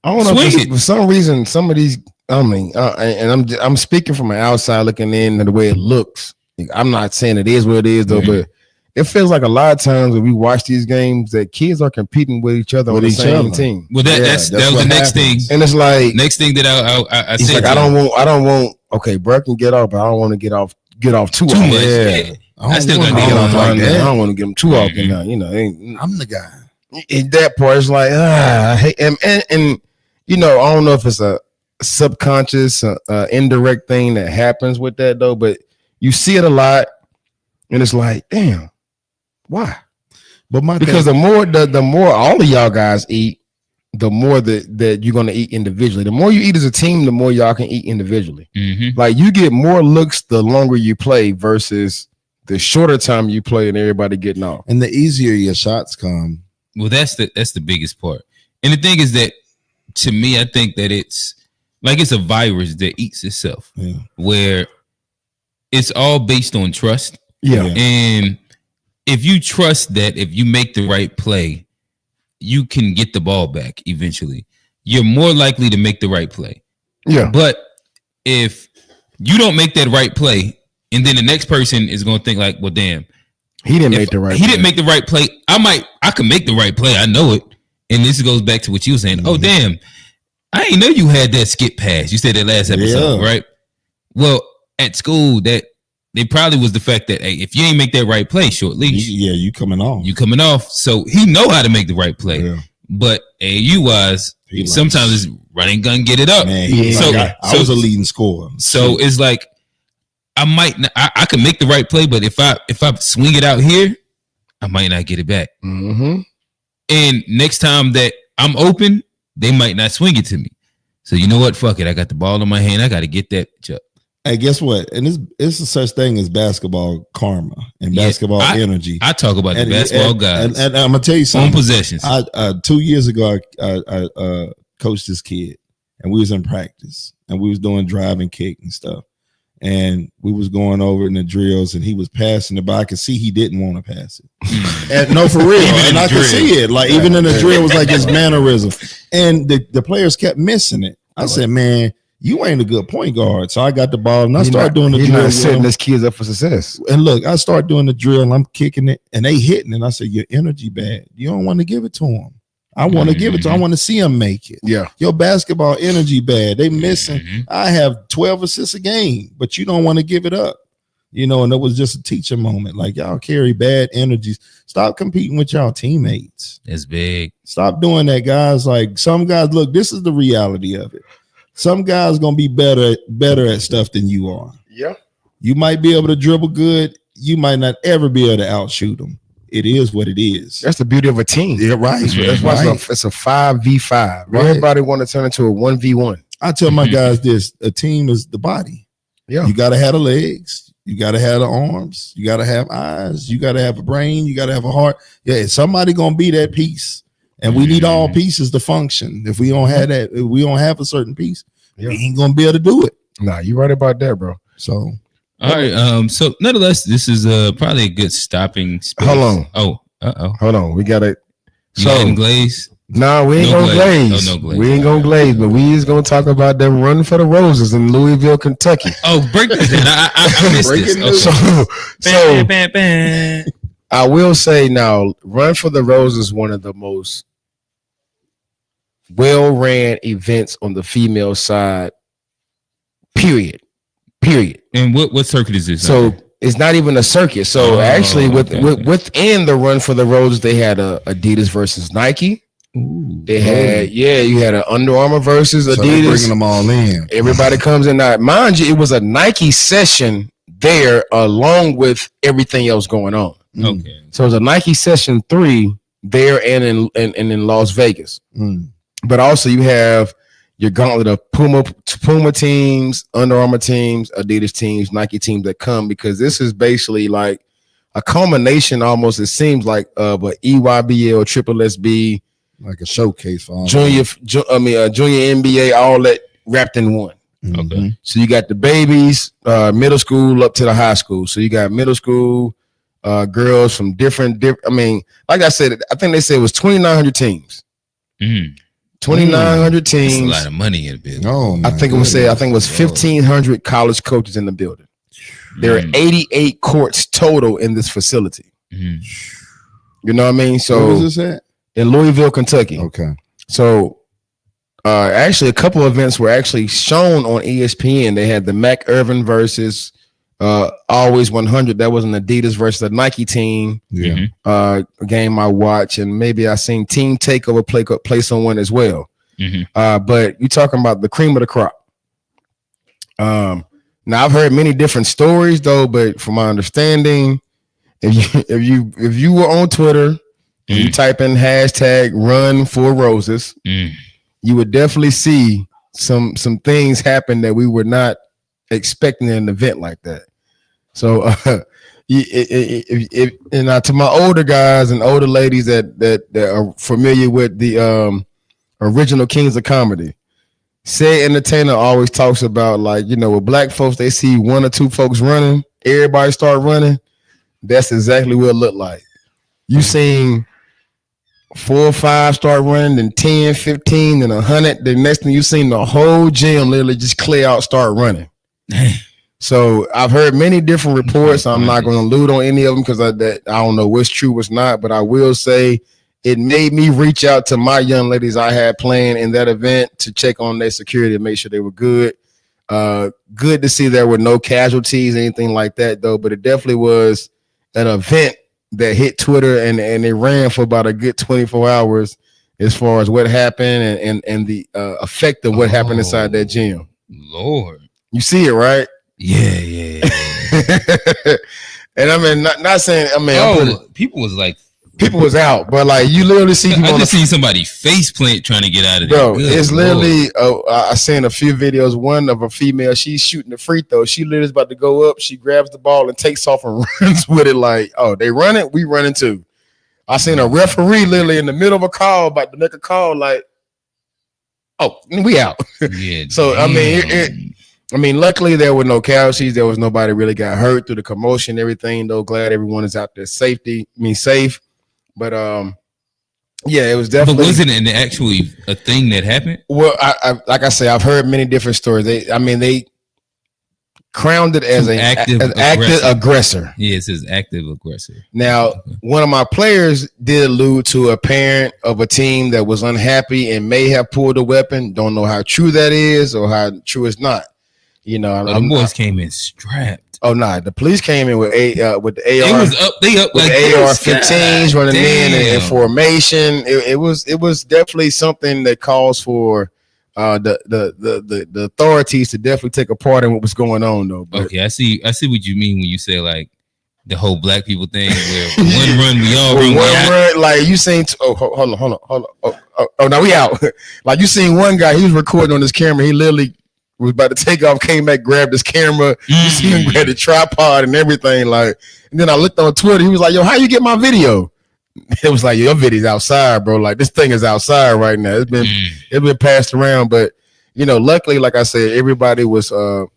I don't know. For some reason, some of these, and I'm speaking from an outside looking in at the way it looks. I'm not saying it is what it is though, but it feels like a lot of times when we watch these games that kids are competing with each other on the same team. Well, that was the next thing, and it's like next thing that I said. Like I don't want. Okay, Burke can get off, but I don't want to get off too much. Yeah. I still got to get off like that. I don't want to get him too often now. I'm the guy. In that part, it's like I hate and I don't know if it's a subconscious, indirect thing that happens with that though, but you see it a lot, and it's like, damn, why? But because the more all of y'all guys eat, the more that you're gonna eat individually. The more you eat as a team, the more y'all can eat individually. Like you get more looks the longer you play versus the shorter time you play and everybody getting off. And the easier your shots come. Well, that's the biggest part. And the thing is that to me, I think that it's like it's a virus that eats itself, where it's all based on trust. Yeah. And if you trust that if you make the right play, you can get the ball back eventually, you're more likely to make the right play. Yeah. But if you don't make that right play, and then the next person is going to think like, well, damn, he didn't make the right play. I can make the right play. I know it. And this goes back to what you were saying. Oh, damn, I didn't know you had that skip pass. You said that last episode, right? Well, at school, that it probably was the fact that, hey, if you ain't make that right play, short leash. You coming off. So he know how to make the right play. Yeah. but AAU wise, sometimes it's running gun, get it up. Man, I was a leading scorer. So it's like I might not, I can make the right play, but if I swing it out here, I might not get it back. Mm-hmm. And next time that I'm open, they might not swing it to me. So you know what? Fuck it. I got the ball in my hand. I got to get that up. Hey, guess what? And it's a such thing as basketball karma and basketball energy. I talk about the basketball guys. And I'm gonna tell you something. On possessions. 2 years ago, I coached this kid, and we was in practice, and we was doing drive and kick and stuff. And we was going over in the drills, and he was passing it, but I could see he didn't want to pass it. And no, for real. And I could see it. Like even in the drill, it was like his mannerism. And the players kept missing it. I said, man, you ain't a good point guard. So I got the ball and I started doing the drill. You're not setting this kids up for success. And look, I started doing the drill and I'm kicking it and they hitting. And I said, your energy bad. You don't want to give it to them. I want to give it to them. I want to see them make it. Yeah. Your basketball energy bad. They missing. I have 12 assists a game, but you don't want to give it up. You know, and it was just a teaching moment. Like, y'all carry bad energies. Stop competing with y'all teammates. That's big. Stop doing that, guys. Like some guys, look, this is the reality of it. Some guys gonna be better at stuff than you are. Yeah. You might be able to dribble good. You might not ever be able to outshoot them. It is what it is. That's the beauty of a team. Yeah, right. That's why it's a 5v5. Right. Everybody want to turn into a 1v1. I tell my guys this: a team is the body. Yeah. You gotta have the legs, you gotta have the arms, you gotta have eyes, you gotta have a brain, you gotta have a heart. Yeah, somebody gonna be that piece. And we need all pieces to function. If we don't have that, if we don't have a certain piece, we ain't gonna be able to do it. Nah, you're right about that, bro. So, all right. So, nonetheless, this is probably a good stopping space. Hold on. Hold on. We got it. So, Glaze. No, we ain't gonna glaze. Oh, no glaze. We ain't gonna glaze, but we is gonna talk about them running for the roses in Louisville, Kentucky. Oh, break this down. I missed this. So, I will say now, Run for the Roses is one of the most well-ran events on the female side. Period. And what circuit is this? So it's not even a circuit. So actually, within the Run for the Roses, they had Adidas versus Nike. Ooh. They had you had an Under Armour versus Adidas. So they're bringing them all in. Everybody comes in. Now, mind you, it was a Nike session there along with everything else going on. Okay. So it was a Nike session 3 there and in Las Vegas. But also you have your gauntlet of Puma teams, Under Armour teams, Adidas teams, Nike teams that come, because this is basically like a culmination almost, it seems like, of a EYBL, Triple SB, like a showcase for all junior NBA, all that wrapped in one. Okay. So you got the babies, middle school up to the high school. So you got middle school girls from different. I mean, like I said, I think they said it was 2,900 teams. 2,900 teams. That's a lot of money in the building. Oh, I think it was 1,500 college coaches in the building. There are 88 courts total in this facility. You know what I mean? So where is this at? In Louisville, Kentucky. Okay. So actually a couple of events were actually shown on ESPN. They had the Mac Irvin versus Always 100. That was an Adidas versus a Nike team. Yeah. A game I watched, and maybe I seen Team Takeover play someone as well. But you're talking about the cream of the crop. Now I've heard many different stories though, but from my understanding, if you were on Twitter and you type in hashtag Run for Roses, you would definitely see some things happen that we were not expecting in an event like that. So and to my older guys and older ladies that are familiar with the original Kings of Comedy, said entertainer always talks about, like, you know, with black folks, they see 1 or 2 folks running, everybody start running. That's exactly what it looked like. You seen 4 or 5 start running, then 10, 15, then 100. The next thing you seen the whole gym literally just clear out, start running. So I've heard many different reports. I'm not going to allude on any of them because I don't know what's true, what's not. But I will say it made me reach out to my young ladies I had playing in that event to check on their security and make sure they were good. Good to see there were no casualties, anything like that, though. But it definitely was an event that hit Twitter and it ran for about a good 24 hours. as far as what happened and the effect of what happened inside that gym. Lord, you see it, right? Yeah. And I mean, not saying. I mean, people was out, but like you literally see people. I just seen somebody face plant trying to get out of there. Bro, it's literally. I seen a few videos. One of a female, she's shooting the free throw. She literally is about to go up. She grabs the ball and takes off and runs with it. Like, oh, they run it, we running too. I seen a referee literally in the middle of a call, about to make a call. Like, oh, we out. Yeah. So I mean, luckily there were no casualties. There was nobody really got hurt through the commotion, everything. Though, glad everyone is out there safe. But yeah, it was definitely. But wasn't it actually a thing that happened? Well, I like I say, I've heard many different stories. They crowned it as an active aggressor. Yeah, it says active aggressor. Now, one of my players did allude to a parent of a team that was unhappy and may have pulled a weapon. Don't know how true that is or how true it's not. You know, the boys came in strapped. Oh no, the police came in with the AR. It was up. They up with like the AR-15s running in formation. It was definitely something that calls for the authorities to definitely take a part in what was going on, though. But, okay, I see what you mean when you say like the whole black people thing, where one run we all run. One run, like you seen. Hold on. Oh, now we out. Like you seen one guy, he was recording on his camera. He literally was about to take off, came back, grabbed his camera. You see him grab the tripod and everything. Like, and then I looked on Twitter. He was like, "Yo, how you get my video?" It was like, "Your video's outside, bro. Like, this thing is outside right now. It's been passed around." But you know, luckily, like I said, everybody was, you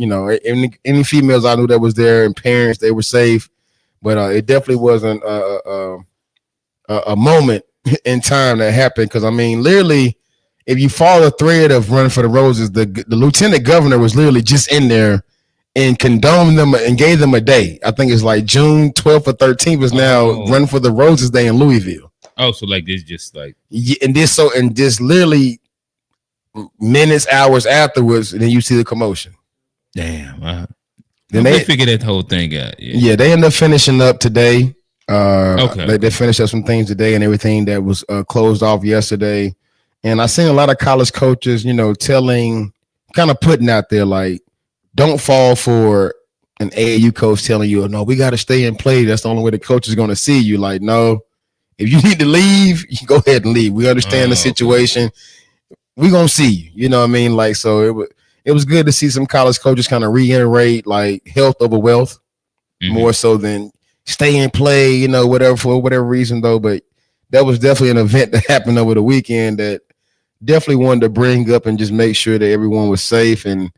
know, any females I knew that was there and parents, they were safe. But it definitely wasn't a moment in time that happened. Because I mean, literally, if you follow the thread of Run for the Roses, the lieutenant governor was literally just in there and condoned them and gave them a day. I think it's like June 12th or 13th is now Run for the Roses Day in Louisville. Oh, so like this, just like and this literally minutes, hours afterwards, and then you see the commotion. Damn. Then they figured that whole thing out. Yeah, they ended up finishing up today. They finished up some things today and everything that was closed off yesterday. And I seen a lot of college coaches, you know, kind of putting out there like, don't fall for an AAU coach telling you, no, we got to stay and play. That's the only way the coach is going to see you. Like, no, if you need to leave, you go ahead and leave. We understand the situation. We're going to see you. You know what I mean? Like, so it was good to see some college coaches kind of reiterate like health over wealth more so than stay and play, you know, whatever, for whatever reason, though. But that was definitely an event that happened over the weekend that definitely wanted to bring up and just make sure that everyone was safe and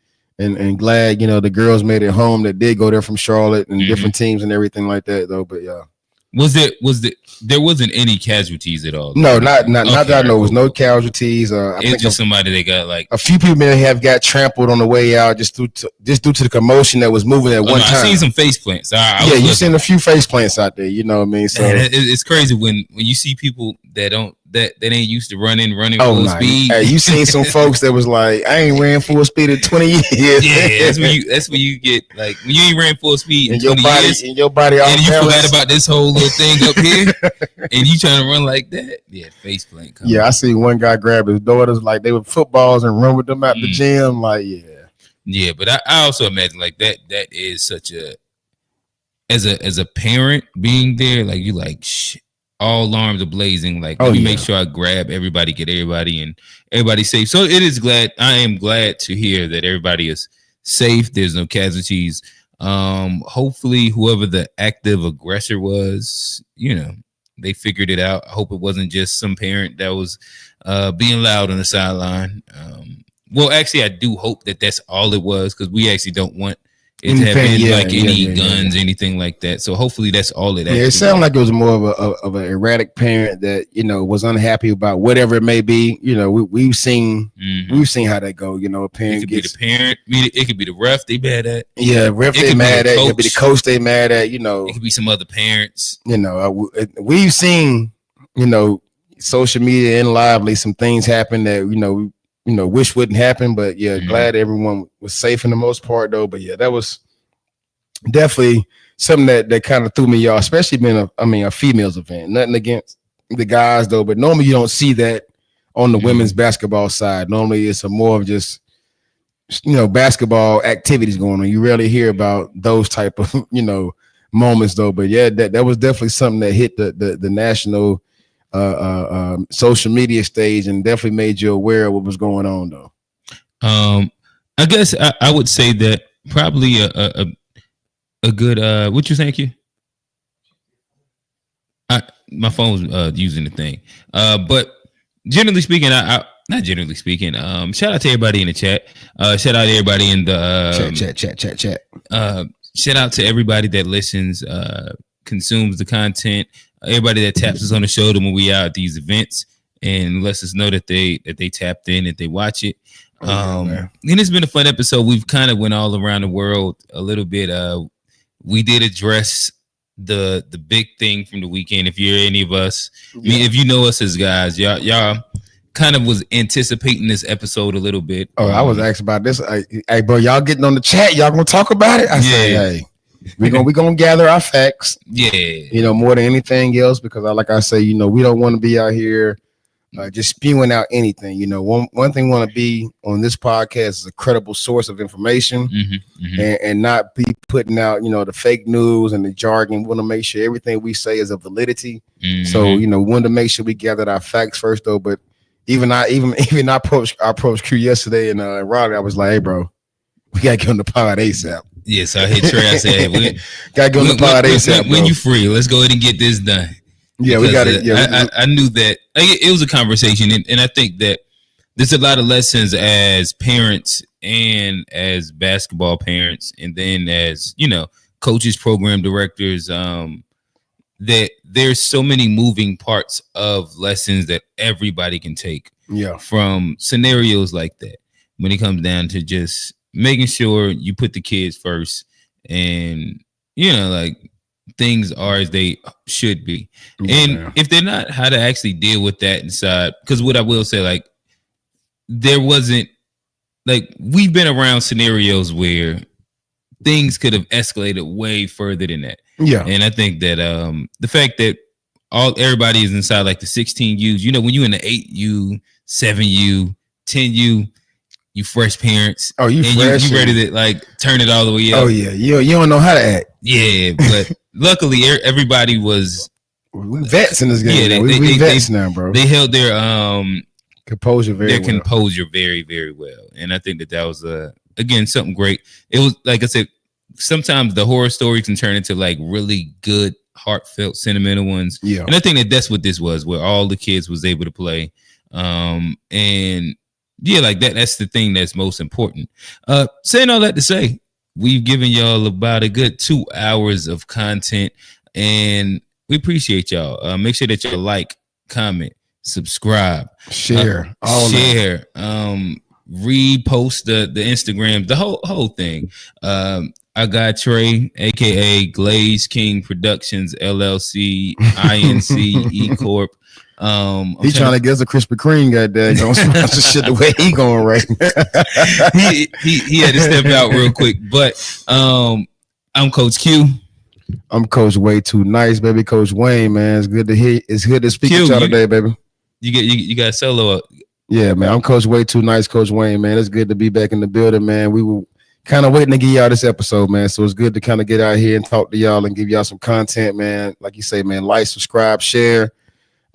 glad, you know, the girls made it home that did go there from Charlotte and different teams and everything like that, though. But yeah. There wasn't any casualties at all? No, not that I know. It was no casualties. I think just somebody that got like a few people may have got trampled on the way out just due to the commotion that was moving at one time. I seen some face plants. You seen a few face plants out there. You know what I mean? So it's crazy when you see people that ain't used to running full speed. Hey, you seen some folks that was like, I ain't ran full speed in 20 years. Yeah, that's when you get like when you ain't ran full speed in 20 years, and your body and you forgot about this whole little thing up here, and you trying to run like that. Yeah, face plant. Yeah, I see one guy grab his daughters like they were footballs and run with them out the gym. Like, yeah, but I also imagine like that is such a as a parent being there, like you like shit. All alarms are blazing. Like, let me make sure I grab everybody, get everybody, and everybody safe. So I am glad to hear that everybody is safe. There's no casualties. Hopefully, whoever the active aggressor was, you know, they figured it out. I hope it wasn't just some parent that was being loud on the sideline. Well, actually, I do hope that that's all it was, because we actually don't want it to have been any guns, anything like that. So hopefully that's all it. It sounded like it was more of an erratic parent that, you know, was unhappy about whatever it may be. You know, we've seen how that go. You know, a parent be the parent. It could be the ref they mad at. Yeah, ref they mad at. It could be the coach they mad at. You know, it could be some other parents. You know, we've seen, you know, social media and lively some things happen that you know, wish wouldn't happen, but glad everyone was safe in the most part, though. But that was definitely something that kind of threw me off, especially being a females event. Nothing against the guys though, but normally you don't see that on the women's basketball side. Normally it's a more of just, basketball activities going on. You rarely hear about those type of, moments though. But yeah, that was definitely something that hit the national social media stage and definitely made you aware of what was going on though. I guess I would say that probably a good what you think you? My phone's using the thing. But generally speaking, I not generally speaking, shout out to everybody in the chat. Shout out to everybody in the chat. Shout out to everybody that listens, consumes the content, everybody that taps us on the shoulder when we out at these events and lets us know that they tapped in, that they watch it. And it's been a fun episode. We've kind of went all around the world a little bit. We did address the big thing from the weekend. If you're any of us, I mean, if you know us as guys, y'all kind of was anticipating this episode a little bit. Oh, I was asked about this. Hey, bro, y'all getting on the chat? Y'all gonna talk about it? I said, hey, we gonna gather our facts. Yeah, more than anything else, because like I say, we don't want to be out here just spewing out anything. One thing we want to be on this podcast is a credible source of information, and not be putting out the fake news and the jargon. We want to make sure everything we say is of validity. So we wanted to make sure we gathered our facts first though. But even I approached Q yesterday and Raleigh. I was like, hey bro, we gotta get on the pod ASAP. Yes, I hit Trey. I said, gotta get on the pod ASAP. When you free, let's go ahead and get this done. Yeah, we got it. Yeah, I knew that it was a conversation, and I think that there's a lot of lessons as parents and as basketball parents, and then as coaches, program directors. That there's so many moving parts of lessons that everybody can take. From scenarios like that, when it comes down to just making sure you put the kids first, and like things are as they should be. And if they're not, how to actually deal with that inside. Because what I will say, like, there wasn't, like, we've been around scenarios where things could have escalated way further than that. And I think that the fact that everybody is inside like the 16Us, when you in the 8U, 7U, 10U, you fresh parents. Oh, you fresh. You ready to like turn it all the way up. Oh yeah, you don't know how to act. Yeah, but luckily everybody was. We vets in this game. Yeah, we vets now, bro. They held their composure very, very well, and I think that was again something great. It was like I said, sometimes the horror stories can turn into like really good, heartfelt, sentimental ones. Yeah, and I think that that's what this was, where all the kids was able to play, and. Yeah, like that's the thing that's most important. Saying all that to say, we've given y'all about a good 2 hours of content, and we appreciate y'all. Make sure that y'all like, comment, subscribe, share, repost the Instagram, the whole thing. I got Trey, aka Glaze King Productions LLC, Inc. E Corp. He trying to get us a Krispy Kreme goddamn don't sponsor shit the way he going right now. he had to step out real quick, but I'm Coach Q. I'm Coach Way Too Nice, baby. Coach Wayne, man, it's good to hear. It's good to speak to y'all today, baby. You got a solo up. Yeah, man. I'm Coach Way Too Nice, Coach Wayne, man. It's good to be back in the building, man. We were kind of waiting to give y'all this episode, man. So it's good to kind of get out here and talk to y'all and give y'all some content, man. Like you say, man, like, subscribe, share.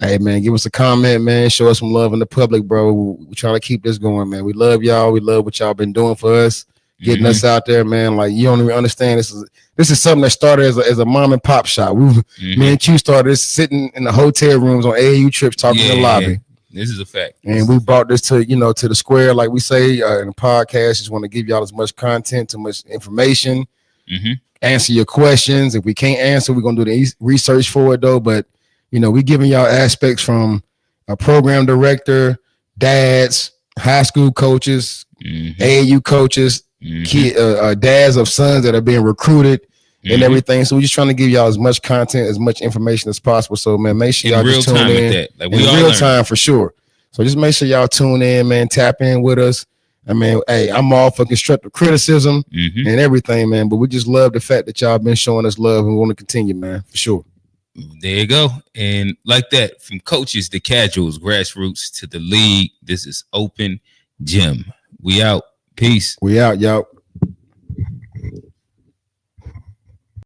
Hey, man, give us a comment, man. Show us some love in the public, bro. We're trying to keep this going, man. We love y'all. We love what y'all been doing for us, getting us out there, man. Like, you don't even understand. This is something that started as a mom and pop shop. Me and Q started this sitting in the hotel rooms on AAU trips talking in the lobby. This is a fact. And we brought this to the square, like we say in the podcast. Just want to give y'all as much content, as much information, answer your questions. If we can't answer, we're going to do the research for it, though. But we giving y'all aspects from a program director, dads, high school coaches, AAU coaches, dads of sons that are being recruited and everything. So we're just trying to give y'all as much content, as much information as possible. So, man, make sure y'all just tune in. Like in real time for sure. So just make sure y'all tune in, man. Tap in with us. I mean, hey, I'm all for constructive criticism and everything, man. But we just love the fact that y'all been showing us love and want to continue, man, for sure. There you go. And like that, from coaches to casuals, grassroots to the league, this is Open Gym. We out. Peace. We out, y'all.